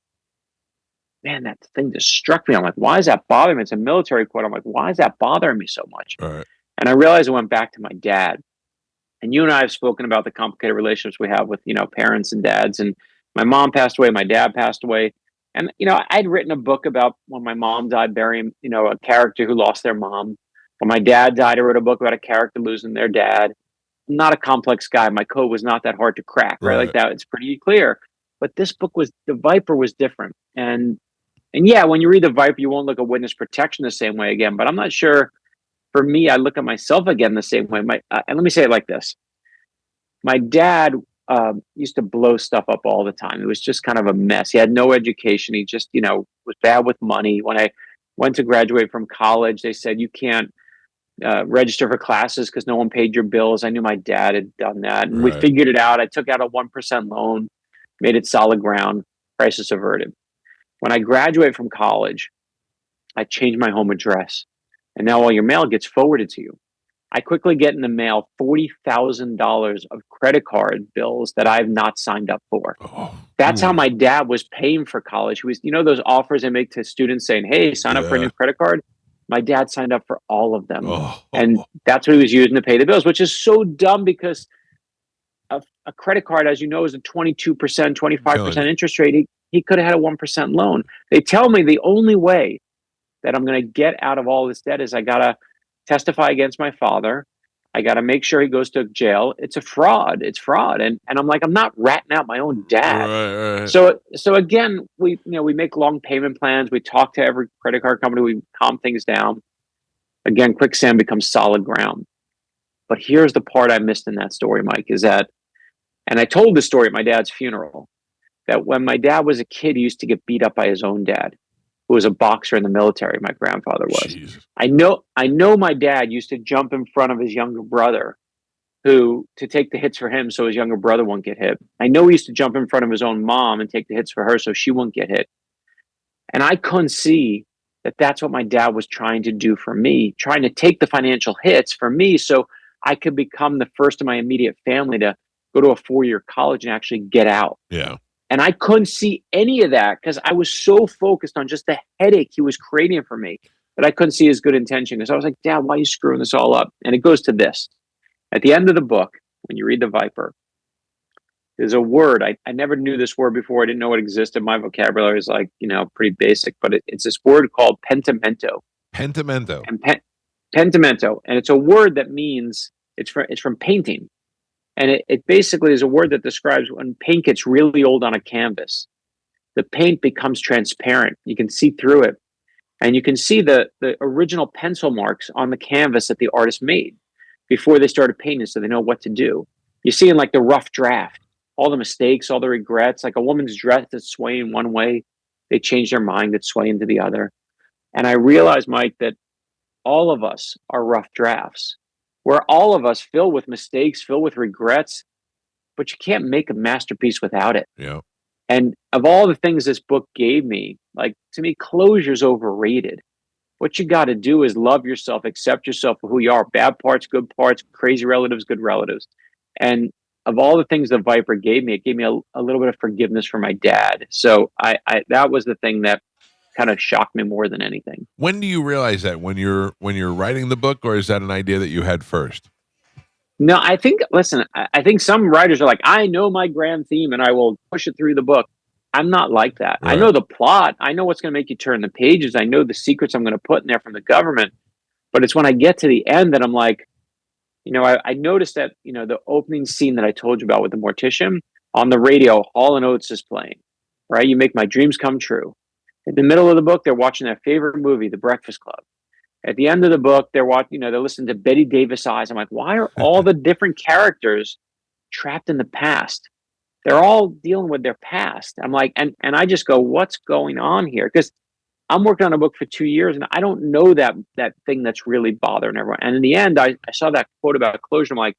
Man, that thing just struck me. I'm like, why does that bother me? It's a military quote. I'm like, why is that bothering me so much? All right. And I realized I went back to my dad. And you and I have spoken about the complicated relationships we have with, parents and dads. And my mom passed away, my dad passed away. And, I'd written a book about when my mom died, burying, a character who lost their mom. When my dad died, I wrote a book about a character losing their dad. I'm not a complex guy. My code was not that hard to crack, right? Like that. It's pretty clear. But this book the Viper was different. And yeah, when you read the Viper, you won't look at witness protection the same way again. But I'm not sure. For me, I look at myself again the same way. And let me say it like this. My dad used to blow stuff up all the time. It was just kind of a mess. He had no education. He just, was bad with money. When I went to graduate from college, they said, you can't register for classes because no one paid your bills. I knew my dad had done that, and we Right. figured it out. I took out a 1% loan, made it solid ground, crisis averted. When I graduated from college, I changed my home address, and now all your mail gets forwarded to you. I quickly get in the mail $40,000 of credit card bills that I have not signed up for. Oh, That's how my dad was paying for college. He was, those offers they make to students saying, "Hey, sign up for a yeah. new credit card." My dad signed up for all of them, Oh, and that's what he was using to pay the bills, which is so dumb because a credit card, as you know, is a 22%, Killing 25% you. interest rate. He could have had a 1% loan. They tell me the only way that I'm going to get out of all this debt is I got to testify against my father. I got to make sure he goes to jail. It's a fraud. It's fraud. And I'm like, I'm not ratting out my own dad. Right. So again, we make long payment plans. We talk to every credit card company. We calm things down. Again, quicksand becomes solid ground. But here's the part I missed in that story, Mike, is that, and I told this story at my dad's funeral, that when my dad was a kid, he used to get beat up by his own dad, who was a boxer in the military. My grandfather was. Jesus. I know my dad used to jump in front of his younger brother to take the hits for him so his younger brother won't get hit. I know he used to jump in front of his own mom and take the hits for her so she won't get hit. And I couldn't see that that's what my dad was trying to do for me, trying to take the financial hits for me so I could become the first in my immediate family to go to a 4-year college and actually get out. Yeah. And I couldn't see any of that because I was so focused on just the headache he was creating for me that I couldn't see his good intention. Because I was like, "Dad, why are you screwing this all up?" And it goes to this. At the end of the book, when you read The Viper, there's a word. I never knew this word before. I didn't know it existed. My vocabulary is like, pretty basic, but it's this word called pentimento. Pentimento. And pentimento. And it's a word that means it's from painting. And it basically is a word that describes when paint gets really old on a canvas. The paint becomes transparent. You can see through it. And you can see the original pencil marks on the canvas that the artist made before they started painting so they know what to do. You see in like the rough draft, all the mistakes, all the regrets, like a woman's dress that's swaying one way, they change their mind, it's swaying to the other. And I realized, Mike, that all of us are rough drafts. We're all of us filled with mistakes, filled with regrets, but you can't make a masterpiece without it. Yeah. And of all the things this book gave me, like to me, closure's overrated. What you got to do is love yourself, accept yourself for who you are. Bad parts, good parts, crazy relatives, good relatives. And of all the things the Viper gave me, it gave me a little bit of forgiveness for my dad. So I that was the thing that kind of shocked me more than anything. When do you realize that? When you're writing the book, or is that an idea that you had first? No, I think some writers are like, I know my grand theme and I will push it through the book. I'm not like that. Right. I know the plot. I know what's going to make you turn the pages. I know the secrets I'm going to put in there from the government. But it's when I get to the end that I'm like, I noticed that, the opening scene that I told you about with the mortician on the radio, Hall & Oates is playing, right? You make my dreams come true. In the middle of the book, they're watching their favorite movie, The Breakfast Club. At the end of the book, they're watching, they're listening to Betty Davis Eyes. I'm like, why are all the different characters trapped in the past? They're all dealing with their past. I'm like, and I just go, what's going on here? Because I'm working on a book for 2 years and I don't know that thing that's really bothering everyone. And in the end, I saw that quote about closure. I'm like,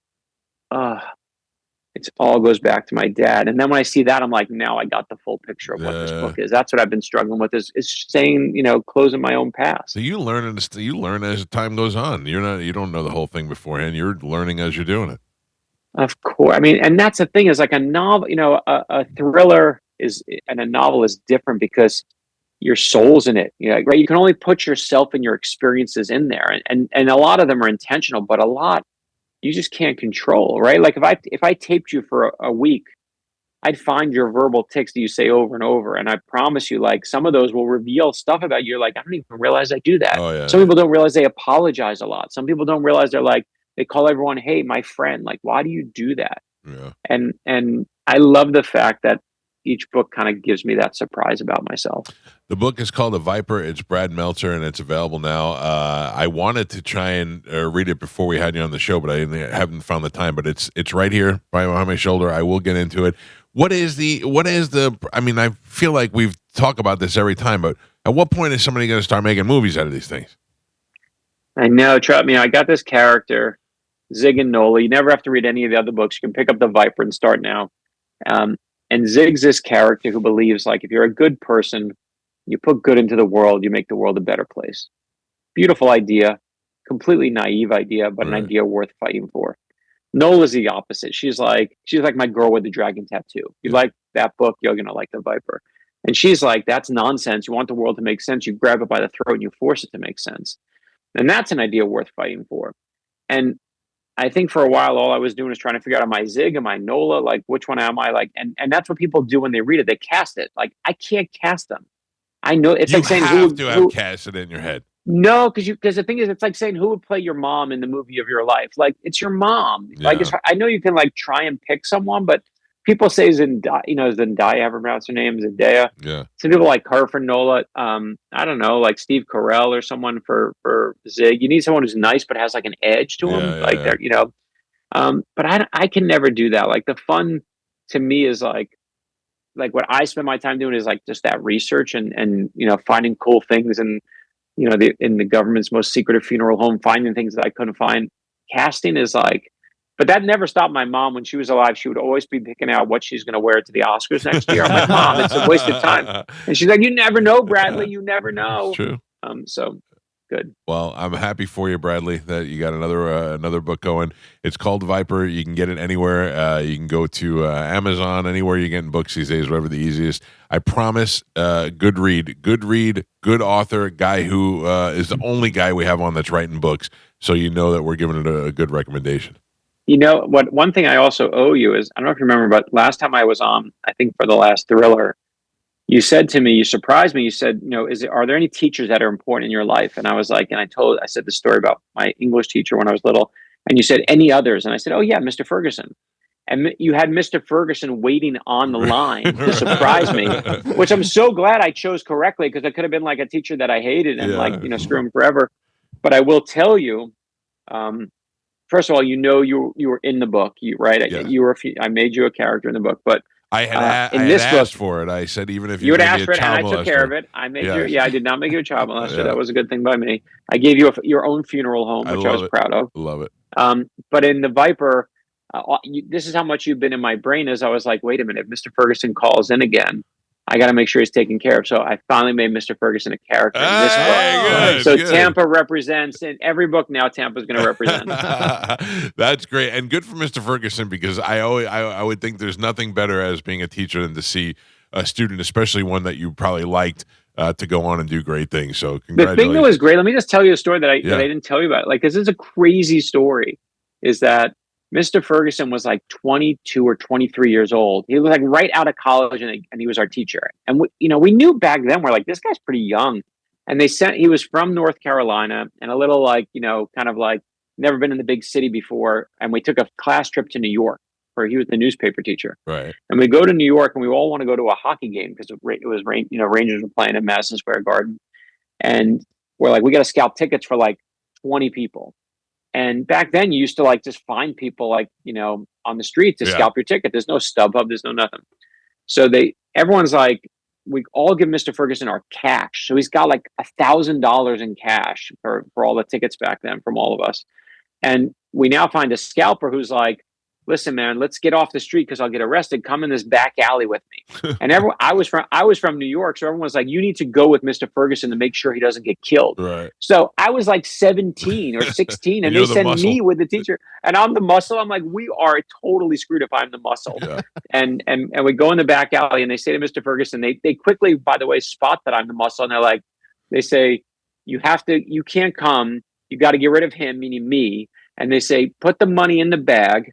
it all goes back to my dad. And then when I see that, I'm like, now I got the full picture of what this book is. That's what I've been struggling with is saying, closing my own past. So you learn as time goes on. You don't know the whole thing beforehand. You're learning as you're doing it. Of course. I mean, and that's the thing is like a novel, a thriller and a novel is different because your soul's in it. Right? You can only put yourself and your experiences in there. And a lot of them are intentional, but a lot you just can't control, right? Like if I taped you for a week, I'd find your verbal tics that you say over and over. And I promise you, like some of those will reveal stuff about you. You're like, I don't even realize I do that. Oh, yeah. Some people don't realize they apologize a lot. Some people don't realize they're like, they call everyone, hey, my friend. Like, why do you do that? Yeah. And I love the fact that each book kind of gives me that surprise about myself. The book is called The Viper. It's Brad Meltzer, and it's available now. I wanted to try and read it before we had you on the show, but I haven't found the time. But it's right here behind my shoulder. I will get into it. What is the? I mean, I feel like we've talked about this every time, but at what point is somebody going to start making movies out of these things? I know. Trust me, I got this character, Zig and Nola. You never have to read any of the other books. You can pick up the Viper and start now. Um, and Zig's this character who believes, like, if you're a good person, you put good into the world, you make the world a better place. Beautiful idea, completely naive idea, but an idea worth fighting for. Nola's the opposite. She's like my girl with the dragon tattoo. You like that book, you're gonna like the Viper. And she's like, that's nonsense. You want the world to make sense, you grab it by the throat and you force it to make sense. And that's an idea worth fighting for. And I think for a while, all I was doing is trying to figure out, am I Zig, am I Nola? Like, which one am I? Like, and that's what people do when they read it. They cast it. Like, I can't cast them. I know it's You like saying have to have cast it in your head. no, because the thing is, it's like saying who would play your mom in the movie of your life. Like, it's your mom. Like, it's, I know you can like try and pick someone, but people say Zendaya. You know, Zendaya. Ever pronounce her name? Zendaya. Yeah. Some people like her for Nola. I don't know, like Steve Carell or someone for Zig. You need someone who's nice but has like an edge to him. Like they're, you know. But I can never do that. Like the fun to me is like what I spend my time doing is like just that research and you know, finding cool things and you know, in the government's most secretive funeral home, finding things that I couldn't find. Casting is like, but that never stopped my mom when she was alive. She would always be picking out what she's going to wear to the Oscars next year. I'm like, Mom, it's a waste of time. And she's like, you never know, Bradley. You never know. It's true. So good. Well, I'm happy for you, Bradley, that you got another book going. It's called Viper. You can get it anywhere. You can go to Amazon, anywhere you're getting books these days, whatever the easiest. I promise, good read, good author, guy who is the only guy we have on that's writing books. So you know that we're giving it a good recommendation. You know what? One thing I also owe you is, I don't know if you remember, but last time I was on, I think for the last Thriller, you said to me, you surprised me. You said, you know, are there any teachers that are important in your life? And I was like, and I said the story about my English teacher when I was little. And you said, any others? And I said, oh yeah, Mr. Ferguson. And you had Mr. Ferguson waiting on the line to surprise me, which I'm so glad I chose correctly, because it could have been like a teacher that I hated and like, you know, screw him forever. But I will tell you, first of all, you know, you were in the book, right? Yeah. You were. I made you a character in the book, but I had asked for it. I said, even if you would ask me for it, and I took care of it. I made you. Yeah, I did not make you a child molester. That was a good thing by me. I gave you your own funeral home, which I was proud of. Love it. But in the Viper, this is how much you've been in my brain. As I was like, wait a minute, if Mr. Ferguson calls in again, I got to make sure he's taken care of. So I finally made Mr. Ferguson a character in this book. So good. Tampa represents in every book now. Tampa's going to represent. That's great, and good for Mr. Ferguson, because I would think there's nothing better as being a teacher than to see a student, especially one that you probably liked, to go on and do great things. So congratulations. The thing that was great. Let me just tell you a story that I didn't tell you about. Like, this is a crazy story. Is that Mr. Ferguson was like 22 or 23 years old. He was like right out of college, and he was our teacher. And we knew back then, we're like, this guy's pretty young. And he was from North Carolina, and a little like, you know, kind of like never been in the big city before. And we took a class trip to New York, where he was the newspaper teacher. Right. And we go to New York, and we all want to go to a hockey game because it was Rangers were playing in Madison Square Garden. And we're like, we got to scalp tickets for like 20 people. And back then, you used to like just find people like, you know, on the street to scalp your ticket. There's no StubHub. There's no nothing. So everyone's like, we all give Mr. Ferguson our cash. So he's got like $1,000 in cash for all the tickets back then from all of us. And we now find a scalper who's like, listen, man, let's get off the street because I'll get arrested. Come in this back alley with me. And I was from New York, so everyone was like, you need to go with Mr. Ferguson to make sure he doesn't get killed. Right. So I was like 17 or 16, and they sent me with the teacher, and I'm the muscle. I'm like, we are totally screwed if I'm the muscle. Yeah. And we go in the back alley, and they say to Mr. Ferguson, they quickly, by the way, spot that I'm the muscle, and they're like, they say, you can't come. You got to get rid of him, meaning me. And they say, put the money in the bag,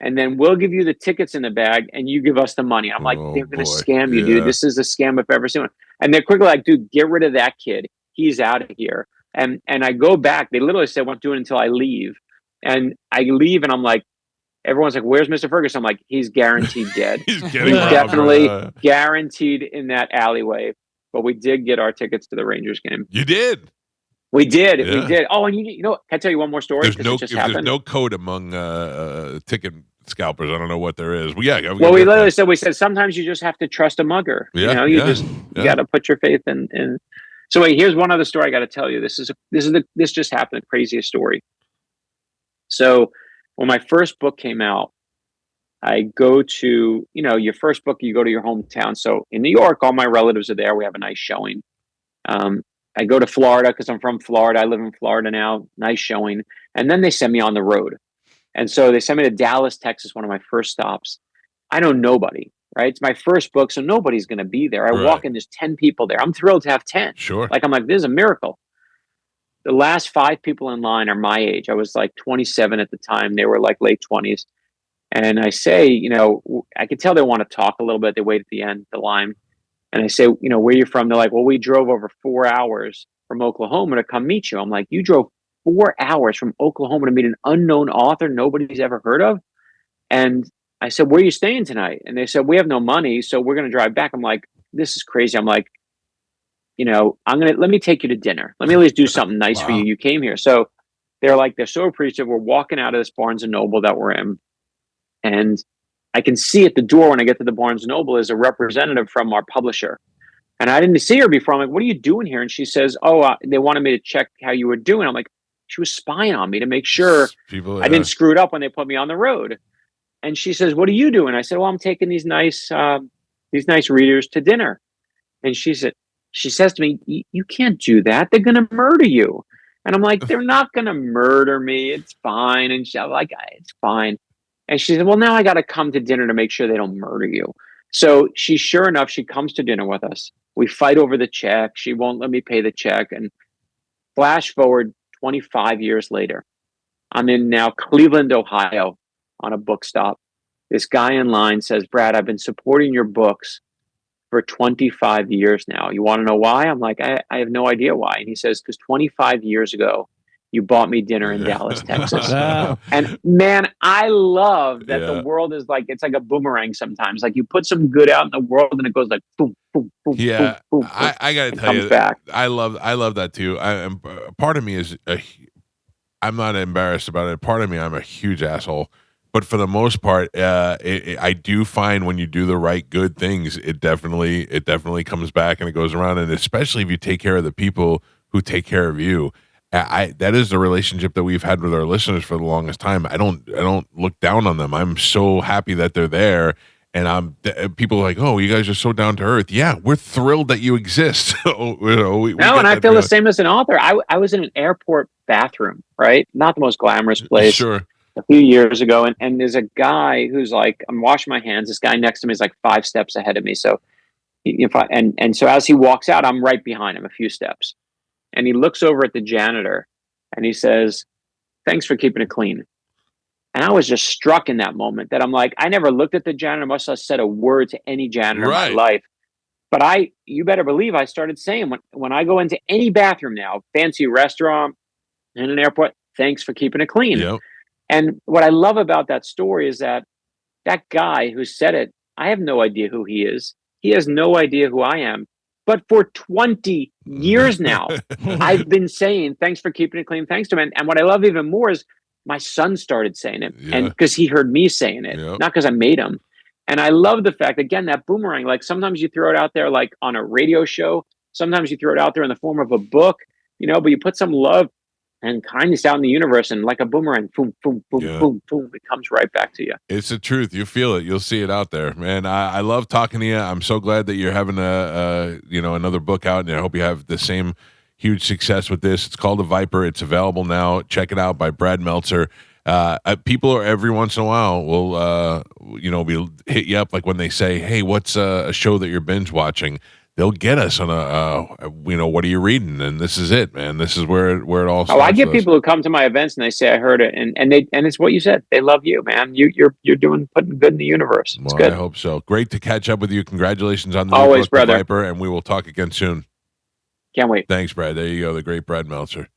and then we'll give you the tickets in the bag, and you give us the money. I'm like, they're going to scam you, dude. This is a scam if ever seen one. And they're quickly like, dude, get rid of that kid. He's out of here. And I go back. They literally said, won't do it until I leave. And I leave, and I'm like, everyone's like, where's Mr. Ferguson? I'm like, he's guaranteed dead. He's definitely guaranteed in that alleyway. But we did get our tickets to the Rangers game. You did? We did. Yeah. We did. Oh, and you know, can I tell you one more story? There's no code among ticket scalpers. I don't know what there is. Well, yeah. We literally said, sometimes you just have to trust a mugger. Yeah, you got to put your faith in. So wait, here's one other story I got to tell you. This just happened. The craziest story. So when my first book came out, I go to, your first book, you go to your hometown. So in New York, all my relatives are there. We have a nice showing. I go to Florida because I'm from Florida. I live in Florida now. Nice showing. And then they send me on the road. And so they sent me to Dallas, Texas, one of my first stops. I know nobody, right? It's my first book, so nobody's going to be there. I walk in, there's 10 people there. I'm thrilled to have 10. Sure. I'm like, this is a miracle. The last 5 people in line are my age. I was like 27 at the time. They were like late 20s. And I say, I could tell they want to talk a little bit. They wait at the end, the line. And I say, where are you from? They're like, well, we drove over 4 hours from Oklahoma to come meet you. I'm like, you drove 4 hours from Oklahoma to meet an unknown author nobody's ever heard of? And I said, where are you staying tonight? And they said, we have no money, so we're going to drive back. I'm like, this is crazy. I'm like, let me take you to dinner. Let me at least do something nice for you. You came here. So they're so appreciative. We're walking out of this Barnes and Noble that we're in. And I can see at the door when I get to the Barnes and Noble is a representative from our publisher. And I didn't see her before. I'm like, what are you doing here? And she says, they wanted me to check how you were doing. I'm like, she was spying on me to make sure I didn't screw it up when they put me on the road. And she says, what are you doing? I said, well, I'm taking these nice readers to dinner. And she says to me, you can't do that. They're going to murder you. And I'm like, they're not going to murder me. It's fine. And she's like, it's fine. And she said, well, now I got to come to dinner to make sure they don't murder you. So sure enough, she comes to dinner with us. We fight over the check. She won't let me pay the check. And flash forward 25 years later, I'm in now Cleveland, Ohio on a book stop. This guy in line says, Brad, I've been supporting your books for 25 years now. You want to know why? I'm like, I have no idea why. And he says, because 25 years ago, you bought me dinner in Dallas, Texas. And man, I love that the world is like, it's like a boomerang sometimes. Like you put some good out in the world and it goes like boom, boom, boom, boom, boom. I got to tell you, back. I love that too. Part of me is, I'm not embarrassed about it. Part of me, I'm a huge asshole. But for the most part, I do find when you do the right good things, it definitely comes back and it goes around. And especially if you take care of the people who take care of you. That is the relationship that we've had with our listeners for the longest time. I don't look down on them. I'm so happy that they're there, and people are like, "Oh, you guys are so down to earth." Yeah, we're thrilled that you exist. And I feel the same as an author. I was in an airport bathroom, right? Not the most glamorous place. Sure. A few years ago, and there's a guy who's like, I'm washing my hands. This guy next to me is like 5 steps ahead of me. So, so as he walks out, I'm right behind him, a few steps. And he looks over at the janitor and he says, thanks for keeping it clean. And I was just struck in that moment that I'm like, I never looked at the janitor, must have said a word to any janitor in my life. But you better believe I started saying when I go into any bathroom now, fancy restaurant, in an airport, thanks for keeping it clean. Yep. And what I love about that story is that guy who said it, I have no idea who he is. He has no idea who I am. But for 20 years now, I've been saying, thanks for keeping it clean. Thanks to him. And what I love even more is my son started saying it. Yeah. And because he heard me saying it, not because I made him. And I love the fact, again, that boomerang, like sometimes you throw it out there like on a radio show. Sometimes you throw it out there in the form of a book, but you put some love and kindness out in the universe, and like a boomerang, boom, boom, boom, boom, boom, it comes right back to you. It's the truth. You feel it. You'll see it out there, man. I love talking to you. I'm so glad that you're having another book out, and I hope you have the same huge success with this. It's called The Viper. It's available now. Check it out by Brad Meltzer. People are every once in a while will hit you up like when they say, "Hey, what's a show that you're binge watching?" They'll get us on what are you reading? And this is it, man. This is where it all starts. Oh, I get people who come to my events and they say, I heard it. And it's what you said. They love you, man. You're putting good in the universe. It's good. I hope so. Great to catch up with you. Congratulations on the always, new book, brother. The Viper, and we will talk again soon. Can't wait. Thanks, Brad. There you go. The great Brad Meltzer.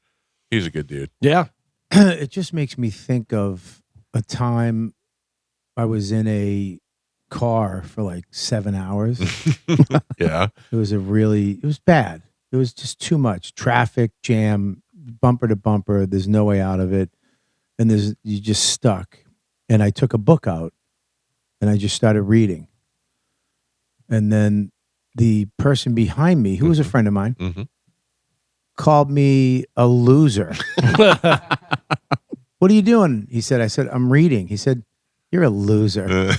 He's a good dude. Yeah. It just makes me think of a time I was in a car for like 7 hours. Yeah. It was bad. It was just too much traffic jam, bumper to bumper. There's no way out of it. And you just stuck. And I took a book out and I just started reading. And then the person behind me, who was a friend of mine, called me a loser. What are you doing? He said. I said, I'm reading. He said, you're a loser.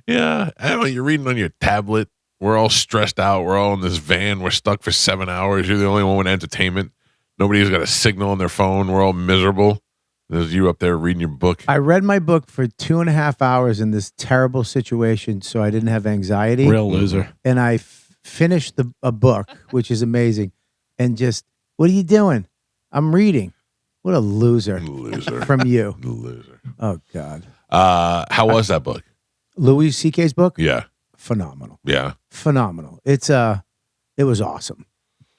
Yeah, I don't know. You're reading on your tablet. We're all stressed out. We're all in this van. We're stuck for 7 hours. You're the only one with entertainment. Nobody's got a signal on their phone. We're all miserable. There's you up there reading your book. I read my book for 2.5 hours in this terrible situation, so I didn't have anxiety. Real loser. And I finished a book, which is amazing. And just, what are you doing? I'm reading. What a loser. Loser. From you. Loser. Oh, God. How was that book? Louis C.K.'s book? Yeah. Phenomenal. Yeah. Phenomenal. It was awesome.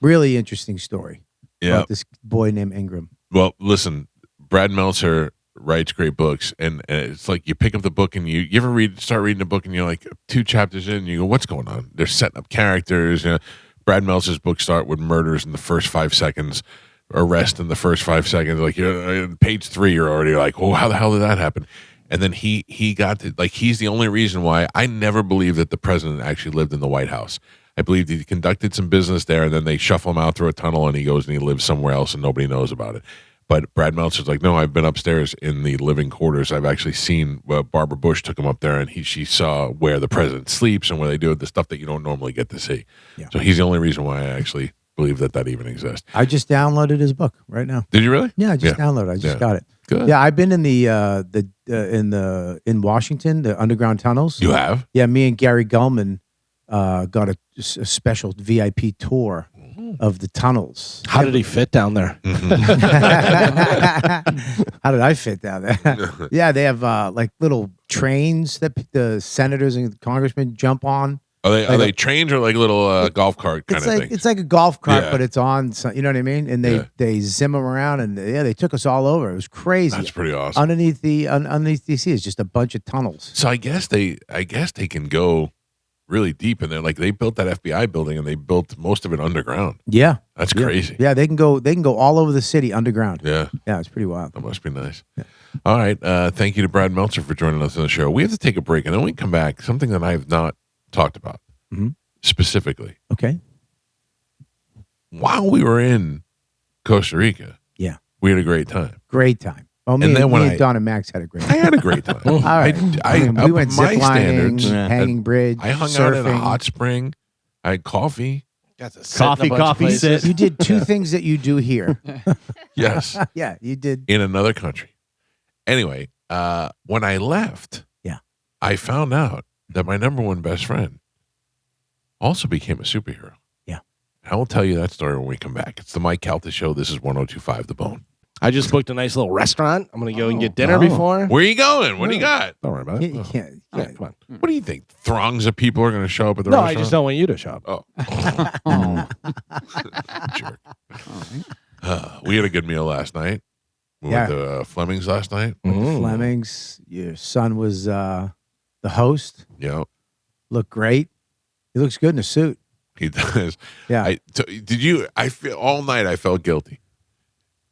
Really interesting story. Yeah. About this boy named Ingram. Well, listen, Brad Meltzer writes great books, and it's like you pick up the book and you ever start reading a book and you're like 2 chapters in and you go, what's going on? They're setting up characters. You know, Brad Meltzer's books start with murders in the first 5 seconds, arrest in the first 5 seconds. Like page 3, you're already like, oh, how the hell did that happen? And then he got to, like, he's the only reason why I never believed that the president actually lived in the White House. I believed he conducted some business there, and then they shuffle him out through a tunnel, and he goes and he lives somewhere else, and nobody knows about it. But Brad Meltzer's like, no, I've been upstairs in the living quarters. I've actually seen Barbara Bush took him up there, and she saw where the president sleeps and where they do the stuff that you don't normally get to see. Yeah. So he's the only reason why I actually believe that even exists. I just downloaded his book right now. Did you really? Yeah, I just downloaded it. I just got it. Good. Yeah, I've been in in Washington, the underground tunnels. You have? Yeah, me and Gary Gulman got a special VIP tour of the tunnels. How did he fit down there? How did I fit down there? Yeah, they have like little trains that the senators and congressmen jump on. Are they trains or like little golf cart kind of thing? It's like a golf cart, Yeah. but it's on. You know what I mean? And they zim them around, and they took us all over. It was crazy. That's pretty awesome. Underneath DC is just a bunch of tunnels. So I guess they can go really deep in there. Like they built that FBI building, and they built most of it underground. Yeah, That's crazy. Yeah, they can go all over the city underground. Yeah. Yeah, it's pretty wild. That must be nice. Yeah. All right. Thank you to Brad Meltzer for joining us on the show. We have to take a break, and then we can come back. Something that I have not talked about specifically. Okay. While we were in Costa Rica, Yeah, we had a great time. great time. Oh, And then when me and Don and Max had a great I time. had a great time. All right. I we up went my ziplining, standards. hanging bridge, I hung out in a surfing. hot spring. I had coffee. Got to sit in a bunch of Coffee places. sit. You did 2 things that you do here. Yes. Yeah, you did. In another country. Anyway, when I left, I found out that my number one best friend also became a superhero. Yeah. I will tell you that story when we come back. It's the Mike Calta Show. This is 102.5 The Bone. I just booked a nice little restaurant. I'm going to go and get dinner before. Where are you going? What do you got? Don't worry about it. You can't. Yeah, come on. What do you think? Throngs of people are going to show up at the No, I restaurant? just don't want you to shop. Oh. Oh. Jerk. We had a good meal last night. We went to Fleming's last night. Fleming's. Your son was the host. Yeah, Looked great. He looks good in a suit. he does. Yeah. I feel all night I felt guilty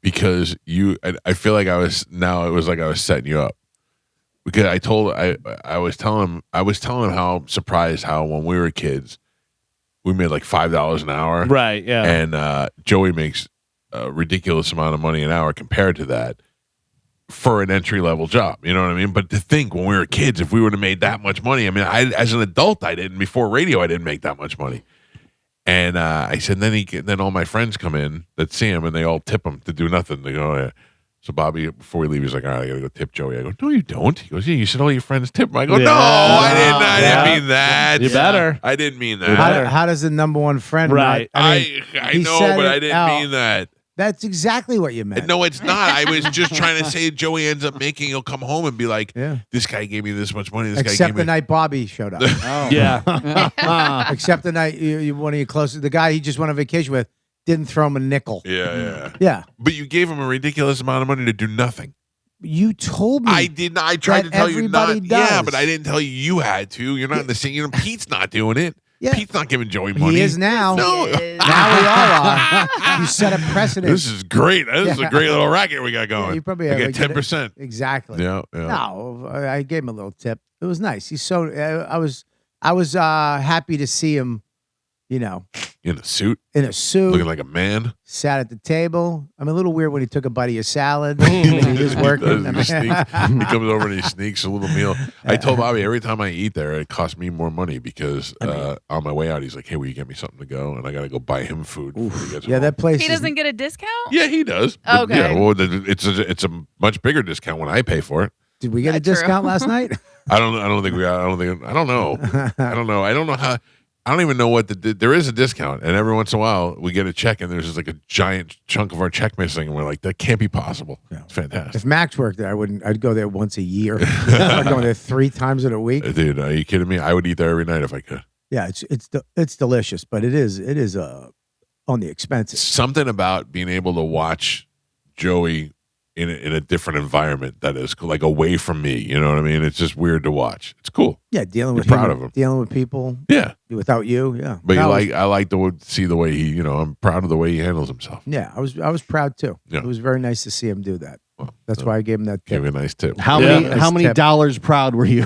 because I feel like it was like I was setting you up because I was telling him how surprised how when we were kids we made like $5 an hour. Right, yeah. And Joey makes a ridiculous amount of money an hour compared to that for an entry-level job. You know what I mean? But to think when we were kids, if we would have made that much money, I mean, as an adult, I didn't. Before radio, I didn't make that much money. And I said, then all my friends come in that see him, and they all tip him to do nothing. They go, yeah. So Bobby, before we leave, he's like, all right, I got to go tip Joey. I go, no, you don't. He goes, yeah, you said all your friends tip him. I go, no, I didn't mean that. You better. I didn't mean that. How does the number one friend? Right. I he know, said but it I didn't out. mean that. That's exactly what you meant. No, it's not. I was just trying to say Joey ends up making, he'll come home and be like, this guy gave me this much money. This guy Except gave the me. night Bobby showed up. Yeah. Except the night one of your closest, the guy he just went on vacation with, didn't throw him a nickel. Yeah. But you gave him a ridiculous amount of money to do nothing. You told me. I didn't. I tried to tell you not. everybody Yeah, does. but I didn't tell you you had to. You're not in the same. You know, Pete's not doing it. Yeah. Pete's not giving Joey money. He is now. No. He is. Now we all are. You set a precedent. This is great. This is a great little racket we got going. you probably I have get 10%. Exactly. Yeah. No, I gave him a little tip. It was nice. He's so. I was happy to see him you know, In a suit, in a suit, looking like a man. sat at the table. I'm a little weird when he took a bite of your salad. When he was working. He comes over and he sneaks a little meal. I told Bobby every time I eat there, it costs me more money because on my way out, he's like, "Hey, will you get me something to go?" And I got to go buy him food. Before he gets Yeah, home. that place. He doesn't get a discount? Yeah, he does. But Okay. Yeah, well, it's a much bigger discount when I pay for it. Did we get a That's true. discount last night? I don't think we. I don't know. I don't know how. I don't even know what there is a discount, and every once in a while we get a check, and there's just like a giant chunk of our check missing, and we're like, that can't be possible. Yeah. It's fantastic. If Max worked there, I wouldn't. I'd go there once a year. I'd go there 3 times in a week. Dude, are you kidding me? I would eat there every night if I could. Yeah, it's delicious, but it is on the expensive. Something about being able to watch Joey in a different environment that is like away from me. You know what I mean? It's just weird to watch. It's cool. Yeah, dealing You're with proud of him. dealing with people Yeah, without you. Yeah, but No, I like to see the way he. I'm proud of the way he handles himself. Yeah, I was proud too. Yeah. It was very nice to see him do that. Well, That's why I gave him that Give tip. me a nice tip. How Yeah. many Nice how many tip. dollars proud were you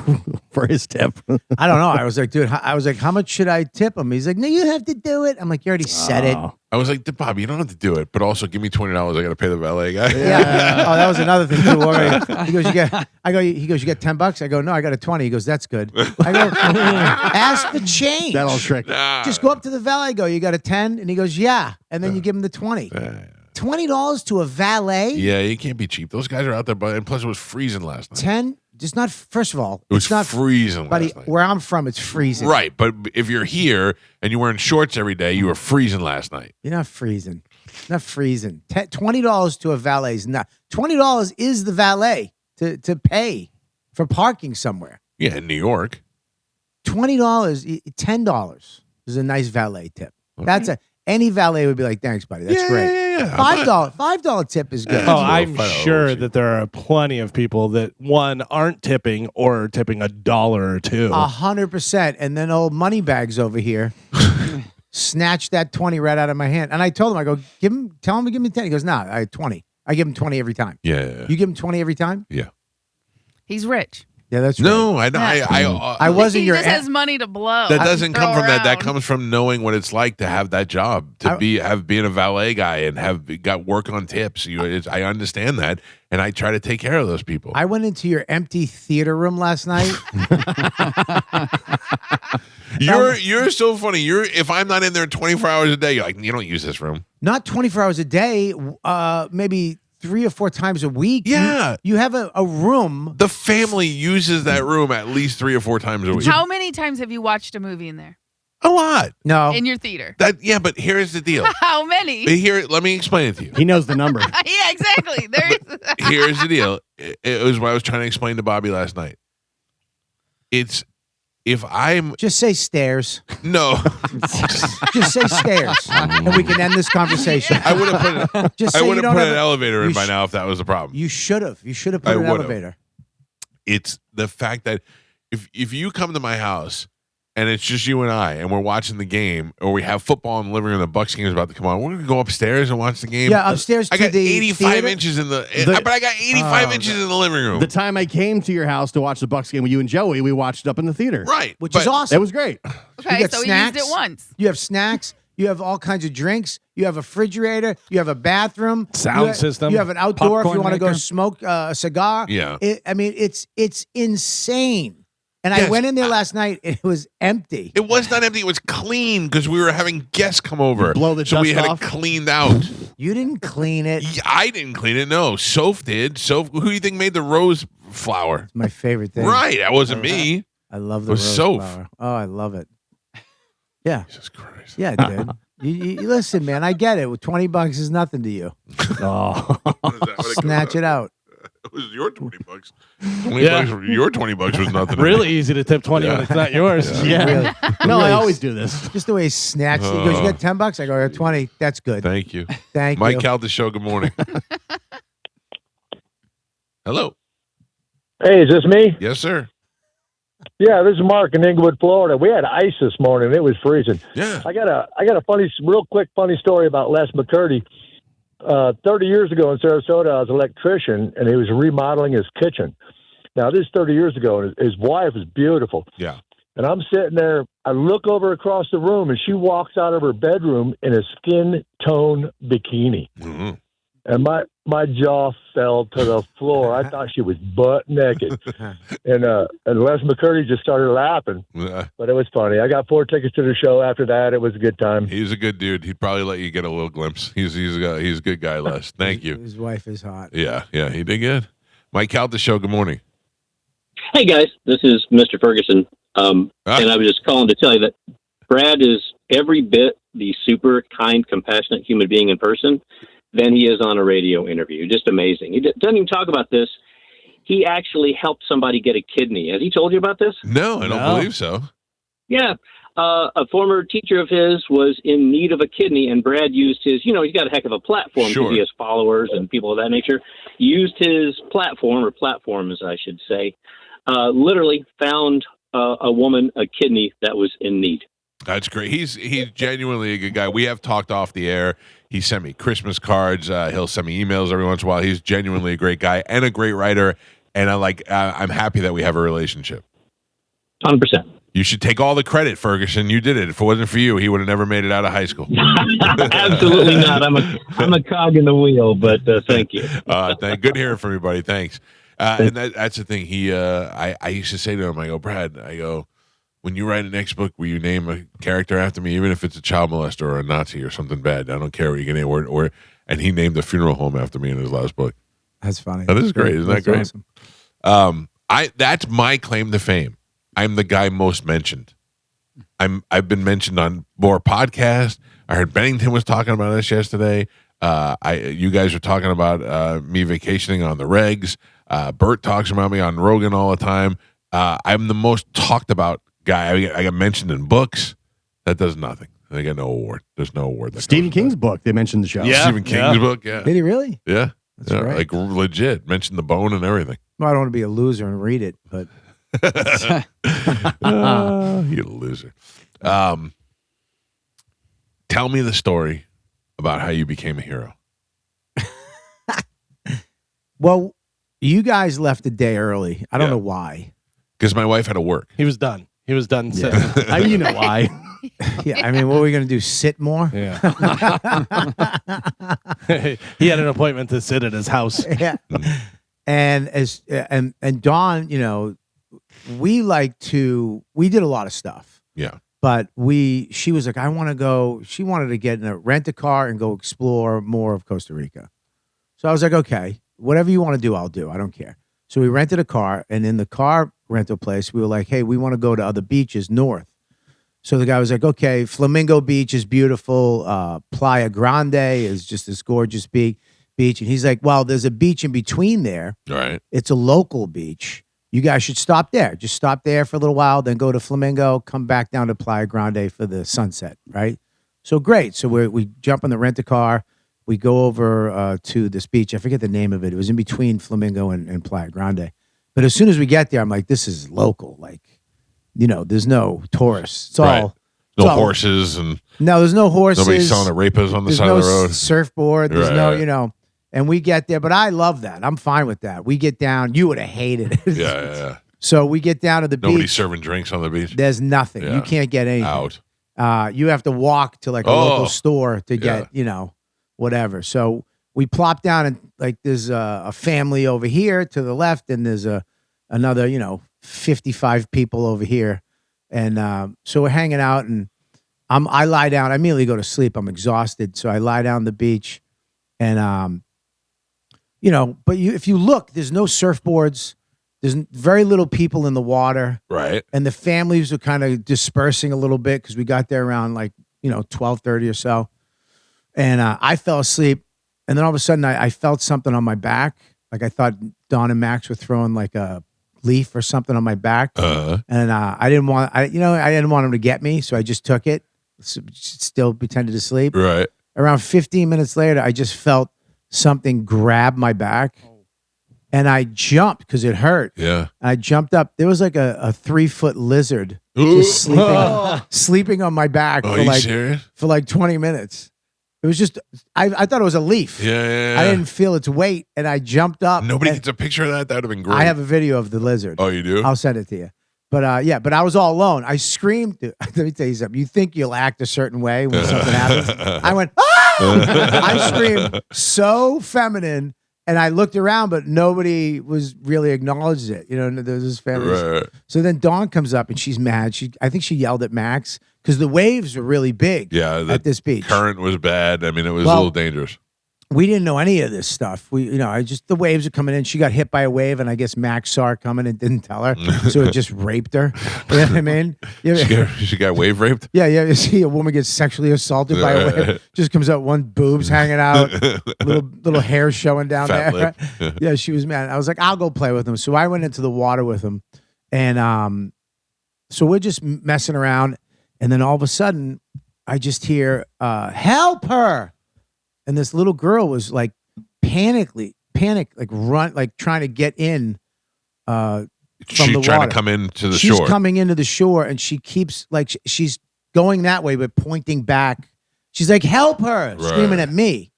for his tip? I don't know. I was like, dude, I was like, how much should I tip him? He's like, no, you have to do it. I'm like, you already said it. Oh. I was like, Bob, you don't have to do it, but also give me $20. I got to pay the valet guy. Yeah. Oh, that was another thing too. He goes, he goes, you get $10. I go, no, I got a 20. He goes, that's good. I go, ask for change. That'll trick. Nah. Just go up to the valet. I go, you got a 10? And he goes, yeah. And then you give him the 20. $20 to a valet? Yeah, you can't be cheap. Those guys are out there, but and plus it was freezing last night. 10? Just not, first of all, It was it's not, freezing buddy, last night. where I'm from, it's freezing. Right, but if you're here and you're wearing shorts every day, you were freezing last night. You're not freezing. Not freezing. $20 to a valet is not. $20 is the valet to pay for parking somewhere. Yeah, in New York. $20, $10 is a nice valet tip. That's any valet would be like, thanks, buddy. That's great. Yeah. $5 tip is good. Oh, That's I'm $5 sure cheap. that there are plenty of people that aren't tipping or tipping $1 or $2. 100%. And then old money bags over here snatched that 20 right out of my hand. And I told him, I go, tell him to give me 10. He goes, nah, I had 20. I give him 20 every time. Yeah. You give him 20 every time? Yeah. He's rich. Yeah, that's right. No, I I wasn't He your just has money to blow. that doesn't come throw from that. That around. comes from knowing what it's like to have that job, to being a valet guy and have got work on tips. I understand that, and I try to take care of those people. I went into your empty theater room last night. You're so funny. If I'm not in there 24 hours a day, you're like, you don't use this room. Not 24 hours a day, maybe 3 or 4 times a week. Yeah. You have a room. The family uses that room at least 3 or 4 times a week. How many times have you watched a movie in there? A lot. No. In your theater? But here's the deal. How many? Let me explain it to you. He knows the number. Yeah, exactly. Here's the deal. It was what I was trying to explain to Bobby last night. It's if I'm Just say stairs. no, Just say stairs. And we can end this conversation. I would have put Just I say would you have don't put have an elevator in you by sh- now if that was the problem. You should have. You should have put I an would've. elevator. It's the fact that if you come to my house and it's just you and I and we're watching the game or we have football in the living room, the Bucks game is about to come on, we're gonna go upstairs and watch the game. Yeah, upstairs I to got the 85 theater? inches but I got 85 inches in the living room. The time I came to your house to watch the Bucks game with you and Joey, we watched it up in the theater. Right. Which but is awesome. That was great. Okay, get so he snacks? used it once. You have snacks. You have all kinds of drinks. You have a refrigerator. You have a bathroom. Sound system, You have an outdoor if you popcorn want to go maker. smoke a cigar. Yeah. It's insane. And I Yes, went in there last night. And it was empty. It was not empty. It was clean because we were having guests come over. Blow the so we dust had off? it cleaned out. You didn't clean it. Yeah, I didn't clean it. No, Soph did. Soph, who do you think made the rose flower? My favorite thing. Right, that wasn't me. I love It the was rose Soph. flower. Oh, I love it. Yeah. Jesus Christ. Yeah, dude. You listen, man. I get it. With $20 is nothing to you. Oh. What is that? What Snatch it out. It was your $20. Your $20 was nothing. to Really me. easy to tip 20 when it's not yours. Yeah. Really. No, I Really. always do this. Just the way he snatched it. He goes, you got $10? I go, I got 20. That's good. Thank you. Thank Mike you. Calta show. Good morning. Hello. Hey, is this me? Yes, sir. Yeah, this is Mark in Inglewood, Florida. We had ice this morning. It was freezing. Yeah. I got a real quick funny story about Les McCurdy. 30 years ago in Sarasota, I was an electrician, and he was remodeling his kitchen. Now, this is 30 years ago, and his wife was beautiful. Yeah. And I'm sitting there I look over across the room, and she walks out of her bedroom in a skin tone bikini. Mm-hmm. And my jaw fell to the floor. I thought she was butt naked. And Les McCurdy just started laughing. But it was funny. I got 4 tickets to the show after that. It was a good time. He's a good dude. He'd probably let you get a little glimpse. He's a good guy, Les. Thank you. His wife is hot. Yeah, he did good. Mike Calta show, good morning. Hey, guys. This is Mr. Ferguson. And I was just calling to tell you that Brad is every bit the super kind, compassionate human being in person than he is on a radio interview. Just amazing. He doesn't even talk about this. He actually helped somebody get a kidney. Has he told you about this? No, I don't believe so. Yeah. A former teacher of his was in need of a kidney, and Brad used his, he's got a heck of a platform because he has followers and people of that nature. He used his platform, or platforms, I should say, literally found a woman a kidney that was in need. That's great. He's genuinely a good guy. We have talked off the air. He sent me Christmas cards. He'll send me emails every once in a while. He's genuinely a great guy and a great writer. And I'm happy that we have a relationship. 100%. You should take all the credit, Ferguson. You did it. If it wasn't for you, he would have never made it out of high school. Absolutely not. I'm a cog in the wheel, but thank you. Good hearing from you, buddy. Thanks. And that's the thing. I used to say to him, I go, Brad, when you write a next book, will you name a character after me, even if it's a child molester or a Nazi or something bad? I don't care what you can name. And he named a funeral home after me in his last book. That's funny. That is great. Isn't that great? Awesome. That's my claim to fame. I'm the guy most mentioned. I've been mentioned on more podcasts. I heard Bennington was talking about this yesterday. You guys were talking about me vacationing on the regs. Bert talks about me on Rogan all the time. I'm the most talked about guy. I got mentioned in books. That does nothing. I get no award. There's no award. Stephen King's book, they mentioned the show. Yeah. Stephen King's book, yeah. Did he really? Yeah. That's right. Like legit. Mentioned the bone and everything. Well, I don't want to be a loser and read it, but you loser. Tell me the story about how you became a hero. Well, you guys left a day early. I don't know why. Because my wife had to work. He was done. Yeah. You know why. Yeah, I mean, what were we going to do? Sit more? Yeah. He had an appointment to sit at his house. Yeah. And Dawn, we did a lot of stuff. Yeah. But she was like, I want to go. She wanted to rent a car and go explore more of Costa Rica. So I was like, okay, whatever you want to do, I'll do. I don't care. So we rented a car, and in the car rental place, we were like, hey, we want to go to other beaches north. So the guy was like, okay, Flamingo Beach is beautiful. Playa Grande is just this gorgeous beach. And he's like, well, there's a beach in between there. All right. It's a local beach. You guys should stop there. Just stop there for a little while, then go to Flamingo, come back down to Playa Grande for the sunset, right? So great. So we jump in the rent-a-car. We go over to this beach. I forget the name of it. It was in between Flamingo and Playa Grande. But as soon as we get there, I'm like, this is local. Like, there's no tourists. It's all no horses and no, there's no horses. Nobody's selling arepas on the side no of the road. Surfboard. There's and we get there. But I love that. I'm fine with that. We get down. You would have hated it. Yeah. So we get down to the beach. Nobody's serving drinks on the beach. There's nothing. Yeah. You can't get anything. Out. You have to walk to like a local store to get, whatever. So we plop down and like there's a family over here to the left, and there's another 55 people over here, and so we're hanging out, and I lie down. I immediately go to sleep. I'm exhausted, so I lie down on the beach, and but if you look, there's no surfboards. There's very little people in the water, right? And the families are kind of dispersing a little bit because we got there around 12:30 or so. And I fell asleep, and then all of a sudden I felt something on my back. Like I thought Don and Max were throwing like a leaf or something on my back, and I didn't want them to get me, so I just took it. Still pretended to sleep. Right. Around 15 minutes later, I just felt something grab my back, and I jumped because it hurt. Yeah. I jumped up. There was like a 3-foot lizard just sleeping on my back for like 20 minutes. It was just, I thought it was a leaf. Yeah. I didn't feel its weight, and I jumped up. Nobody gets a picture of that? That would have been great. I have a video of the lizard. Oh, you do? I'll send it to you. but I was all alone. I screamed. Let me tell you something. You think you'll act a certain way when something happens? I went, ah! I screamed so feminine, and I looked around, but nobody was really acknowledged it. There was this family. Right. So then Dawn comes up and she's mad. I think she yelled at Max because the waves were really big. Yeah, at this beach. Current was bad. I mean, it was a little dangerous. We didn't know any of this stuff. The waves are coming in. She got hit by a wave, and I guess Max saw her coming and didn't tell her, so it just raped her. You know what I mean? She got wave raped? Yeah. You see a woman get sexually assaulted by a wave. Just comes out, one boob's hanging out, little hair showing down Fat there. lip. Yeah, she was mad. I was like, I'll go play with him. So I went into the water with him, and so we're just messing around, and then all of a sudden, I just hear, "Help her!" And this little girl was like panicked, like run, like trying to get in from She's the trying water. to come into the She's shore. coming into the shore, and she keeps like she's going that way, but pointing back. She's like, "Help her!" Screaming at me.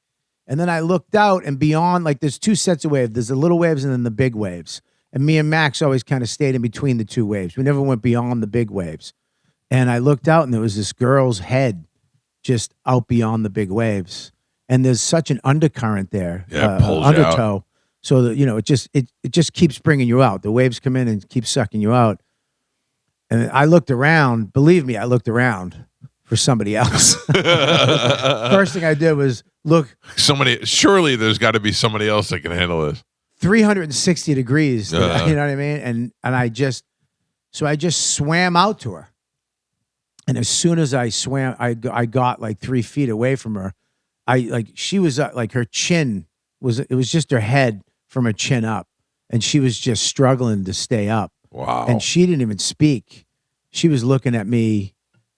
And then I looked out, and beyond, like there's two sets of waves. There's the little waves and then the big waves. And me and Max always kind of stayed in between the two waves. We never went beyond the big waves. And I looked out, and there was this girl's head just out beyond the big waves. And there's such an undercurrent there, Yeah, it pulls you undertow, so that it just keeps bringing you out. The waves come in and keep sucking you out. And I looked around. Believe me, I looked around for somebody else. First thing I did was look. Surely there's got to be somebody else that can handle this. 360 degrees. You know what I mean? And I just swam out to her. And as soon as I swam, I got like 3 feet away from her. She was like her chin it was just her head from her chin up, and she was just struggling to stay up. Wow. And she didn't even speak. She was looking at me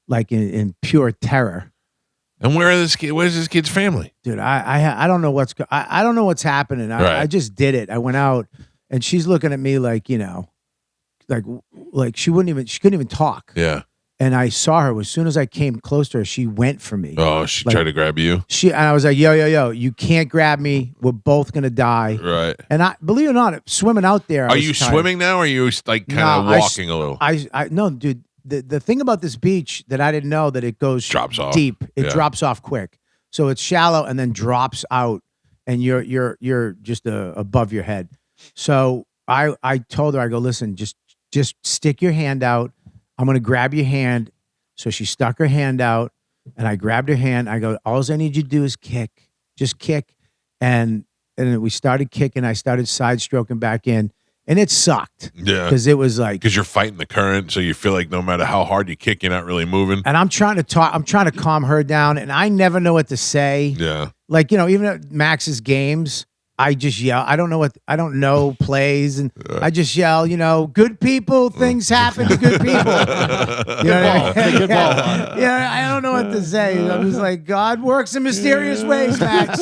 like in pure terror. And where's this kid's family? Dude, I don't know I don't know what's happening. I just did it. I went out, and she's looking at me like, like she couldn't even talk. Yeah. And I saw her as soon as I came close to her, she went for me. Oh, she tried to grab you? And I was like, yo, you can't grab me. We're both gonna die. Right. And I believe it or not, swimming out there. Are you swimming now, or are you like kind of walking a little? No, dude. The thing about this beach that I didn't know that it goes drops off deep. It drops off quick. So it's shallow and then drops out, and you're just above your head. So I told her, I go, listen, just stick your hand out. I'm going to grab your hand. So she stuck her hand out, and I grabbed her hand. I go, all I need you to do is kick. Just kick. And we started kicking. I started side stroking back in, and it sucked. Yeah. Because it was like. Because you're fighting the current, so you feel like no matter how hard you kick, you're not really moving. And I'm trying to calm her down, and I never know what to say. Yeah. Like, even at Max's games, I just yell. I don't know plays, and I just yell, good people, things happen to good people. Good ball. Yeah, I don't know what to say. I'm just like, God works in mysterious ways, Max.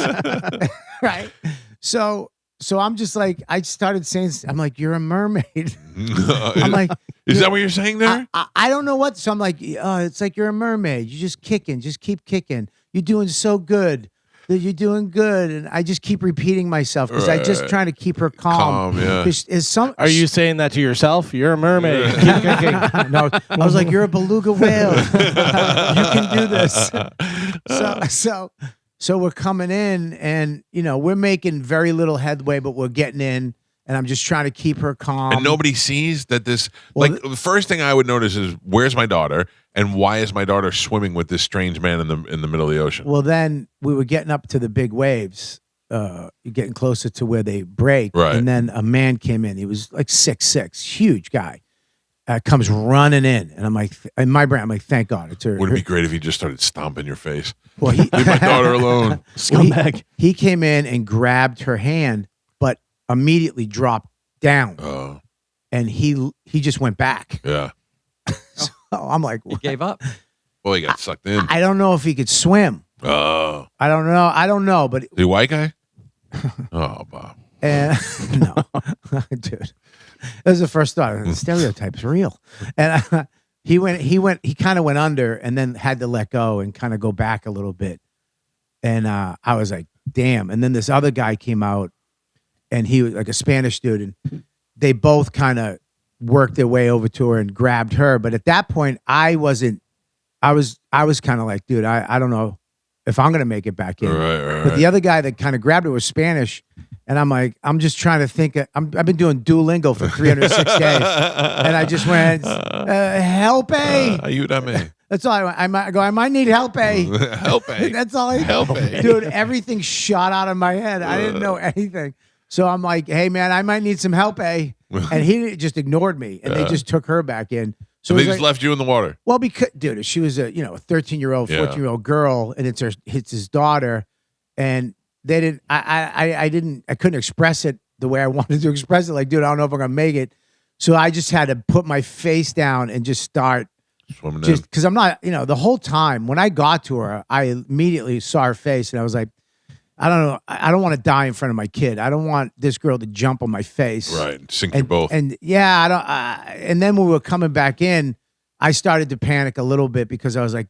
Right? So I'm just like, I started saying, I'm like, you're a mermaid. I'm like, is that what you're saying there? I don't know what. So I'm like, it's like you're a mermaid. You're just kicking. Just keep kicking. You're doing so good. That you're doing good, and I just keep repeating myself because I just trying to keep her calm. Yeah. Are you saying that to yourself? You're a mermaid. Keep kicking. No, I was like, you're a beluga whale. You can do this. So we're coming in, and we're making very little headway, but we're getting in. And I'm just trying to keep her calm. And nobody sees that this. The first thing I would notice is, where's my daughter, and why is my daughter swimming with this strange man in the middle of the ocean? Well, then we were getting up to the big waves, getting closer to where they break, right. And then a man came in. He was like 6'6", huge guy, comes running in, and I'm like, in my brain, I'm like, thank God, it's her. Wouldn't it be great if he just started stomping your face? Well, leave my daughter alone, scumbag. He came in and grabbed her hand, but immediately dropped down, and he just went back. Yeah. So I'm like, he gave up. Well, he got sucked in. I don't know if he could swim. Oh, I don't know, but the white guy. Oh, Bob. And no, dude, that was the first thought. The stereotype's real, and he kind of went under, and then had to let go and kind of go back a little bit, and I was like, damn. And then this other guy came out. And he was like a Spanish dude, and they both kind of worked their way over to her and grabbed her. But at that point, I wasn't. I was kind of like, dude, I don't know if I'm gonna make it back in. But the other guy that kind of grabbed her was Spanish, and I'm like, I'm just trying to think. I've been doing Duolingo for 306 days, and I just went, help, Ayúdame. That's all I might go. I might need help, Help, That's all I help, dude. Everything shot out of my head. I didn't know anything. So I'm like, hey man, I might need some help, And he just ignored me, and they just took her back in. So they just left you in the water. Well, because dude, she was a 13-year-old, 14-year-old girl, and it's his daughter, and they didn't. I couldn't express it the way I wanted to express it. Like, dude, I don't know if I'm gonna make it. So I just had to put my face down and just start swimming. Just because I'm not, the whole time when I got to her, I immediately saw her face, and I was like, I don't know. I don't want to die in front of my kid. I don't want this girl to jump on my face. Right. Sink you both. And yeah, I don't. And then when we were coming back in, I started to panic a little bit because I was like,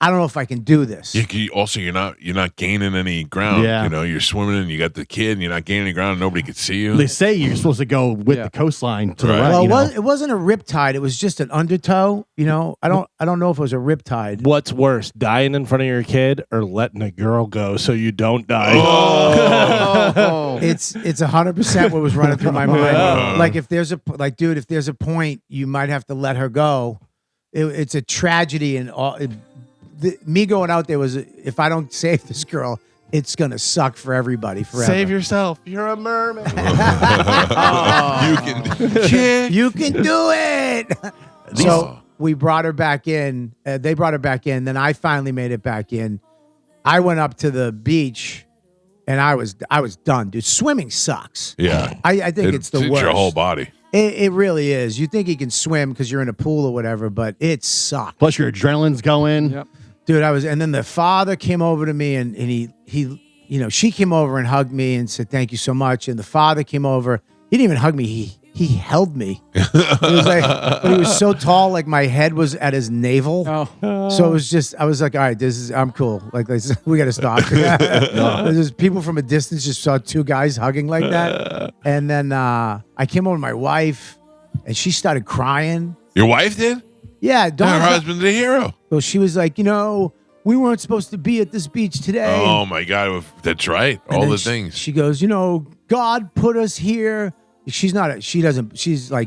I don't know if I can do this. Also, you're not gaining any ground. Yeah. You're swimming and you got the kid and you're not gaining any ground. And nobody could see you. They say you're supposed to go with the coastline to the right. Well, it wasn't a rip tide. It was just an undertow. I don't know if it was a rip tide. What's worse, dying in front of your kid or letting a girl go so you don't die? Oh. It's 100% what was running through my mind. Like if there's a point you might have to let her go. It's a tragedy, and all. Me going out there was, if I don't save this girl, it's gonna suck for everybody forever. Save yourself. You're a mermaid. You can do it. So we brought her back in. They brought her back in. Then I finally made it back in. I went up to the beach, and I was done, dude. Swimming sucks. Yeah, I think it's the worst. Your whole body. It really is. You think you can swim because you're in a pool or whatever, but it sucks. Plus your adrenaline's going. Yep. Dude, and then the father came over to me, and he she came over and hugged me and said, thank you so much. And the father came over. He didn't even hug me. He held me. It was like, but he was so tall, like my head was at his navel. So it was just, I was like, all right, I'm cool. Like we got to stop. There's people from a distance just saw two guys hugging like that. And then I came over to my wife, and she started crying. Your wife did? Yeah. Her husband's a hero. So she was like, we weren't supposed to be at this beach today. Oh my God. That's right. All the things. She goes, God put us here. She's like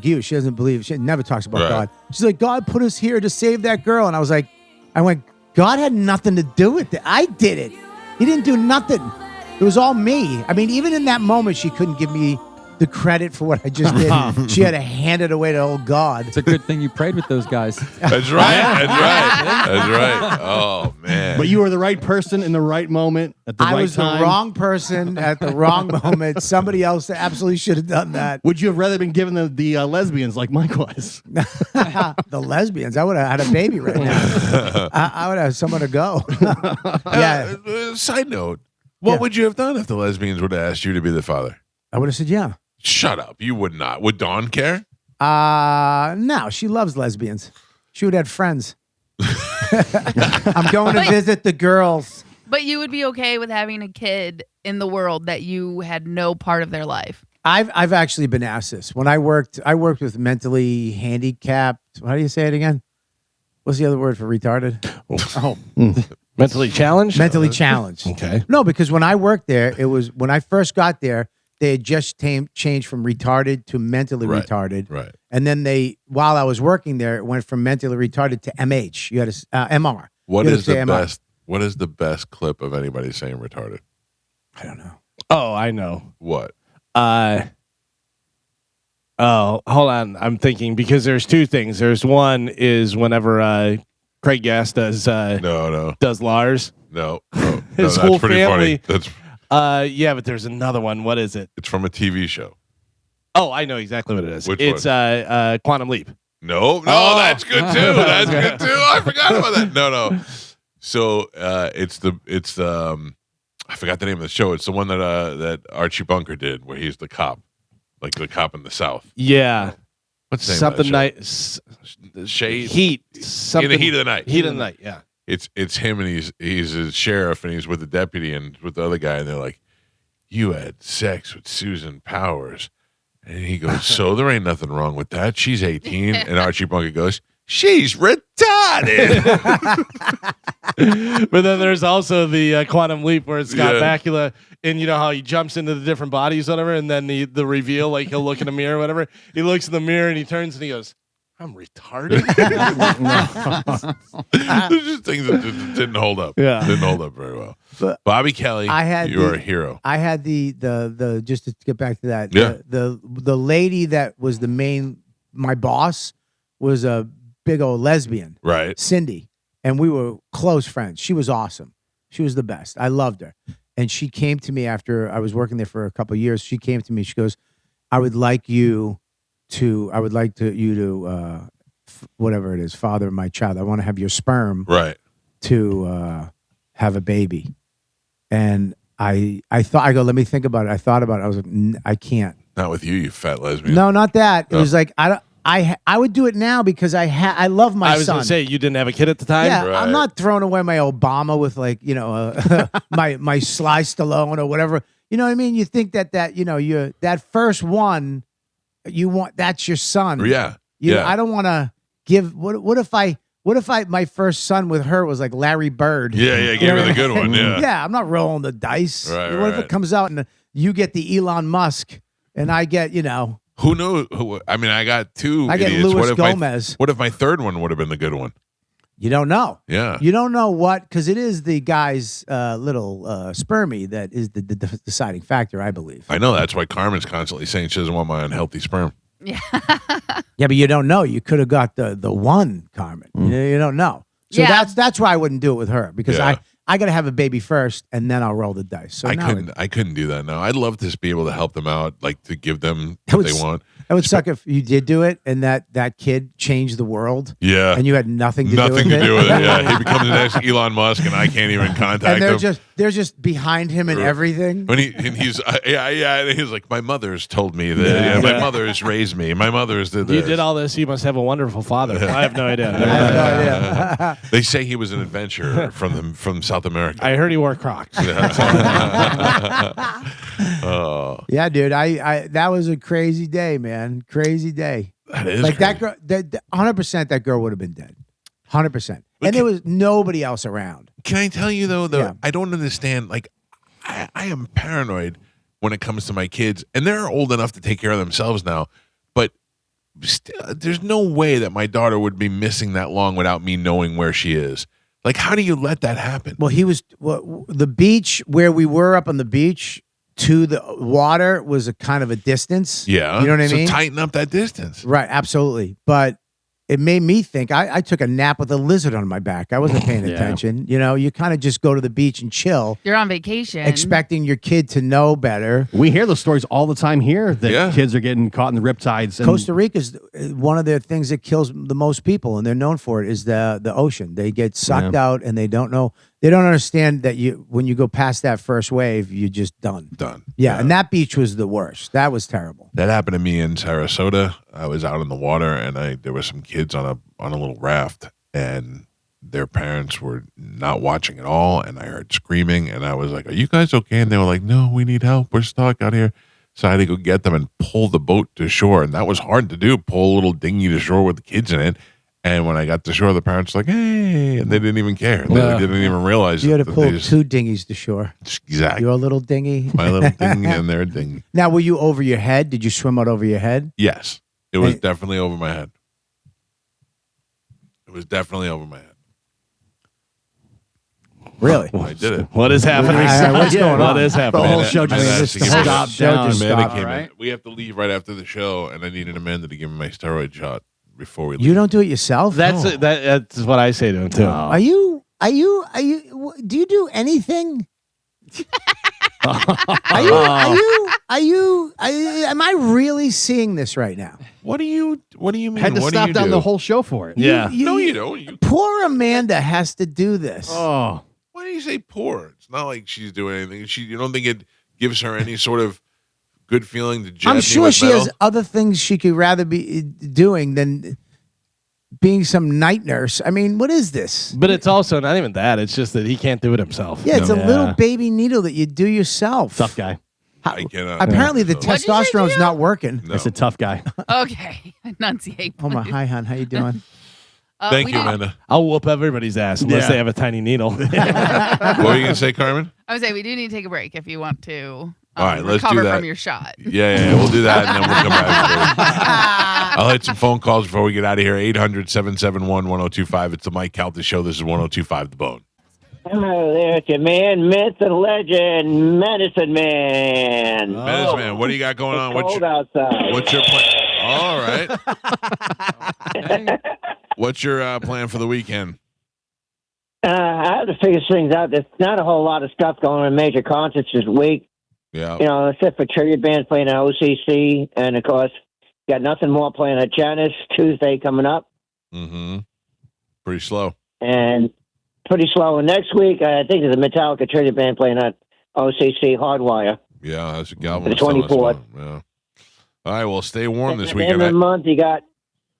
you. She doesn't believe. She never talks about God. She's like, God put us here to save that girl. And I went, God had nothing to do with it. I did it. He didn't do nothing. It was all me. I mean, even in that moment, she couldn't give me the credit for what I just did. She had to hand it away to old God. It's a good thing you prayed with those guys. That's right. That's right. Oh, man. But you were the right person in the right moment at the right time. I was the wrong person at the wrong moment. Somebody else absolutely should have done that. Would you have rather been given the lesbians like Mike was? The lesbians? I would have had a baby right now. I would have someone to go. Yeah. Side note, what would you have done if the lesbians would have asked you to be the father? I would have said, yeah. Shut up. You would not. Would Dawn care? No, she loves lesbians. She would have friends. I'm going to visit the girls. But you would be okay with having a kid in the world that you had no part of their life. I've actually been asked this. When I worked with mentally handicapped. How do you say it again? What's the other word for retarded? Mentally challenged? Mentally challenged. Okay. No, because when I worked there, it was when I first got there, they had just changed from retarded to mentally retarded. Right. And then while I was working there, it went from mentally retarded to MH. You had a MR. What is the best clip of anybody saying retarded? I don't know. Oh, I know. What? Oh, hold on. I'm thinking because there's two things. There's one is whenever Craig Gass does does Lars. No. His whole pretty family. Funny. That's yeah, but there's another one. What is it? It's from a TV show. Oh, I know exactly what it is. Which it's one? Quantum Leap. No, that's good too. That's good too. I forgot about that. No. So it's the I forgot the name of the show. It's the one that Archie Bunker did, where he's the cop, like the cop in the South. Yeah. What's the name something of that show? Shade Heat. Something in the heat of the night. Heat of the night. Yeah. It's him, and he's a sheriff, and he's with the deputy and with the other guy, and they're like, "You had sex with Susan Powers," And he goes, so there ain't nothing wrong with that. She's 18. And Archie Bunker goes, she's retarded. But then there's also the Quantum Leap where it's Scott Yeah. Bakula, and you know how he jumps into the different bodies, whatever, and then the reveal, like he'll look in the mirror, whatever. He looks in the mirror and he turns and he goes, I'm retarded. There's just things that just didn't hold up. Yeah. Didn't hold up very well. But Bobby Kelly, you're a hero. I had the just to get back to that. Yeah. The lady that was my boss was a big old lesbian, Right. Cindy, and we were close friends. She was awesome. She was the best. I loved her. And she came to me after I was working there for a couple of years. She came to me. She goes, I would like you to whatever it is, father my child. I want to have your sperm Right. to have a baby. And I go, let me think about it. I thought about it. I was like, I can't. Not with you fat lesbian. No, not that. It Oh. was like I would do it now because I love my son. I was going to say, you didn't have a kid at the time? Yeah, Right. I'm not throwing away my Obama with like, my Sly Stallone or whatever. You know what I mean? You think that that first one, that's your son. Yeah. I don't want to give. What if my first son with her was like Larry Bird? Yeah, You give know her what the I good mean? one. Yeah. Yeah, I'm not rolling the dice. Right, What if right. it comes out and you get the Elon Musk and I get, Who knows? I mean, I got two. I get idiots. Luis What if Gomez. What if my third one would have been the good one? You don't know. Yeah. You don't know what, because it is the guy's little spermie that is the deciding factor, I believe. I know. That's why Carmen's constantly saying she doesn't want my unhealthy sperm. Yeah, but you don't know. You could have got the one, Carmen. You don't know. So Yeah. that's why I wouldn't do it with her, because Yeah. I got to have a baby first and then I'll roll the dice. So I now couldn't do that now. I'd love to be able to help them out, like to give them That what would they want. It would suck if you did do it and that kid changed the world. Yeah. And you had nothing to Nothing do with to it. do with it. Yeah. He becomes the next Elon Musk and I can't even contact And him. they're just behind him and everything. When he's and he's like, my mother's told me that. My mother's raised me. My mother's did this. You did all this. You must have a wonderful father. I have no idea. I have no idea. They say he was an adventurer from South America. I heard he wore Crocs. Oh, Yeah, dude. I that was a crazy day, man. Crazy day. that is Like that crazy. girl, 100% that girl would have been dead. 100%. And there was nobody else around. Can I tell you though? Yeah. I don't understand. Like, I am paranoid when it comes to my kids, and they're old enough to take care of themselves now. But there's no way that my daughter would be missing that long without me knowing where she is. Like, how do you let that happen? Well, the beach where we were up on the beach to the water was a kind of a distance. Yeah, You know what I so mean? tighten up that distance. Right, absolutely. But it made me think. I took a nap with a lizard on my back. I wasn't paying attention. You kind of just go to the beach and chill, You're on vacation. expecting your kid to know better. We hear those stories all the time here that Yeah. kids are getting caught in the riptides. And Costa Rica's one of the things that kills the most people, and they're known for it, is the ocean. They get sucked out, and they don't know. They don't understand that when you go past that first wave, you're just done. Done. Yeah, and that beach was the worst. That was terrible. That happened to me in Sarasota. I was out in the water, and there were some kids on a little raft, and their parents were not watching at all. And I heard screaming, and I was like, "Are you guys okay?" And they were like, "No, we need help. We're stuck out here." So I had to go get them and pull the boat to shore, and that was hard to do. Pull a little dinghy to shore with the kids in it. And when I got to shore, the parents were like, "Hey," and they didn't even care. They didn't even realize You had to that pull they just- two dinghies to shore. exactly Your little dinghy. my little dinghy and their dinghy. Now, were you over your head? Did you swim out over your head? Yes, it was Hey. definitely over my head. It was definitely over my head. Really? I did it. What is happening? What's going on? What is happening? The whole Man, show I just had this to give the me whole a- show just Amanda stopped, came in. right? We have to leave right after the show, and I needed Amanda to give me my steroid shot before we leave. You don't do it yourself? That's what I say to him too. Are you? Do you do anything? Am I really seeing this right now? What do you mean? had to what stop do you down do? the whole show for it. Yeah. No, you don't. Poor Amanda has to do this. Oh, Why do you say poor? It's not like she's doing anything. You don't think it gives her any sort of good feeling to jab I'm me sure with she metal? has other things she could rather be doing than being some night nurse. I mean, what is this? But it's also not even that. It's just that he can't do it himself. Yeah, it's a little baby needle that you do yourself. tough guy. I cannot. Apparently, the What'd you say, testosterone's Gio? not working. No. That's a tough guy. Okay, enunciate. Oh my, please. hi, hon. How you doing? Thank we you, did- Amanda. I'll whoop everybody's ass unless Yeah. they have a tiny needle. What were you gonna say, Carmen? I would say we do need to take a break if you want to All right, let's do recover that. from your shot. Yeah, we'll do that, and then we'll come back. I'll hit some phone calls before we get out of here. 800-771-1025. It's the Mike Calta Show. This is 1025 The Bone. Hello there, it's your man, myth and legend, Medicine Man. Medicine Man, what do you got going on? It's cold outside. What's your plan? All right. What's your plan for the weekend? I have to figure things out. There's not a whole lot of stuff going on in major concerts this week. Yeah. Except for tribute bands playing at OCC, and of course, got nothing more playing at Janice Tuesday coming up. Mm-hmm. Pretty slow. And pretty slow. And next week, I think there's a Metallica tribute band playing at OCC Hardwire. Yeah, that's a Galvin. The 24th. Yeah. All right, well, stay warm this At the end weekend. of the month, you got,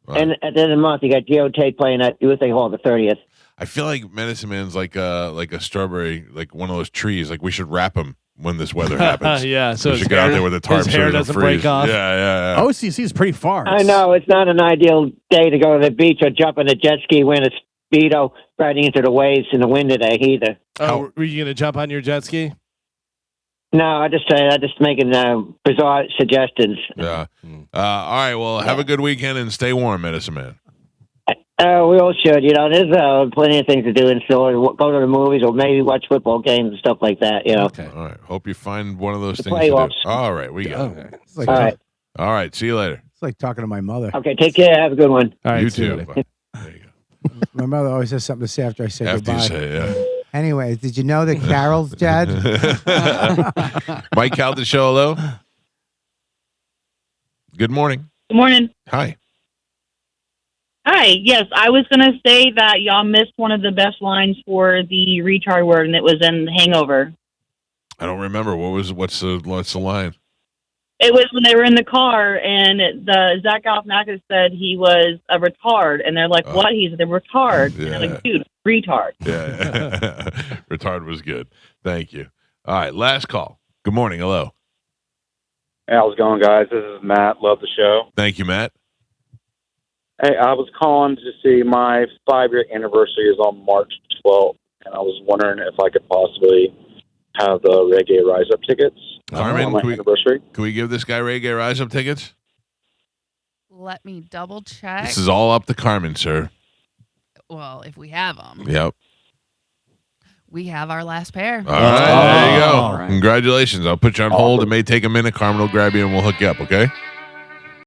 and at the end of the month, you got Geotape playing at USA Hall the 30th. I feel like Medicine Man's like a strawberry, like one of those trees. Like we should wrap him when this weather happens. Yeah, so we his should get out hair- there with a tarp his so hair he doesn't freeze. break off. Yeah. OCC is pretty far. I know it's not an ideal day to go to the beach or jump on a jet ski, wearing a Speedo, riding into the waves in the wind today either. Oh, were you going to jump on your jet ski? No, I just making bizarre suggestions. Yeah. All right. Well, have a good weekend and stay warm, Medicine Man. We all should. There's plenty of things to do in store. Go to the movies or maybe watch football games and stuff like that. Okay. All right. Hope you find one of those The things to playoffs. do. All right. We got it. It's like, All right. All right. See you later. It's like talking to my mother. Okay, take care. Have a good one. All right, You see you too. later. Bye. There you go. My mother always has something to say after I say After goodbye. you say it, Anyways, did you know that Carol's dead? yeah. Mike Calta Show, hello. Good morning. Good morning. Hi. Hi. Yes, I was going to say that y'all missed one of the best lines for the retard word, and it was in Hangover. I don't remember. What's the line? It was when they were in the car, and the Zach Galifianakis said he was a retard, and they're like, "What?" He's a retard. And they're like, "Dude, retard." Yeah. Retard was good. Thank you. All right. Last call. Good morning. Hello. Hey, how's it going, guys? This is Matt. Love the show. Thank you, Matt. Hey, I was calling to see my 5-year anniversary is on March 12th, and I was wondering if I could possibly have the Reggae Rise Up tickets Carmen, on my can anniversary. we give this guy Reggae Rise Up tickets? Let me double check. This is all up to Carmen, sir. Well, if we have them, Yep. we have our last pair. All right. There you go. All right. Congratulations. I'll put you on hold. It may take a minute. Carmen will grab you and we'll hook you up, okay?